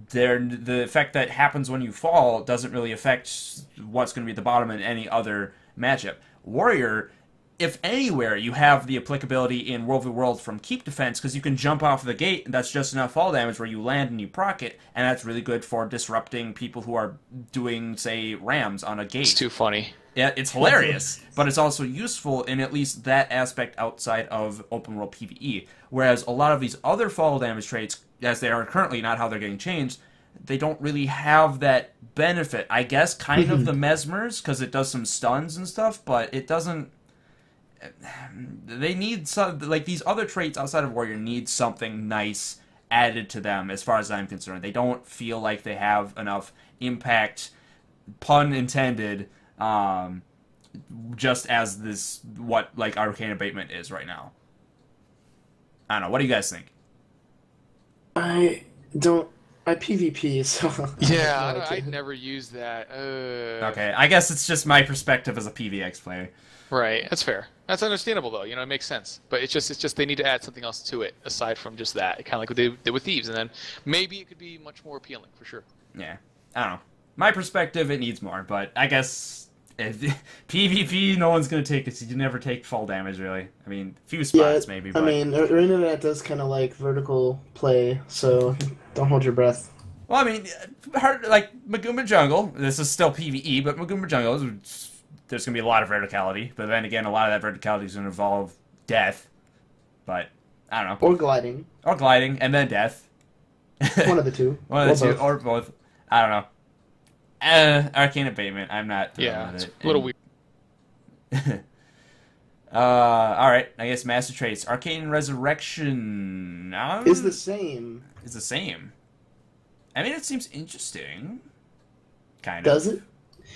the effect that happens when you fall doesn't really affect what's going to be at the bottom in any other matchup. Warrior, if anywhere, you have the applicability in World v. World from keep defense, because you can jump off the gate, and that's just enough fall damage where you land and you proc it, and that's really good for disrupting people who are doing, say, rams on a gate. It's too funny. Yeah, it's hilarious, but it's also useful in at least that aspect outside of open world PvE. Whereas a lot of these other fall damage traits, as they are currently, not how they're getting changed, they don't really have that benefit. I guess kind of the Mesmers, because it does some stuns and stuff, but it doesn't... They need some... Like, these other traits outside of Warrior need something nice added to them, as far as I'm concerned. They don't feel like they have enough impact, pun intended, just as this, what, like, Arcane Abatement is right now. I don't know. What do you guys think? I PvP, so... Yeah, I'd never use that. Okay, I guess it's just my perspective as a PvX player. Right, that's fair. That's understandable, though. You know, it makes sense. But it's just they need to add something else to it aside from just that. Kind of like what they did with Thieves, and then maybe it could be much more appealing for sure. Yeah, I don't know. My perspective, it needs more, but I guess if PvP, no one's gonna take it. You never take fall damage, really. I mean, few spots maybe. But... I mean, Arena Net does kind of like vertical play, so don't hold your breath. Well, I mean, like Maguma Jungle. This is still PvE, but Maguma Jungle, there's gonna be a lot of verticality. But then again, a lot of that verticality is gonna involve death. But I don't know. Or gliding. Or gliding, and then death. One of the two. One of the two, or both. I don't know. Arcane Abatement, I'm not thrilled with it. It's a little weird. Alright, I guess Master Traits. Arcane Resurrection... is the same. Is the same. I mean, it seems interesting. Kind of. Does it?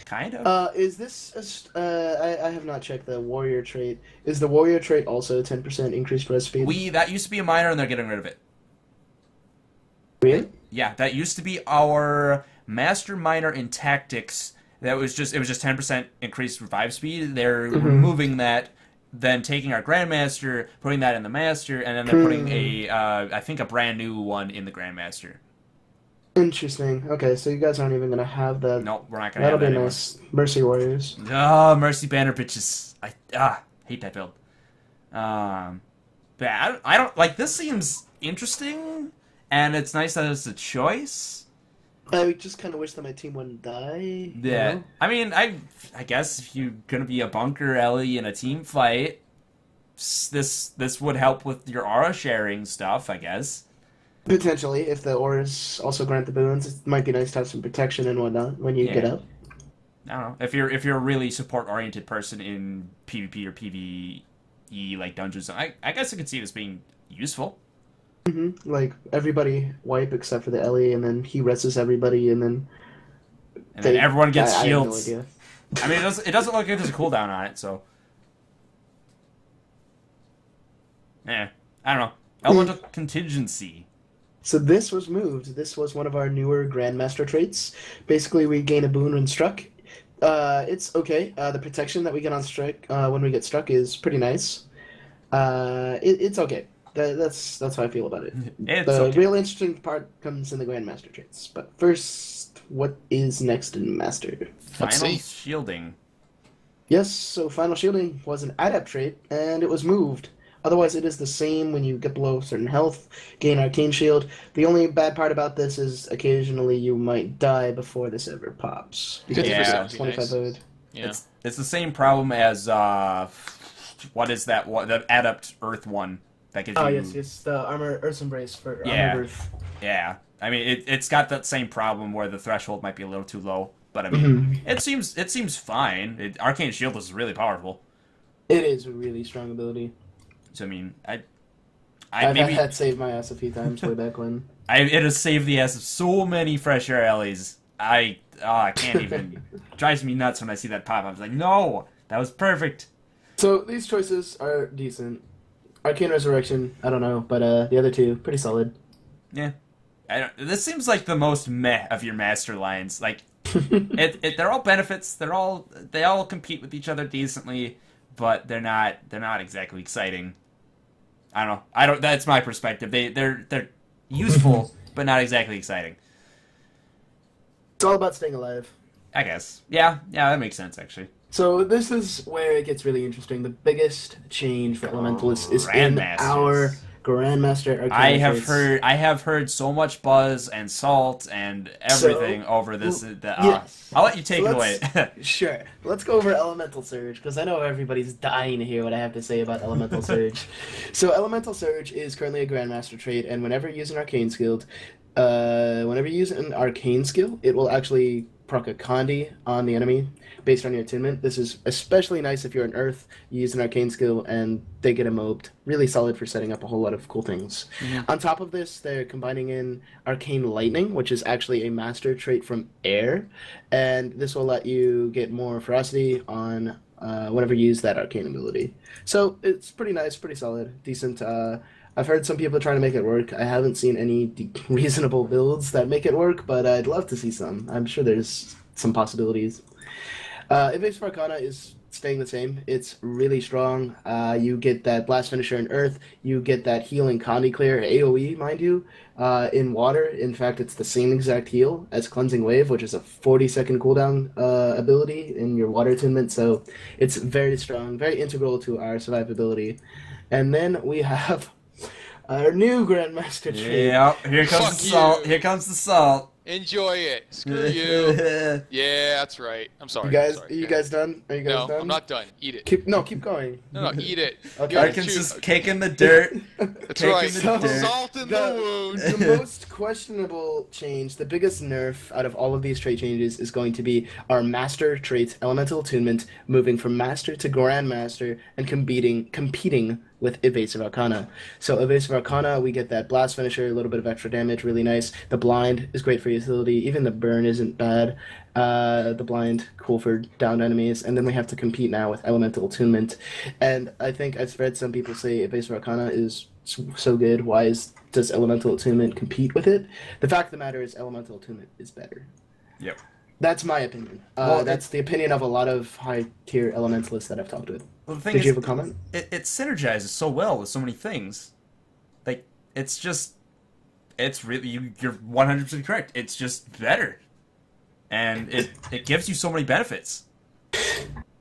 Kind of. Is this I have not checked the warrior trait. Is the warrior trait also 10% increased res speed? That used to be a minor, and they're getting rid of it. Really? Yeah, that used to be our master minor in tactics. It was just 10% increased revive speed. They're removing that, then taking our Grandmaster, putting that in the Master, and then they're putting I think a brand new one in the Grandmaster. Interesting. Okay, so you guys aren't even gonna have that. No, we're not gonna have that That'll be anymore. nice. Mercy Warriors. Oh, Mercy Banner bitches. I hate that build. But I don't like, this seems interesting, and it's nice that it's a choice. I just kind of wish that my team wouldn't die. Yeah, You know? I mean, I guess if you're gonna be a bunker Ellie in a team fight, this would help with your aura sharing stuff, I guess. Potentially, if the auras also grant the boons, it might be nice to have some protection and whatnot when you get up. I don't know, if you're a really support oriented person in PvP or PvE like dungeons, I guess I could see this being useful. Like everybody wipe except for the Ellie, and then he rests everybody, and then Everyone gets I shields. have no idea. I mean, it doesn't look like there's a cooldown on it, so. I don't know. Elemental contingency. So this was moved. This was one of our newer Grandmaster traits. Basically, we gain a boon when struck. It's okay. The protection that we get on strike when we get struck is pretty nice. It's okay. That's how I feel about it. The real interesting part comes in the Grandmaster traits. But first, what is next in Master? Final shielding. Yes, so Final Shielding was an adept trait, and it was moved. Otherwise, it is the same when you get below certain health, gain Arcane Shield. The only bad part about this is occasionally you might die before this ever pops. Because it's 25 void. Yeah. It's the same problem as, what is that? The Adept Earth one. That gives you... yes, the Earth's Embrace for Armor Earth. Yeah. I mean, it's got that same problem where the threshold might be a little too low. But, I mean, it seems fine. Arcane Shield is really powerful. It is a really strong ability. So, I mean, I've had that saved my ass a few times way back when. It has saved the ass of so many fresh air Ellies. I can't even. It drives me nuts when I see that pop. I was like, no, that was perfect. So these choices are decent. Arcane Resurrection, I don't know, but the other two, pretty solid. Yeah, this seems like the most meh of your master lines. Like, they're all benefits. They all compete with each other decently, but they're not exactly exciting. I don't know. That's my perspective. They're useful, but not exactly exciting. It's all about staying alive. I guess. Yeah, that makes sense, actually. So this is where it gets really interesting. The biggest change for Elementalists is in our Grandmaster Arcane. I have heard so much buzz and salt and everything over this. Yes. I'll let you take it away. Sure. Let's go over Elemental Surge, because I know everybody's dying to hear what I have to say about Elemental Surge. So Elemental Surge is currently a Grandmaster trait, and whenever you use an Arcane skill, it will actually proc a Condi on the enemy based on your Attunement. This is especially nice if you're an Earth, you use an Arcane skill, and they get immobed. Really solid for setting up a whole lot of cool things. On top of this, they're combining in Arcane Lightning, which is actually a master trait from Air, and this will let you get more ferocity on whenever you use that Arcane ability. So it's pretty nice, pretty solid, decent. I've heard some people trying to make it work. I haven't seen any reasonable builds that make it work, but I'd love to see some. I'm sure there's some possibilities. Evasive Arcana is staying the same. It's really strong. You get that Blast Finisher in Earth. You get that healing Condi Clear, AoE, mind you, in Water. In fact, it's the same exact heal as Cleansing Wave, which is a 40-second cooldown ability in your Water Attunement. So it's very strong, very integral to our survivability. And then we have our new Grandmaster trait. Yeah, here comes the salt. Here comes the salt. Enjoy it. Screw you. Yeah, that's right. I'm sorry. You guys done? Are you guys done? No, I'm not done. Eat it. Keep going. No, eat it. Okay. Arken's just caking the dirt. That's right. dirt. Salt in the wound. The most questionable change, the biggest nerf out of all of these trait changes is going to be our master trait, Elemental Attunement, moving from Master to Grandmaster and competing with Evasive Arcana. So Evasive Arcana, we get that blast finisher, a little bit of extra damage, really nice. The blind is great for utility. Even the burn isn't bad. The blind, cool for downed enemies. And then we have to compete now with Elemental Attunement. And I think I've read some people say Evasive Arcana is so good. Does Elemental Attunement compete with it? The fact of the matter is Elemental Attunement is better. Yep. That's my opinion. That's the opinion of a lot of high-tier elementalists that I've talked with. Well, the thing Did is, you have a comment? It synergizes so well with so many things. Like, it's really, you're 100% correct. It's just better. And it gives you so many benefits.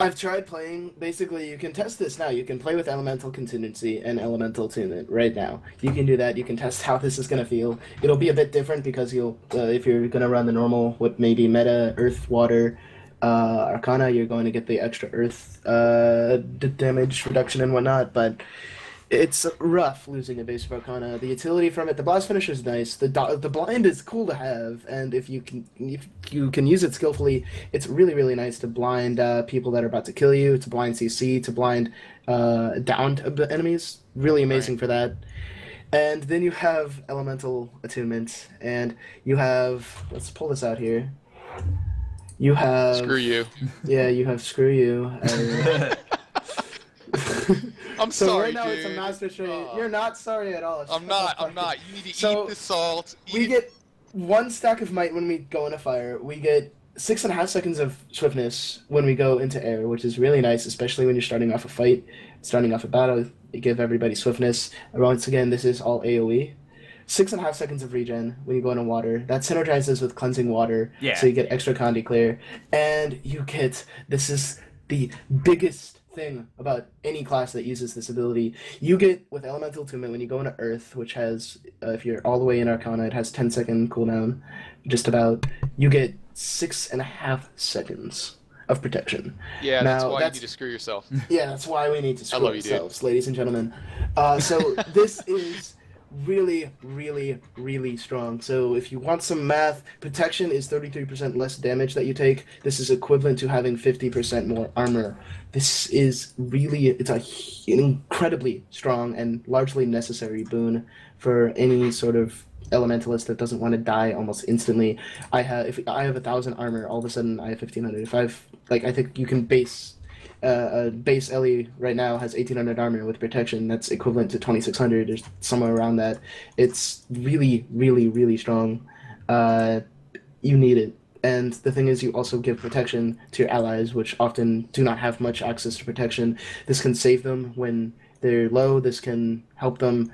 I've tried playing, basically, you can test this now. You can play with Elemental Contingency and Elemental Attunement right now. You can do that. You can test how this is going to feel. It'll be a bit different because if you're going to run the normal, what maybe meta, Earth, Water, Arcana, you're going to get the extra Earth damage reduction and whatnot, but it's rough losing a base of Arcana. The utility from it, the blast finisher is nice. The blind is cool to have, and if you can use it skillfully, it's really, really nice to blind people that are about to kill you, to blind CC, to blind downed enemies. Really amazing for that. And then you have Elemental Attunement, and you have, let's pull this out here. You have... Screw you. Yeah, you have Screw You. I'm so sorry, right now dude. it's a master trait. You're not sorry at all. I'm not. You need to eat the salt. We get 1 stack of might when we go into fire. We get 6.5 seconds of swiftness when we go into air, which is really nice, especially when you're starting off a fight, starting off a battle. You give everybody swiftness. Once again, this is all AoE. 6.5 seconds of regen when you go into water. That synergizes with cleansing water, so you get extra Condi Clear. And you get, this is the biggest thing about any class that uses this ability. You get, with Elemental Attunement, when you go into Earth, which has, if you're all the way in Arcana, it has 10-second cooldown, just about, you get 6.5 seconds of protection. Yeah, that's why you need to screw yourself. Yeah, that's why we need to screw ourselves, ladies and gentlemen. So this is really, really, really strong. So if you want some math, protection is 33% less damage that you take. This is equivalent to having 50% more armor. This is really, it's an incredibly strong and largely necessary boon for any sort of elementalist that doesn't want to die almost instantly. If I have 1,000 armor, all of a sudden I have 1,500. I think you can base base Ellie right now has 1,800 armor with protection. That's equivalent to 2,600 or somewhere around that. It's really, really, really strong. You need it. And the thing is, you also give protection to your allies, which often do not have much access to protection. This can save them when they're low. This can help them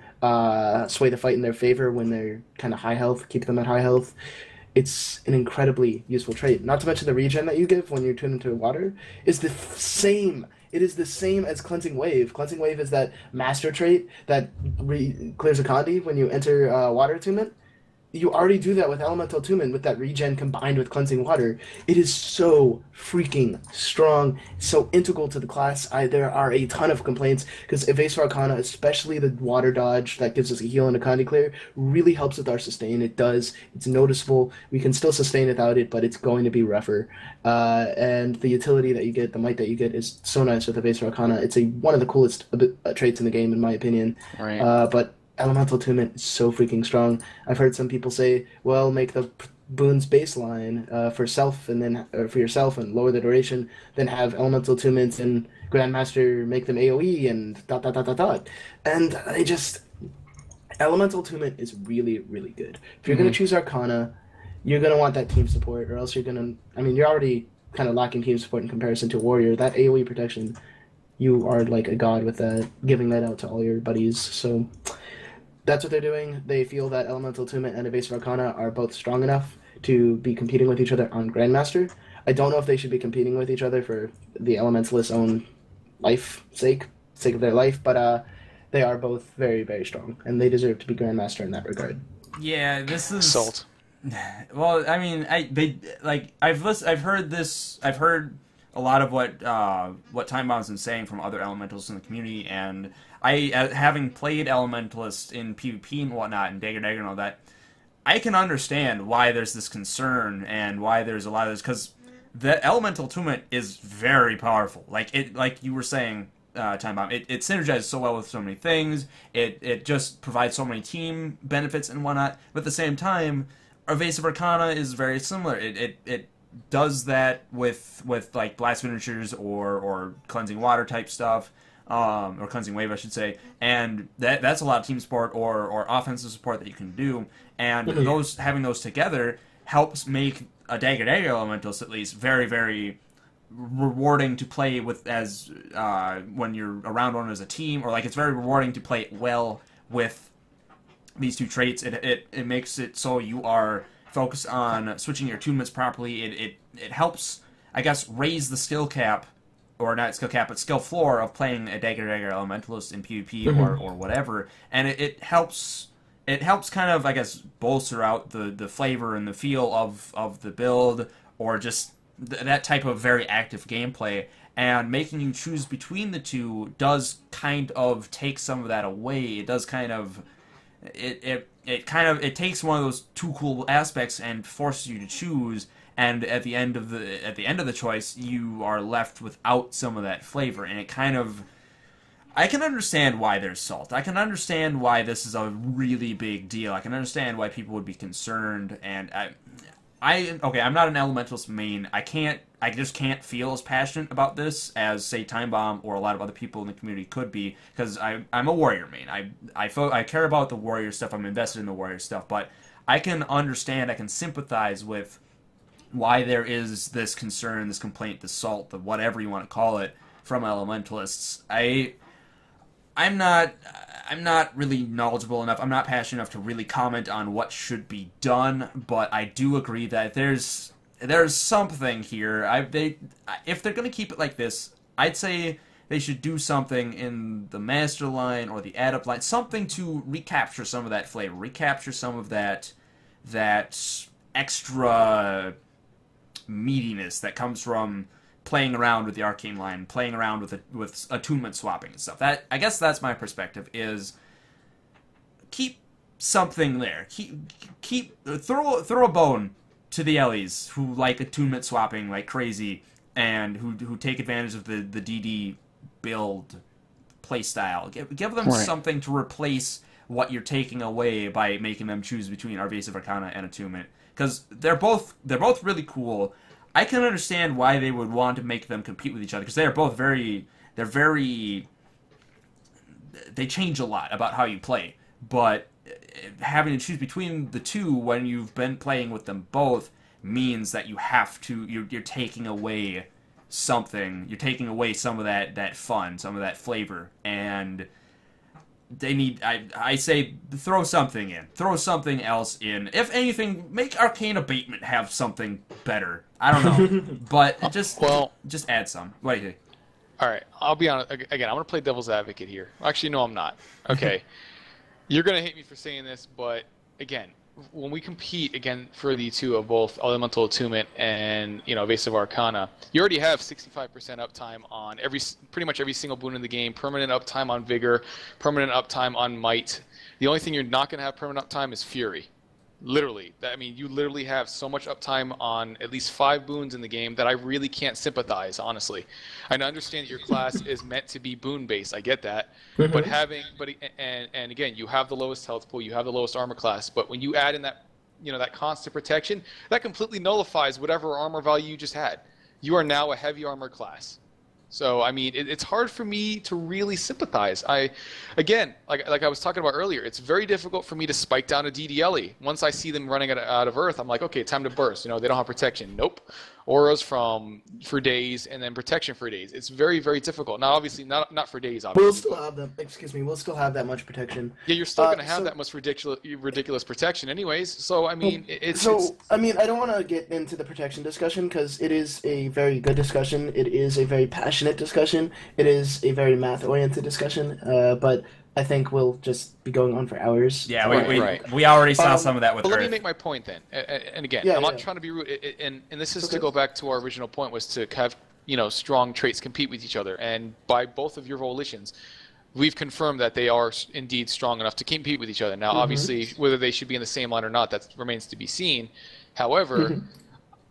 sway the fight in their favor when they're kind of high health, keep them at high health. It's an incredibly useful trait. Not to mention the regen that you give when you're turned into water is the same. It is the same as Cleansing Wave. Cleansing Wave is that master trait that clears a Condi when you enter Water Attunement. You already do that with Elemental Attunement with that regen combined with Cleansing Water. It is so freaking strong, so integral to the class. There are a ton of complaints because Evasive Arcana, especially the water dodge that gives us a heal and a Condi Clear, really helps with our sustain. It does. It's noticeable. We can still sustain without it, but it's going to be rougher. And the utility that you get, the might that you get, is so nice with Evasive Arcana. It's one of the coolest traits in the game, in my opinion. Right. But Elemental Attunement is so freaking strong. I've heard some people say, well, make the Boon's baseline for self and then for yourself and lower the duration, then have Elemental Attunement and Grandmaster make them AoE and ... And Elemental Attunement is really, really good. If you're going to choose Arcana, you're going to want that team support, or else you're going to... you're already kind of lacking team support in comparison to Warrior. That AoE protection, you are like a god with that, giving that out to all your buddies, so... That's what they're doing. They feel that Elemental Attunement and Evasive Arcana are both strong enough to be competing with each other on Grandmaster. I don't know if they should be competing with each other for the Elementalist's own sake of their life, but they are both very, very strong, and they deserve to be Grandmaster in that regard. Yeah, this is... Salt. Well, I've heard this... I've heard a lot of what Timebomb's been saying from other Elementalists in the community, and having played Elementalist in PvP and whatnot, and Dagger and all that, I can understand why there's this concern and why there's a lot of this, because the Elemental Attunement is very powerful. Like you were saying, Timebomb. It synergizes so well with so many things. It just provides so many team benefits and whatnot. But at the same time, Evasive Arcana is very similar. It does that with like blast finishers or cleansing water type stuff, or cleansing wave, I should say. And that's a lot of team support or offensive support that you can do. And having those together helps make a Dagger Elementalist at least very, very rewarding to play with as when you're around one as a team, or like it's very rewarding to play well with these two traits. It makes it so you are focused on switching your attunements properly. It helps, I guess, raise the skill cap, or not skill cap, but skill floor of playing a Dagger Elementalist in PvP or whatever, and it helps kind of, I guess, bolster out the flavor and the feel of the build, or just that type of very active gameplay. And making you choose between the two does kind of take some of that away. It does kind of it takes one of those two cool aspects and forces you to choose. And at the end of the choice, you are left without some of that flavor. And it kind of, I can understand why there's salt. I can understand why this is a really big deal. I can understand why people would be concerned. And I'm not an Elementalist main. I just can't feel as passionate about this as, say, Timebomb or a lot of other people in the community could be, because I'm a warrior main. I care about the warrior stuff. I'm invested in the warrior stuff, but I can understand, I can sympathize with why there is this concern, this complaint, this salt, the whatever you want to call it, from Elementalists. I'm not really knowledgeable enough. I'm not passionate enough to really comment on what should be done, but I do agree that there's something here. If they're going to keep it like this, I'd say they should do something in the master line or the add-up line, something to recapture some of that flavor, recapture some of that extra meatiness that comes from playing around with the Arcane line, playing around with attunement swapping and stuff. That, I guess that's my perspective, is keep something there. Throw a bone to the Ellies who like attunement swapping like crazy, and who take advantage of the DD build playstyle. Give them something to replace what you're taking away by making them choose between Evasive Arcana and Attunement, because they're both really cool. I can understand why they would want to make them compete with each other, because they are both they change a lot about how you play, but having to choose between the two when you've been playing with them both means that you're taking away something. You're taking away some of that fun, some of that flavor, and they need, I say, throw something in. Throw something else in. If anything, make Arcane Abatement have something better. I don't know. But just add some. What do you think? All right, I'll be honest. Again, I'm going to play devil's advocate here. Actually, no, I'm not. Okay. You're going to hate me for saying this, but again, when we compete again for the two of both Elemental Attunement and Evasive Arcana, you already have 65% uptime on pretty much every single boon in the game. Permanent uptime on Vigor, permanent uptime on Might. The only thing you're not going to have permanent uptime is Fury. Literally. I mean, you literally have so much uptime on at least 5 boons in the game that I really can't sympathize, honestly. I understand that your class is meant to be boon-based. I get that. But and again, you have the lowest health pool, you have the lowest armor class, but when you add in that, that constant protection, that completely nullifies whatever armor value you just had. You are now a heavy armor class. So, I mean, it's hard for me to really sympathize. Again, like I was talking about earlier, it's very difficult for me to spike down a DDLE. Once I see them running out of Earth, I'm like, okay, time to burst. They don't have protection. Nope. Auras for days, and then protection for days. It's very, very difficult. Now, obviously, not for days, obviously. We'll still have them. Excuse me. We'll still have that much protection. Yeah, you're still going to have that much ridiculous protection anyways. So, I mean, I mean, I don't want to get into the protection discussion, because it is a very good discussion. It is a very passionate discussion. It is a very math-oriented discussion. But I think we'll just be going on for hours. Yeah, we already saw some of that with But Earth. let me make my point then. And again, I'm not trying to be rude. And this is to go back to our original point, was to have strong traits compete with each other. And by both of your volitions, we've confirmed that they are indeed strong enough to compete with each other. Now, obviously, whether they should be in the same line or not, that remains to be seen. However,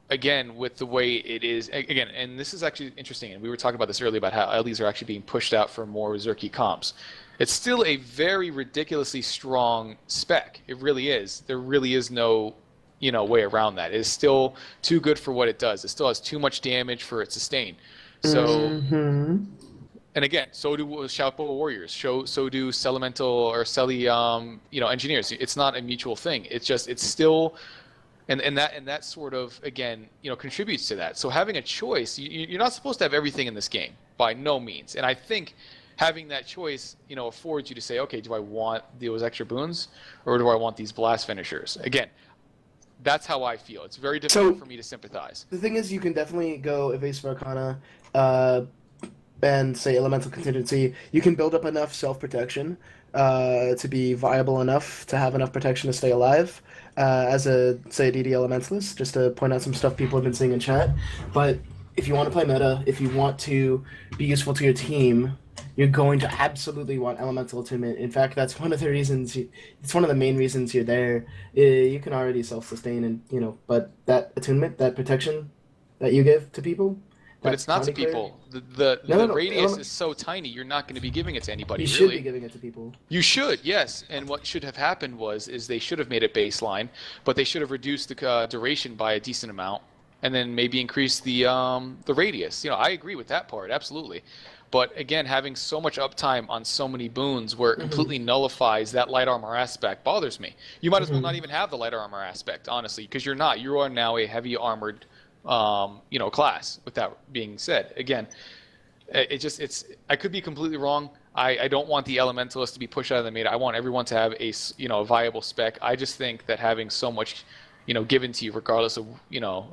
again, with the way it is, again, and this is actually interesting, and we were talking about this earlier about how LEs are actually being pushed out for more Zerky comps. It's still a very ridiculously strong spec. It really is. There really is no, way around that. It is still too good for what it does. It still has too much damage for its sustain. So, and again, so do Shoutbow Warriors. So do Elemental or Celi, engineers. It's not a mutual thing. It's still. And that sort of, again, contributes to that. So having a choice, you're not supposed to have everything in this game, by no means. And I think having that choice, affords you to say, okay, do I want those extra boons, or do I want these blast finishers? Again, that's how I feel. It's very difficult for me to sympathize. The thing is, you can definitely go Evasive Arcana, and say Elemental Contingency. You can build up enough self-protection to be viable enough to have enough protection to stay alive. As a, say, a DD Elementalist, just to point out some stuff people have been saying in chat. But if you want to play meta, if you want to be useful to your team, you're going to absolutely want Elemental Attunement. In fact, that's one of the reasons, it's one of the main reasons you're there. You can already self-sustain, and but that Attunement, that protection that you give to people, but it's not to people. The radius is so tiny, you're not going to be giving it to anybody. You should be giving it to people. You should, yes. And what should have happened is they should have made it baseline, but they should have reduced the duration by a decent amount, and then maybe increase the radius. I agree with that part, absolutely. But again, having so much uptime on so many boons where it completely nullifies that light armor aspect bothers me. You might as well not even have the light armor aspect, honestly, because you're not. You are now a heavy armored class. With that being said, again, I could be completely wrong. I don't want the Elementalist to be pushed out of the meta. I want everyone to have a viable spec. I just think that having so much given to you, regardless of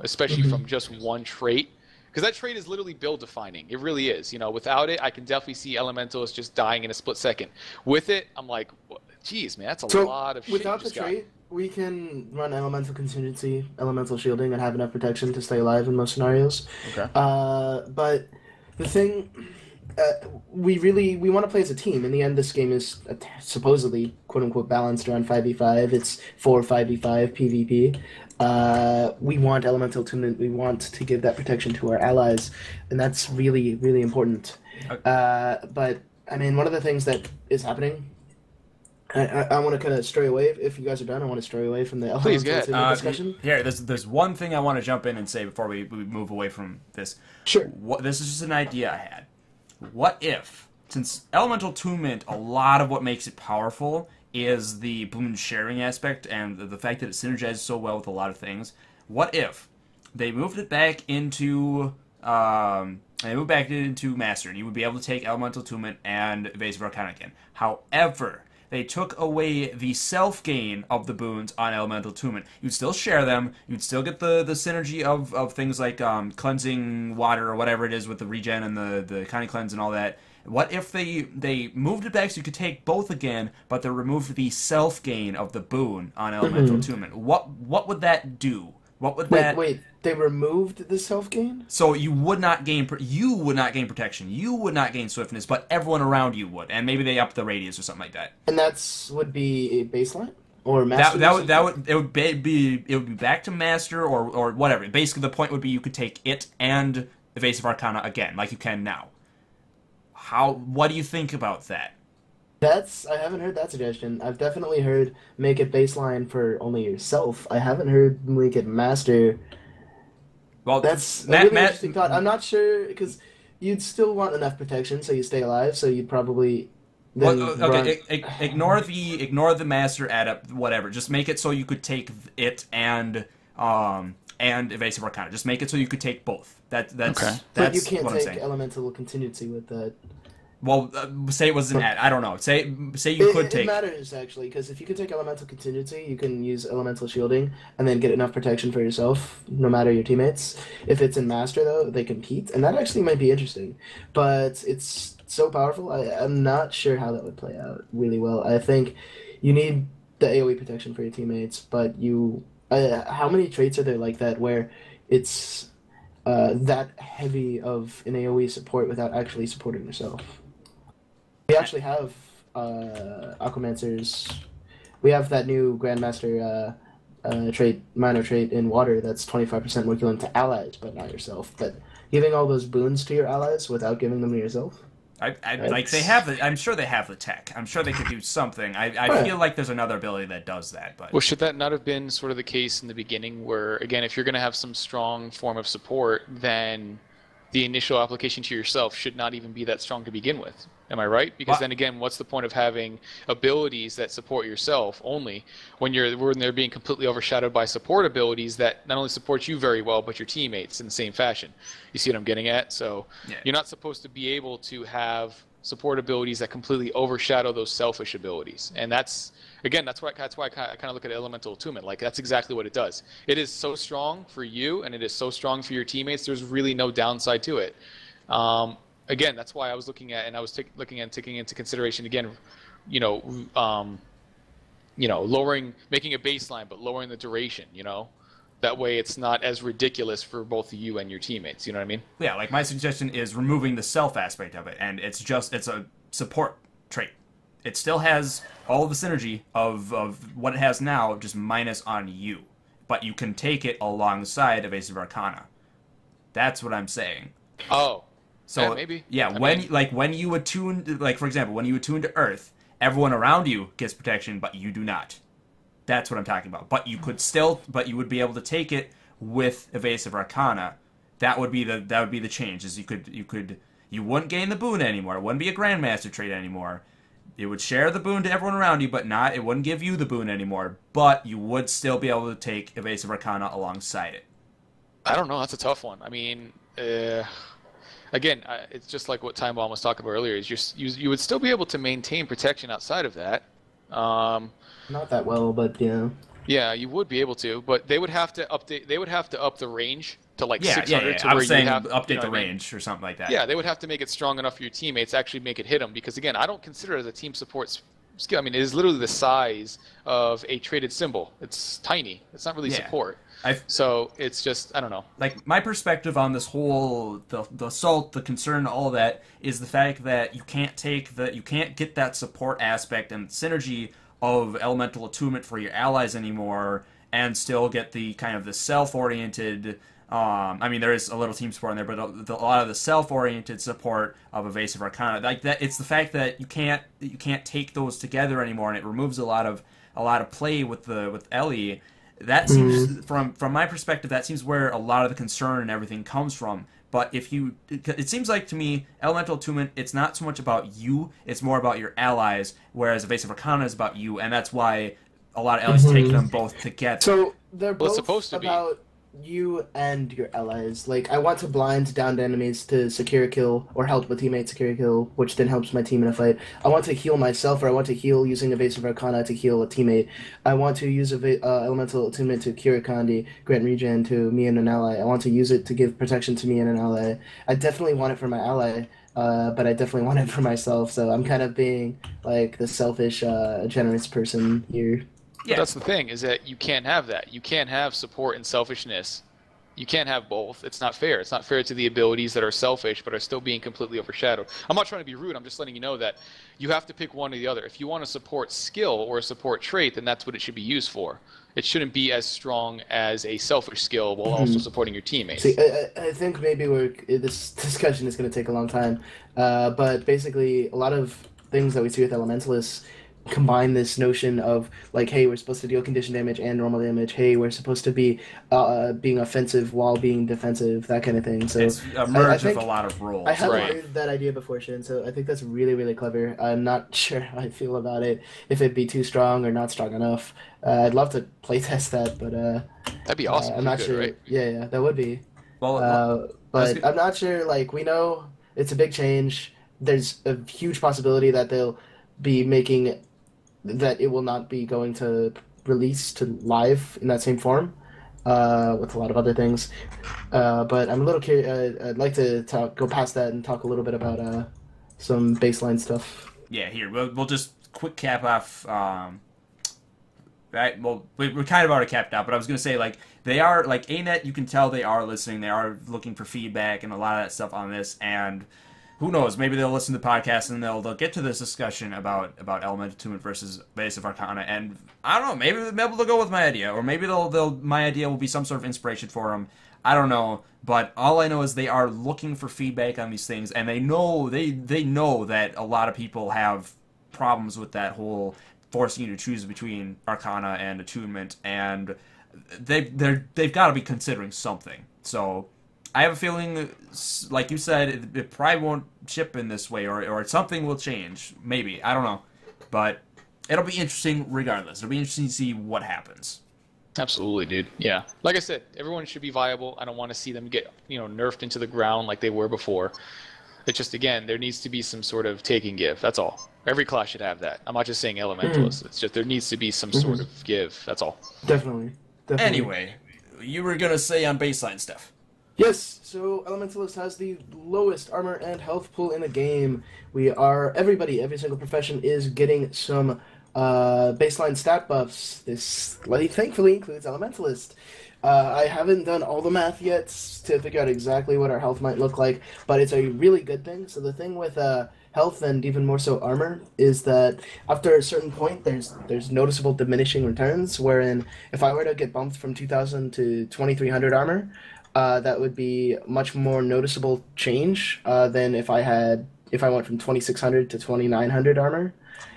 especially from just one trait, because that trait is literally build defining. It really is. Without it, I can definitely see Elementalist just dying in a split second. With it, I'm like, geez, man, that's a lot of shit. Without the trait, we can run Elemental Contingency, Elemental Shielding, and have enough protection to stay alive in most scenarios. Okay. But the thing, we want to play as a team. In the end, this game is supposedly, quote-unquote, balanced around 5v5. It's 4-5v5 PvP. We want Elemental Attunement. We want to give that protection to our allies, and that's really, really important. Okay. But, I mean, one of the things that is happening, I want to kind of stray away. If you guys are done, I want to stray away from the Elemental discussion. Here, there's one thing I want to jump in and say before we move away from this. Sure. This is just an idea I had. What if, since Elemental Attunement, a lot of what makes it powerful is the boon sharing aspect and the fact that it synergizes so well with a lot of things. What if they moved it back into Master, and you would be able to take Elemental Attunement and Evasive Arcana again. However, they took away the self-gain of the boons on Elemental Attunement. You'd still share them. You'd still get the synergy of things like cleansing water or whatever it is with the regen and the Connie Cleanse and all that. What if they moved it back so you could take both again, but they removed the self-gain of the boon on Elemental Attunement? What would that do? What would Wait, they removed the self-gain? So you would not gain protection. You would not gain swiftness, but everyone around you would. And maybe they upped the radius or something like that. And would be a baseline? Or master? It would be back to master or whatever. Basically the point would be you could take it and Evasive Arcana again, like you can now. What do you think about that? I haven't heard that suggestion. I've definitely heard make it baseline for only yourself. I haven't heard make it master. Well, that's a really interesting thought. I'm not sure, because you'd still want enough protection so you stay alive, so you'd probably ignore the master add up, whatever. Just make it so you could take it and Evasive Arcana. Just make it so you could take both. That's okay. But you can't take Elemental Contingency with that. Well, say it was an ad. I don't know. Say you could take. It matters, actually, because if you could take Elemental Contingency, you can use Elemental Shielding and then get enough protection for yourself, no matter your teammates. If it's in Master, though, they compete, and that actually might be interesting. But it's so powerful, I'm not sure how that would play out really well. I think you need the AoE protection for your teammates, but how many traits are there like that where it's that heavy of an AoE support without actually supporting yourself? We actually have Aquamancers. We have that new Grandmaster minor trait in water that's 25% more killing to allies, but not yourself. But giving all those boons to your allies without giving them to yourself. Like they have the, I'm sure they have the tech. I'm sure they could do something. I feel like there's another ability that does that. But well, should that not have been sort of the case in the beginning, where again, if you're going to have some strong form of support, then the initial application to yourself should not even be that strong to begin with? Am I right? Because then again, what's the point of having abilities that support yourself only when they're being completely overshadowed by support abilities that not only support you very well, but your teammates in the same fashion? You see what I'm getting at? So you're not supposed to be able to have support abilities that completely overshadow those selfish abilities. And that's why I kind of look at Elemental Attunement. Like, that's exactly what it does. It is so strong for you, and it is so strong for your teammates. There's really no downside to it. Again, that's why I was looking at, and I was taking into consideration again, lowering, making a baseline, but lowering the duration. That way it's not as ridiculous for both you and your teammates. You know what I mean? Yeah. Like, my suggestion is removing the self aspect of it, and it's a support trait. It still has all of the synergy of what it has now, just minus on you, but you can take it alongside Evasive Arcana. That's what I'm saying. Oh. So yeah, maybe. Yeah, when you attune, like for example, when you attune to Earth, everyone around you gets protection, but you do not. That's what I'm talking about. But you would be able to take it with Evasive Arcana. That would be the change. Is you wouldn't gain the boon anymore. It wouldn't be a Grandmaster trait anymore. It would share the boon to everyone around you, but it wouldn't give you the boon anymore. But you would still be able to take Evasive Arcana alongside it. I don't know. That's a tough one. I mean. Again, it's just like what Timebomb was talking about earlier. Is you would still be able to maintain protection outside of that. Not that well, but yeah. Yeah, you would be able to, but they would have to update. They would have to up the range to like 600 to I where was saying you have update the range or something like that. Yeah, they would have to make it strong enough for your teammates, actually make it hit them. Because again, I don't consider it as a team support skill. I mean, it is literally the size of a traded symbol. It's tiny. It's not really support. So it's just, I don't know. Like, my perspective on this whole the assault, the concern, all that is the fact that you can't get that support aspect and synergy of Elemental Attunement for your allies anymore, and still get the kind of the self-oriented. I mean, there is a little team support in there, but a lot of the self-oriented support of Evasive Arcana, like that, it's the fact that you can't take those together anymore, and it removes a lot of play with Ellie. That seems, from my perspective, that seems where a lot of the concern and everything comes from. But it seems like to me, Elemental Attunement, it's not so much about you, it's more about your allies, whereas Evasive Arcana is about you, and that's why a lot of allies take them both together. So they're both supposed to about you and your allies. Like, I want to blind downed enemies to secure a kill, or help a teammate secure a kill, which then helps my team in a fight. I want to heal myself, or I want to heal using Evasive Arcana to heal a teammate. I want to use Elemental Attunement to cure a Kandi, grant regen to me and an ally. I want to use it to give protection to me and an ally. I definitely want it for my ally, but I definitely want it for myself, so I'm kind of being, like, the selfish, generous person here. Yeah. But that's the thing, is that you can't have that. You can't have support and selfishness. You can't have both. It's not fair. It's not fair to the abilities that are selfish but are still being completely overshadowed. I'm not trying to be rude. I'm just letting you know that you have to pick one or the other. If you want a support skill or a support trait, then that's what it should be used for. It shouldn't be as strong as a selfish skill while also supporting your teammates. See, I think maybe this discussion is going to take a long time, but basically a lot of things that we see with Elementalists combine this notion of, like, hey, we're supposed to deal condition damage and normal damage. Hey, we're supposed to be being offensive while being defensive, that kind of thing. So it's a merge of a lot of roles. I haven't heard that idea before, Shin, so I think that's really, really clever. I'm not sure how I feel about it, if it'd be too strong or not strong enough. I'd love to playtest that, but that'd be awesome. I'm not sure. Right? Yeah, that would be. Well, but I'm not sure. Like, we know it's a big change. There's a huge possibility that they'll be making that it will not be going to release to live in that same form, with a lot of other things. But I'm a little curious. I'd like to go past that and talk a little bit about some baseline stuff. Yeah, here we'll just quick cap off. Right, well, we're kind of already capped out, but I was going to say, like, they are, like, ANET, you can tell they are listening, they are looking for feedback and a lot of that stuff on this, and who knows? Maybe they'll listen to the podcast and they'll get to this discussion about Elemental Attunement versus Basic Arcana, and I don't know. Maybe they'll go with my idea, or maybe my idea will be some sort of inspiration for them. I don't know, but all I know is they are looking for feedback on these things, and they know that a lot of people have problems with that whole forcing you to choose between Arcana and Attunement, and they've got to be considering something. So I have a feeling, like you said, it probably won't ship in this way, or something will change. Maybe, I don't know, but it'll be interesting regardless. It'll be interesting to see what happens. Absolutely, dude. Yeah. Like I said, everyone should be viable. I don't want to see them get, nerfed into the ground like they were before. It's just, again, there needs to be some sort of take and give. That's all. Every class should have that. I'm not just saying Elementalist. It's just there needs to be some sort of give. That's all. Definitely. Anyway, you were going to say on baseline stuff. Yes, so Elementalist has the lowest armor and health pool in the game. Every single profession is getting some baseline stat buffs. This thankfully includes Elementalist. I haven't done all the math yet to figure out exactly what our health might look like, but it's a really good thing. So the thing with health, and even more so armor, is that after a certain point there's noticeable diminishing returns, wherein if I were to get bumped from 2000 to 2300 armor, that would be much more noticeable change than if I went from 2600 to 2900 armor.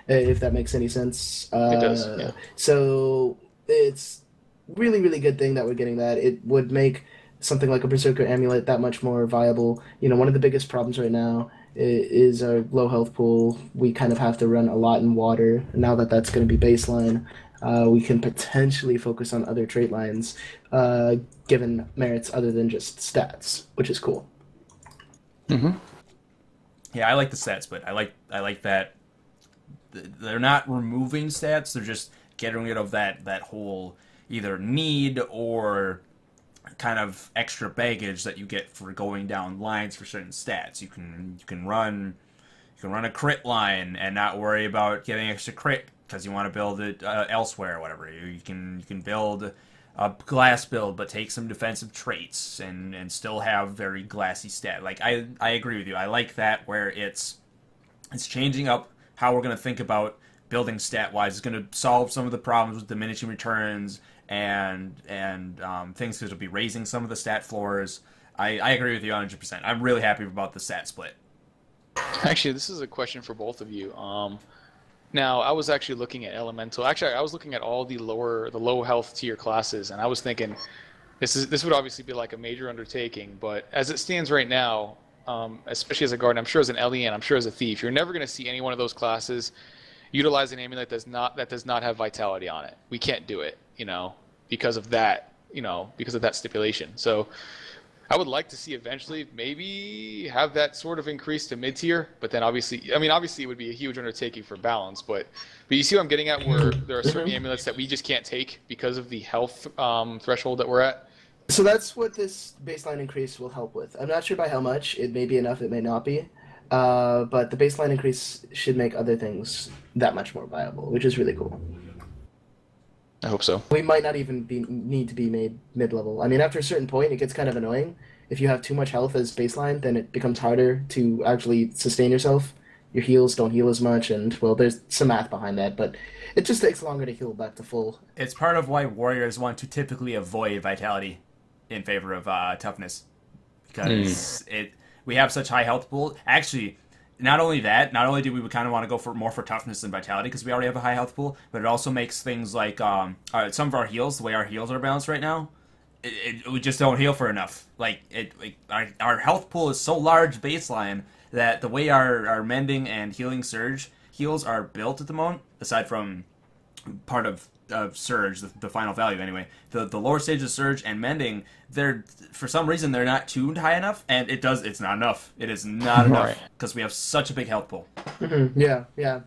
If that makes any sense. It does, yeah. So it's really, really good thing that we're getting that. It would make something like a Berserker Amulet that much more viable. One of the biggest problems right now is our low health pool. We kind of have to run a lot in water. Now that that's going to be baseline, we can potentially focus on other trait lines, given merits other than just stats, which is cool. Mm-hmm. Yeah, I like the stats, but I like that they're not removing stats, they're just getting rid of that whole either need or kind of extra baggage that you get for going down lines for certain stats. You can run a crit line and not worry about getting extra crit because you want to build it elsewhere or whatever. You can build a glass build but take some defensive traits and still have very glassy stat. Like I agree with you. I like that where it's changing up how we're going to think about building stat-wise. It's going to solve some of the problems with diminishing returns and things, because it'll be raising some of the stat floors. I agree with you 100%. I'm really happy about the stat split. Actually, this is a question for both of you. Now, I was actually looking at Elemental. Actually, I was looking at all the low health tier classes, and I was thinking this would obviously be like a major undertaking, but as it stands right now, especially as a guard, I'm sure as an LEN, I'm sure as a thief, you're never going to see any one of those classes utilize an amulet that does not have vitality on it. We can't do it, because of that, because of that stipulation. So I would like to see eventually maybe have that sort of increase to mid-tier, but then obviously it would be a huge undertaking for balance, but you see what I'm getting at, where there are certain amulets that we just can't take because of the health threshold that we're at. So that's what this baseline increase will help with. I'm not sure by how much. It may be enough, it may not be. But the baseline increase should make other things that much more viable, which is really cool. I hope so. We might not even need to be made mid-level. I mean, after a certain point, it gets kind of annoying. If you have too much health as baseline, then it becomes harder to actually sustain yourself. Your heals don't heal as much, and, well, there's some math behind that, but it just takes longer to heal back to full. It's part of why warriors want to typically avoid vitality in favor of toughness, because we have such high health pool. Actually, not only do we kind of want to go more for toughness than vitality because we already have a high health pool, but it also makes things like some of our heals, the way our heals are balanced right now, we just don't heal for enough. Our health pool is so large baseline that the way our mending and healing surge heals are built at the moment, aside from part of surge, the final value anyway, the lower stages of surge and mending, for some reason they're not tuned high enough, and it's not enough. It is not enough because we have such a big health pool. Mm-hmm. Yeah.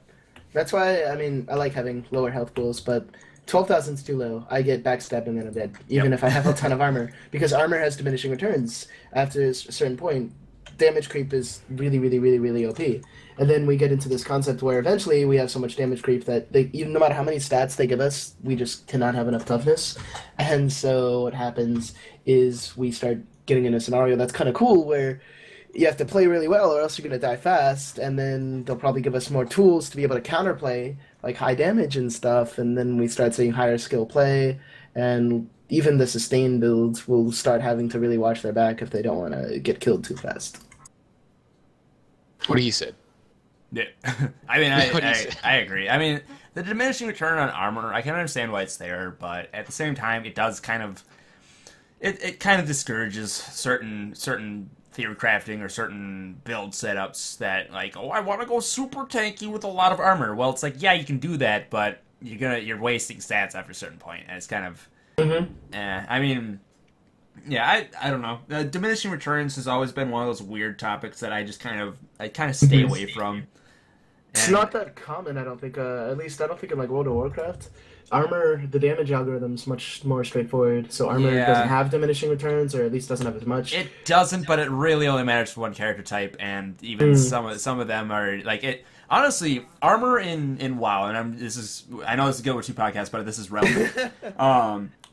That's why, I like having lower health pools, but 12,000 is too low. I get backstabbed and then I'm dead, even if I have a ton of armor, because armor has diminishing returns. After a certain point, damage creep is really, really, really, really OP. And then we get into this concept where eventually we have so much damage creep that even no matter how many stats they give us, we just cannot have enough toughness. And so what happens is we start getting in a scenario that's kind of cool where you have to play really well or else you're going to die fast, and then they'll probably give us more tools to be able to counterplay, like high damage and stuff, and then we start seeing higher skill play, and even the sustain builds will start having to really watch their back if they don't want to get killed too fast. What he said. Yeah. I mean, I agree. I mean, the diminishing return on armor, I can understand why it's there, but at the same time, it does kind of... It kind of discourages certain theory crafting or certain build setups that, like, oh, I want to go super tanky with a lot of armor. Well, it's like, yeah, you can do that, but you're wasting stats after a certain point, and it's kind of... I mean... Yeah, I don't know. Diminishing returns has always been one of those weird topics that I kind of stay away from. It's not that common, I don't think. At least I don't think in like World of Warcraft. Armor, the damage algorithm's much more straightforward. So armor doesn't have diminishing returns, or at least doesn't have as much. It doesn't, but it really only matters for one character type, and even some of them are like it. Honestly, armor in WoW, and I know this is Guild Wars 2 podcast, but this is relevant.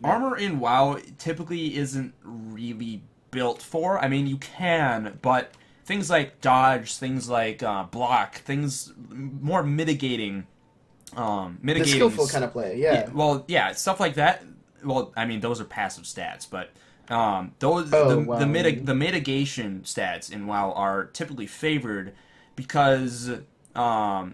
Armor in WoW typically isn't really built for. I mean, you can, but things like dodge, things like block, things more mitigating. The skillful kind of play, yeah. Stuff like that. Well, I mean, those are passive stats, but the mitigation stats in WoW are typically favored because how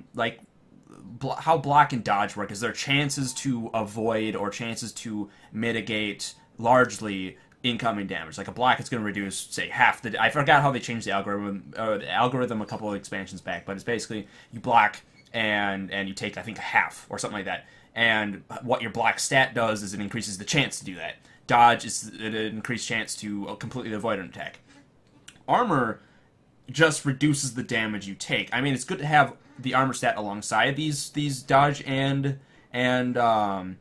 block and dodge work is there are chances to avoid or chances to mitigate largely incoming damage. Like a block is going to reduce, say, half the... I forgot how they changed the algorithm a couple of expansions back, but it's basically you block and you take, I think, half or something like that. And what your block stat does is it increases the chance to do that. Dodge is an increased chance to completely avoid an attack. Armor just reduces the damage you take. I mean, it's good to have the armor stat alongside these dodge and dodge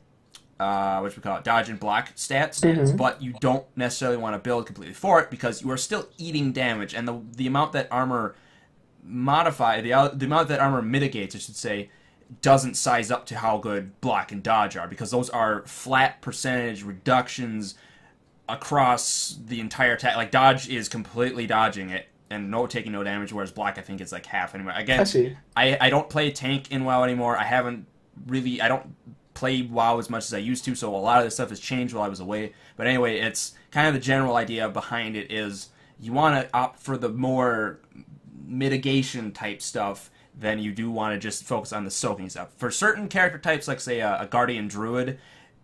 and block stats, but you don't necessarily want to build completely for it because you are still eating damage, and the amount that armor the amount that armor mitigates, I should say, doesn't size up to how good block and dodge are, because those are flat percentage reductions across the entire attack. Like dodge is completely dodging it and taking no damage, whereas block I think is like half anyway. Again, I don't play tank in WoW anymore. I don't play WoW as much as I used to, so a lot of this stuff has changed while I was away. But anyway, it's kind of the general idea behind it is you want to opt for the more mitigation type stuff than you do want to just focus on the soaking stuff. For certain character types, like say a Guardian Druid,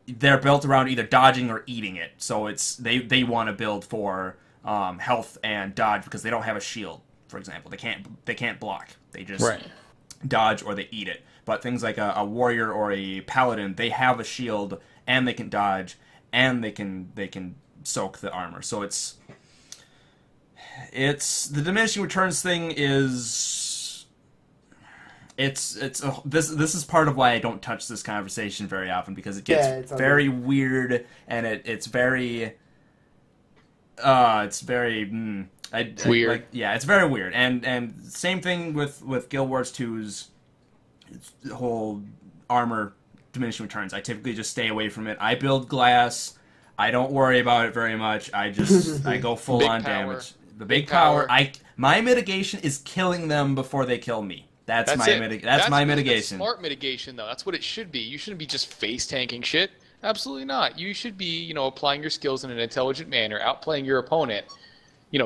they're built around either dodging or eating it. So they want to build for health and dodge because they don't have a shield, for example. They can't block. They just dodge or they eat it. But things like a warrior or a paladin, they have a shield and they can dodge and they can soak the armor. So it's the diminishing returns thing is this is part of why I don't touch this conversation very often, because it gets very weird and it's very weird. It's very weird. And same thing with Guild Wars 2's whole armor diminishing returns. I typically just stay away from it. I build glass. I don't worry about it very much. I go full on damage. The big power. My mitigation is killing them before they kill me. That's my mitigation. That's smart mitigation, though. That's what it should be. You shouldn't be just face tanking shit. Absolutely not. You should be, applying your skills in an intelligent manner, outplaying your opponent,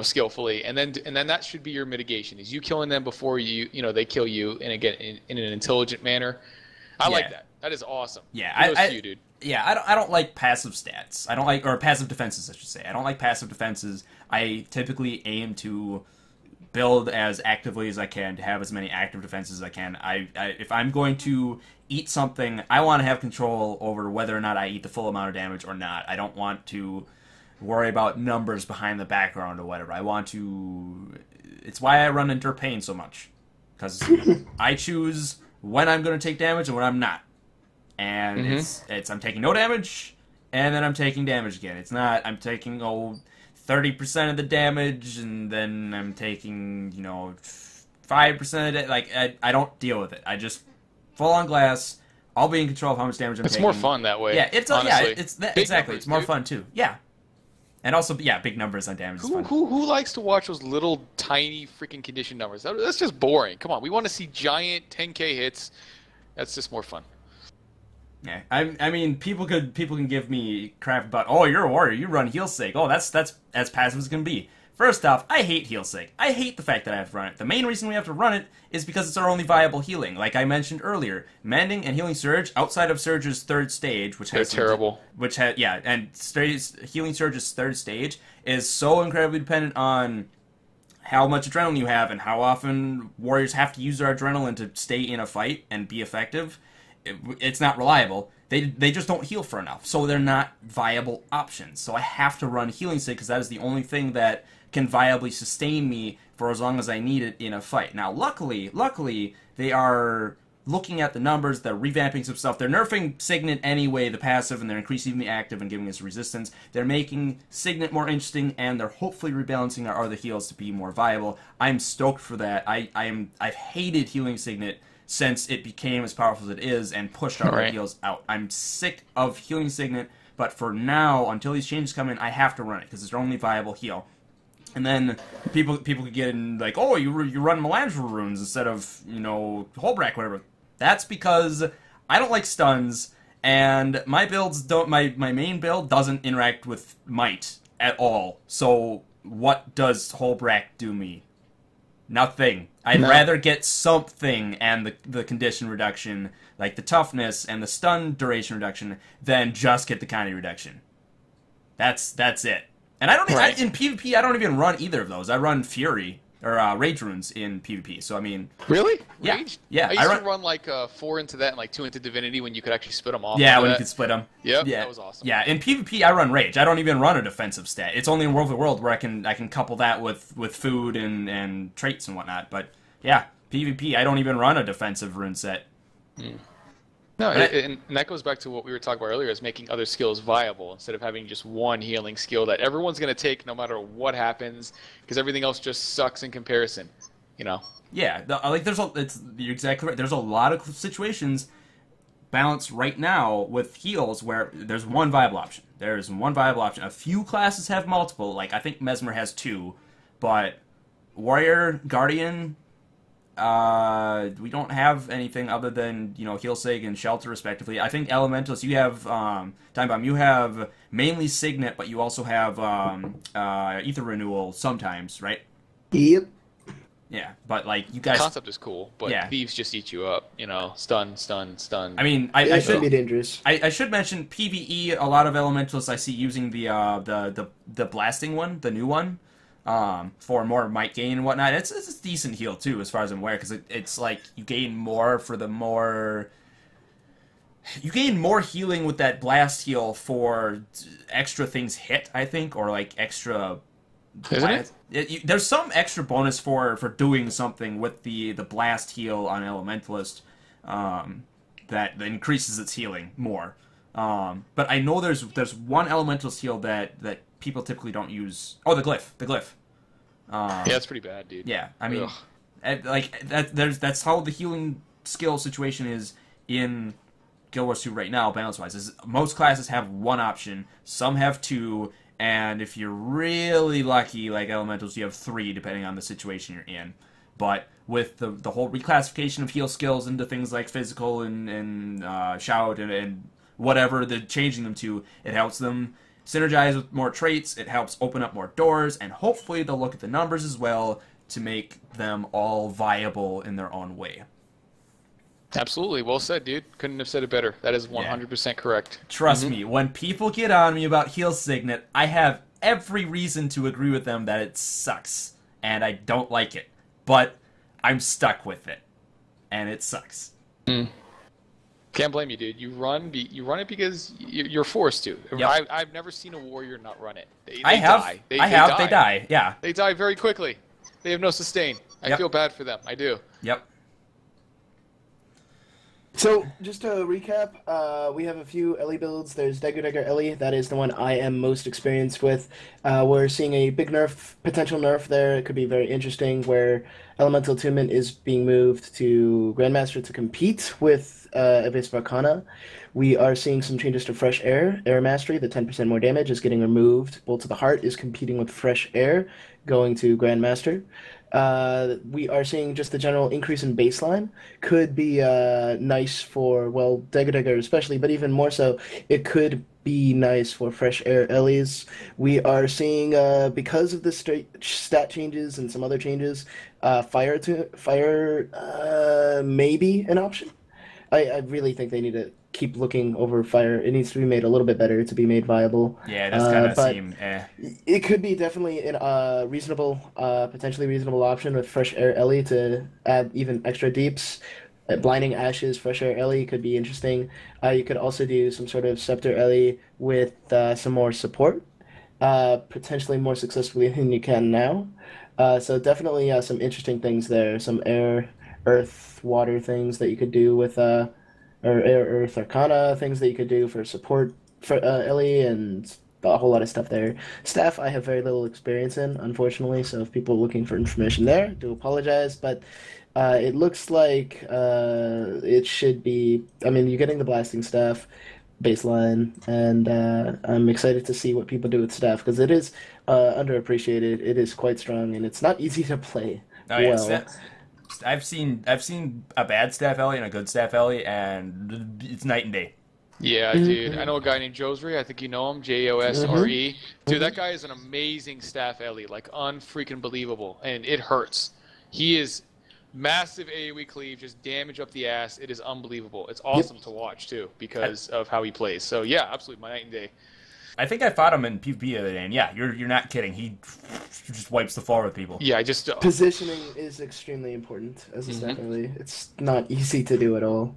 skillfully, and then that should be your mitigation. Is you killing them before they kill you, and again in an intelligent manner. I like that. That is awesome. Yeah, you, dude. Yeah, I don't like passive stats. Or passive defenses, I should say. I don't like passive defenses. I typically aim to build as actively as I can, to have as many active defenses as I can. If I'm going to eat something, I want to have control over whether or not I eat the full amount of damage or not. I don't want to worry about numbers behind the background or whatever. It's why I run Endure Pain so much, because I choose when I'm going to take damage and when I'm not. And I'm taking no damage, and then I'm taking damage again. It's not I'm taking 30% of the damage, and then I'm taking 5% of it. Like I don't deal with it. I just full on glass. I'll be in control of how much damage I'm taking. It's more fun that way. Yeah, exactly. It's more fun too. Yeah. And also, yeah, big numbers on damage is fun. Who likes to watch those little tiny freaking condition numbers? That's just boring. Come on, we want to see giant 10k hits. That's just more fun. Yeah, I mean, people can give me crap about, oh, you're a warrior, you run heal sig. Oh, that's as passive as it can be. First off, I hate heal sig. I hate the fact that I have to run it. The main reason we have to run it is because it's our only viable healing. Like I mentioned earlier, Mending and Healing Surge outside of Surge's third stage, which has terrible. Healing Surge's third stage is so incredibly dependent on how much adrenaline you have and how often warriors have to use their adrenaline to stay in a fight and be effective. It's not reliable. They just don't heal for enough, so they're not viable options. So I have to run Healing Sig because that is the only thing that can viably sustain me for as long as I need it in a fight. Now, luckily, they are looking at the numbers, they're revamping some stuff, they're nerfing Signet anyway, the passive, and they're increasing the active and giving us resistance. They're making Signet more interesting, and they're hopefully rebalancing our other heals to be more viable. I'm stoked for that. I've hated healing Signet since it became as powerful as it is and pushed our heals out. I'm sick of healing Signet, but for now, until these changes come in, I have to run it because it's our only viable heal. And then people could get in like, oh, you run Melangerie runes instead of, Holbrack, whatever. That's because I don't like stuns, and my builds don't. My main build doesn't interact with might at all. So what does Holbrack do me? Nothing. I'd rather get something and the condition reduction, like the toughness and the stun duration reduction, than just get the county reduction. That's it. And I don't in PvP. I don't even run either of those. I run Fury or Rage runes in PvP. So I mean, really? Yeah, Rage? yeah. I used to run like 4 into that and like 2 into Divinity when you could actually split them off. Yeah, when you could split them. Yep, yeah, that was awesome. Yeah, in PvP I run Rage. I don't even run a defensive stat. It's only in World of the World where I can couple that with food and traits and whatnot. But yeah, PvP I don't even run a defensive rune set. No, and that goes back to what we were talking about earlier, is making other skills viable instead of having just one healing skill that everyone's going to take no matter what happens, because everything else just sucks in comparison, Yeah, you're exactly right. There's a lot of situations balanced right now with heals where there's one viable option. There's one viable option. A few classes have multiple, like I think Mesmer has 2, but Warrior, Guardian, we don't have anything other than, Heal Sig and Shelter, respectively. I think Elementalist, you have, Timebomb, you have mainly Signet, but you also have, Ether Renewal sometimes, right? Yep. Yeah, but, like, you guys... The concept is cool, but Thieves just eat you up, stun. I mean, I should be dangerous. I should mention PvE, a lot of Elementalists I see using the blasting one, the new one, for more might gain and whatnot. It's a decent heal too, as far as I'm aware, because it's like you gain more for the more. You gain more healing with that blast heal for extra things hit, I think, or like extra. Isn't it? There's some extra bonus for doing something with the blast heal on Elementalist, that increases its healing more. But I know there's one Elementalist heal that people typically don't use. Oh, the Glyph. Yeah, that's pretty bad, dude. Yeah, I mean, like that's how the healing skill situation is in Guild Wars 2 right now, balance-wise. Is most classes have one option, some have 2, and if you're really lucky, like Elementals, you have 3, depending on the situation you're in. But with the whole reclassification of heal skills into things like physical and shout and whatever they're changing them to, it helps them synergize with more traits, it helps open up more doors, and hopefully they'll look at the numbers as well to make them all viable in their own way. Absolutely. Well said, dude. Couldn't have said it better. That is 100% correct. Trust me, when people get on me about Heal Signet, I have every reason to agree with them that it sucks, and I don't like it. But I'm stuck with it, and it sucks. Can't blame you, dude. You run it because you're forced to. Yep. I've never seen a warrior not run it. They die. They die, yeah. They die very quickly. They have no sustain. I feel bad for them. I do. Yep. So, just to recap, we have a few Ellie builds. There's Dagger Ellie, that is the one I am most experienced with. We're seeing a big nerf, potential nerf there. It could be very interesting, where Elemental Attunement is being moved to Grandmaster to compete with Evasive Arcana. We are seeing some changes to Fresh Air. Air Mastery, the 10% more damage, is getting removed. Bolt to the Heart is competing with Fresh Air, going to Grandmaster. We are seeing just the general increase in baseline. Could be nice for, well, Dagger especially, but even more so, it could be nice for Fresh Air Ellies. We are seeing, because of the stat changes and some other changes, Fire may be an option. I really think they need to keep looking over Fire. It needs to be made a little bit better to be made viable. Yeah, it does kind of seem It could be definitely a reasonable, potentially reasonable option with Fresh Air Ellie to add even extra deeps. Blinding Ashes, Fresh Air Ellie could be interesting. You could also do some sort of Scepter Ellie with some more support, potentially more successfully than you can now. So definitely some interesting things there. Some air, earth, water things that you could do with or air, earth, arcana things that you could do for support for Ellie, and a whole lot of stuff there. Staff I have very little experience in, unfortunately, so if people are looking for information there, do apologize, but it looks like it should be, I mean, you're getting the blasting staff baseline, and I'm excited to see what people do with staff, because it is underappreciated, it is quite strong, and it's not easy to play well. I've seen a bad staff Ellie and a good staff Ellie, and it's night and day. Yeah, dude. I know a guy named Josre. I think you know him. Josre. Dude, that guy is an amazing staff Ellie. Like, unfreaking believable. And it hurts. He is massive AoE cleave, just damage up the ass. It is unbelievable. It's awesome to watch, too, because of how he plays. So, yeah, absolutely. My night and day. I think I fought him in PvP the other day, and yeah, you're not kidding. He just wipes the floor with people. Yeah, I just... Positioning is extremely important as a staff Ellie. It's not easy to do at all.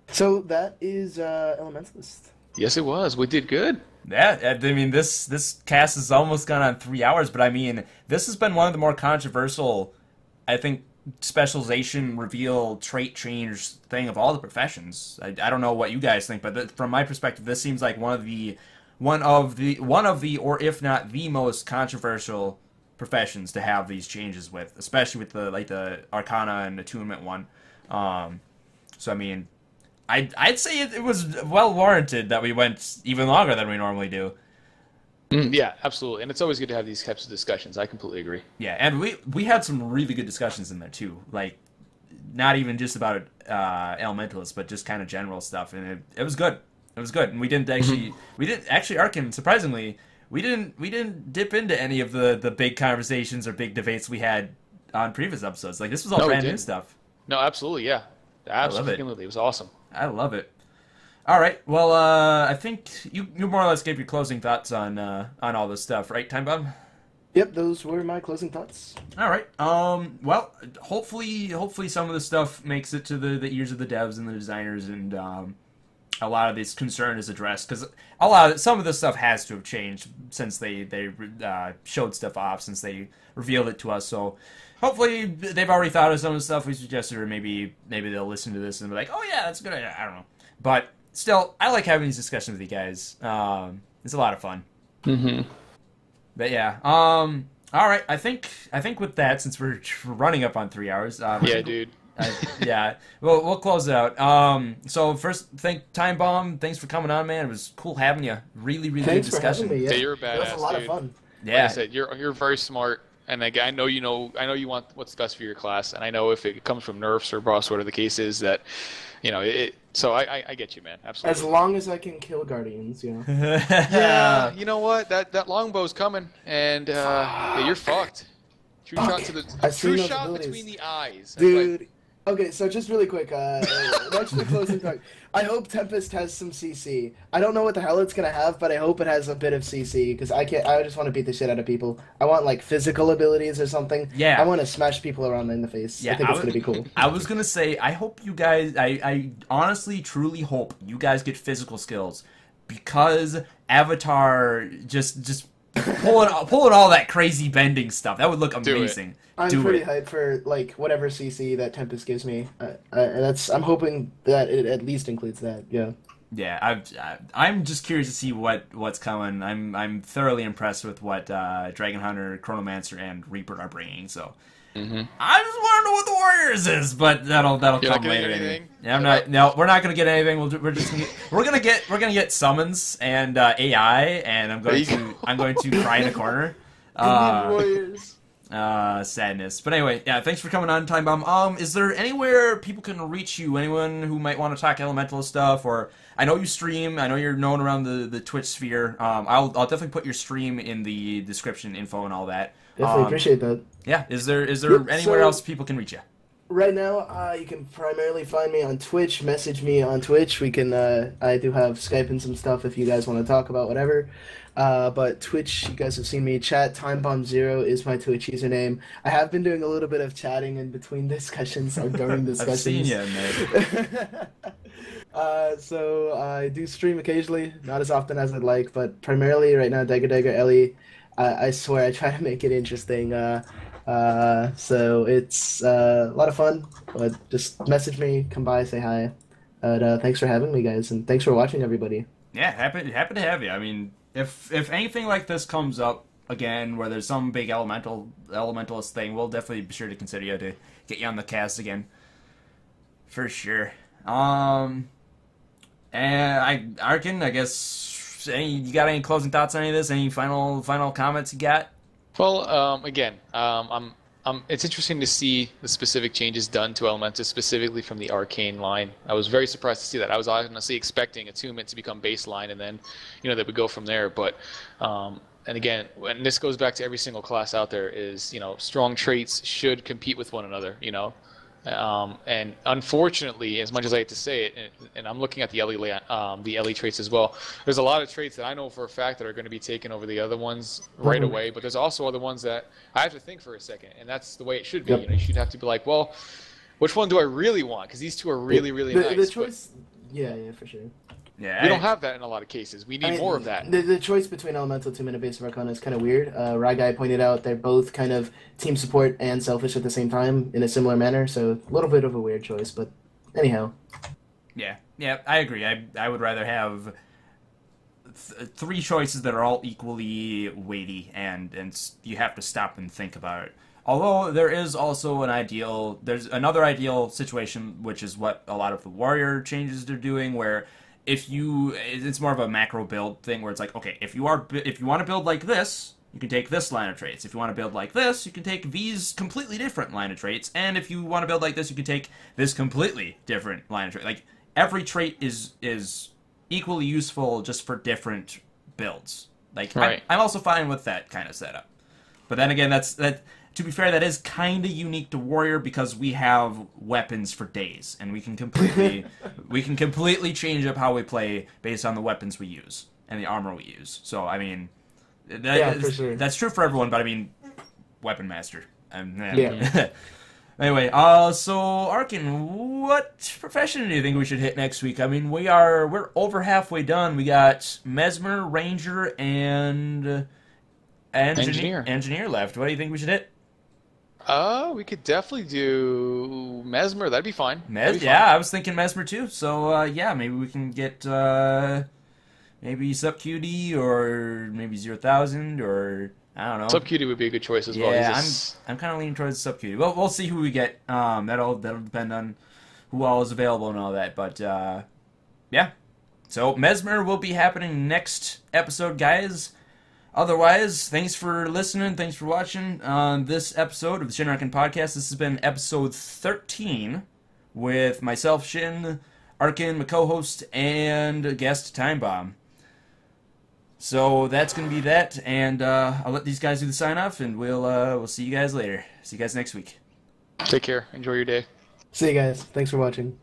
So that is Elementalist. Yes, it was. We did good. Yeah, I mean, this cast has almost gone on 3 hours, but I mean, this has been one of the more controversial, I think, specialization reveal trait change thing of all the professions. I don't know what you guys think, but from my perspective, this seems like one of the, or if not the most controversial professions to have these changes with, especially with the Arcana and Attunement one. So I mean, I'd say it was well warranted that we went even longer than we normally do. Yeah, absolutely. And it's always good to have these types of discussions. I completely agree. Yeah, and we had some really good discussions in there, too. Like, not even just about Elementalist, but just kind of general stuff. And it was good. It was good. And we didn't actually... Arcane, surprisingly, we didn't dip into any of the big conversations or big debates we had on previous episodes. Like, this was all brand new stuff. No, absolutely, yeah. Absolutely. It was awesome. I love it. All right. Well, I think you more or less gave your closing thoughts on all this stuff, right, Timebomb? Yep, those were my closing thoughts. All right. Well, hopefully some of this stuff makes it to the ears of the devs and the designers, and a lot of this concern is addressed, because some of this stuff has to have changed since they showed stuff off, since they revealed it to us. So hopefully they've already thought of some of the stuff we suggested, or maybe they'll listen to this and be like, oh yeah, that's a good idea. I don't know, but still, I like having these discussions with you guys. It's a lot of fun. But yeah, all right. I think with that, since we're running up on 3 hours. Yeah, dude. Yeah, we'll close it out. So first, Timebomb. Thanks for coming on, man. It was cool having you. Really good discussion. For having me, yeah, you're a badass. It was a lot dude. of fun. Yeah, like I said, you're very smart. And I know you want what's best for your class, and I know if it comes from nerfs or boss, whatever the case is, that So I get you, man. Absolutely. As long as I can kill guardians, you know. Yeah, you know what? That longbow's coming, and you're fucked. True shot to the true shot between the eyes, dude. Okay, so just really quick, that's the closing talk. I hope Tempest has some CC. I don't know what the hell it's gonna have, but I hope it has a bit of CC, because I just want to beat the shit out of people. I want, like, physical abilities or something. Yeah. I want to smash people around in the face. Yeah, I think it's gonna be cool. I was gonna say, I hope you guys, I honestly, truly hope you guys get physical skills, because Avatar just pulling all that crazy bending stuff. That would look amazing. I'm pretty hyped for like whatever CC that Tempest gives me. I'm hoping that it at least includes that. Yeah. Yeah, I'm just curious to see what's coming. I'm thoroughly impressed with what Dragon Hunter, Chronomancer, and Reaper are bringing. So I just want to know what the Warriors is, but that'll come later. Yeah, No, we're not gonna get anything. We're gonna get summons and AI, and I'm going to cry in a corner. Indian Warriors. Sadness. But anyway, yeah, thanks for coming on, Timebomb. Is there anywhere people can reach you? Anyone who might want to talk Elementalist stuff? Or I know you stream. I know you're known around the Twitch sphere. I'll definitely put your stream in the description info and all that. Definitely appreciate that. Yeah. Is there anywhere else people can reach you? Right now, you can primarily find me on Twitch. Message me on Twitch. We can. I do have Skype and some stuff if you guys want to talk about whatever. But Twitch, you guys have seen me chat. Timebomb0 is my Twitch username. I have been doing a little bit of chatting in between discussions or during discussions. I've seen you, man. So I do stream occasionally, not as often as I'd like, but primarily right now, Dagger Ellie. I swear I try to make it interesting. So it's a lot of fun. But just message me, come by, say hi. Thanks for having me, guys, and thanks for watching, everybody. Yeah, happy to have you. I mean, if anything like this comes up again, where there's some big elementalist thing, we'll definitely be sure to consider you to get you on the cast again, for sure. And Arcane, I guess, you got any closing thoughts on any of this? Any final comments you got? Well, again, it's interesting to see the specific changes done to Elementalist, specifically from the Arcane line. I was very surprised to see that. I was honestly expecting Attunement to become baseline, and then, they would go from there. But, and again, and this goes back to every single class out there is, strong traits should compete with one another, And unfortunately, as much as I hate to say it, and I'm looking at the Ellie traits as well, there's a lot of traits that I know for a fact that are going to be taken over the other ones right away, but there's also other ones that I have to think for a second, and that's the way it should be. Yep. You should have to be like, well, which one do I really want? Because these two are really, really nice. The choice, yeah, for sure. Yeah, we don't have that in a lot of cases. We need more of that. The choice between Elemental, Attunement, and Base of Arcana is kind of weird. Ragai pointed out they're both kind of team support and selfish at the same time in a similar manner, so a little bit of a weird choice, but anyhow. Yeah, I agree. I would rather have three choices that are all equally weighty, and you have to stop and think about it. Although there is also there's another ideal situation, which is what a lot of the warrior changes they're doing, where it's more of a macro build thing where it's like, okay, if you want to build like this, you can take this line of traits. If you want to build like this, you can take these completely different line of traits. And if you want to build like this, you can take this completely different line of trait. Like, every trait is equally useful, just for different builds. Like, right. I'm also fine with that kind of setup. But then again, to be fair, that is kind of unique to Warrior because we have weapons for days, and we can completely change up how we play based on the weapons we use and the armor we use. So I mean, for sure. That's true for everyone. But I mean, Weapon Master. Yeah. Anyway, so Arcane, what profession do you think we should hit next week? I mean, we're over halfway done. We got Mesmer, Ranger, and Engineer left. What do you think we should hit? We could definitely do Mesmer. That'd be fine. Yeah, I was thinking Mesmer too. So, yeah, maybe we can get, maybe Sup QD or maybe 0,000 or, I don't know. Sup QD would be a good choice as well. Yeah, I'm kind of leaning towards Sup QD. Well, we'll see who we get. That'll depend on who all is available and all that. But, yeah. So, Mesmer will be happening next episode, guys. Otherwise, thanks for listening. Thanks for watching on this episode of the Shin-Arken podcast. This has been episode 13 with myself, Shin, Arcane, my co-host, and guest Timebomb. So that's going to be that, and I'll let these guys do the sign-off, and we'll see you guys later. See you guys next week. Take care. Enjoy your day. See you guys. Thanks for watching.